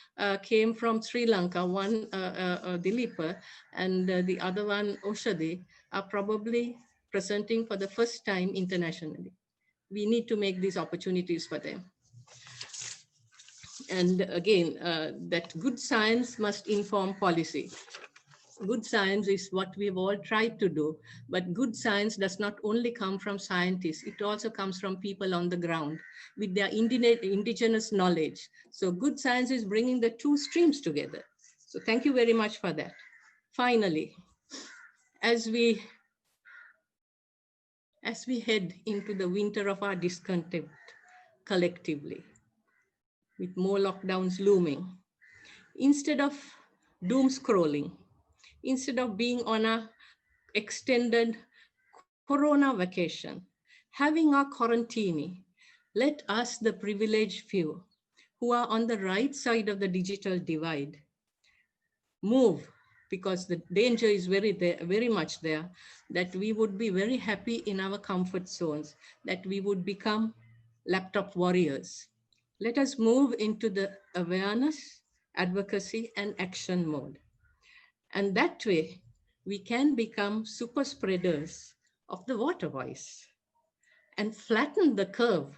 came from Sri Lanka, one Dilipa and the other one Oshadi, are probably presenting for the first time internationally. We need to make these opportunities for them. And again, that good science must inform policy. Good science is what we've all tried to do, but good science does not only come from scientists, it also comes from people on the ground with their indigenous knowledge. So good science is bringing the two streams together. So thank you very much for that. Finally, as we head into the winter of our discontent collectively, with more lockdowns looming, instead of doom scrolling, instead of being on a extended corona vacation, having our quarantine, let us, the privileged few who are on the right side of the digital divide, move, because the danger is very much there, that we would be very happy in our comfort zones, that we would become laptop warriors. Let us move into the awareness, advocacy, and action mode. And that way, we can become super spreaders of the water voice and flatten the curve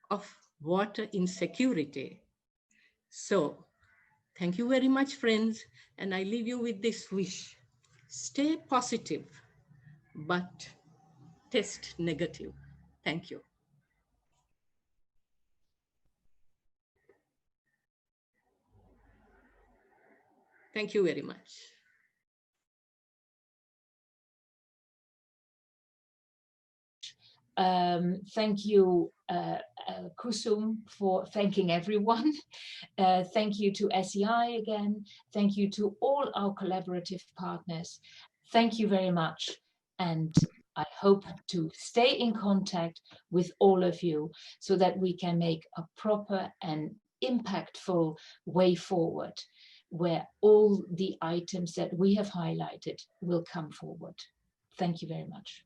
of water insecurity. So, thank you very much, friends. And I leave you with this wish. Stay positive, but test negative. Thank you. Thank you very much. Thank you, Kusum, for thanking everyone. Thank you to SEI again. Thank you to all our collaborative partners. Thank you very much. And I hope to stay in contact with all of you so that we can make a proper and impactful way forward, where all the items that we have highlighted will come forward. Thank you very much.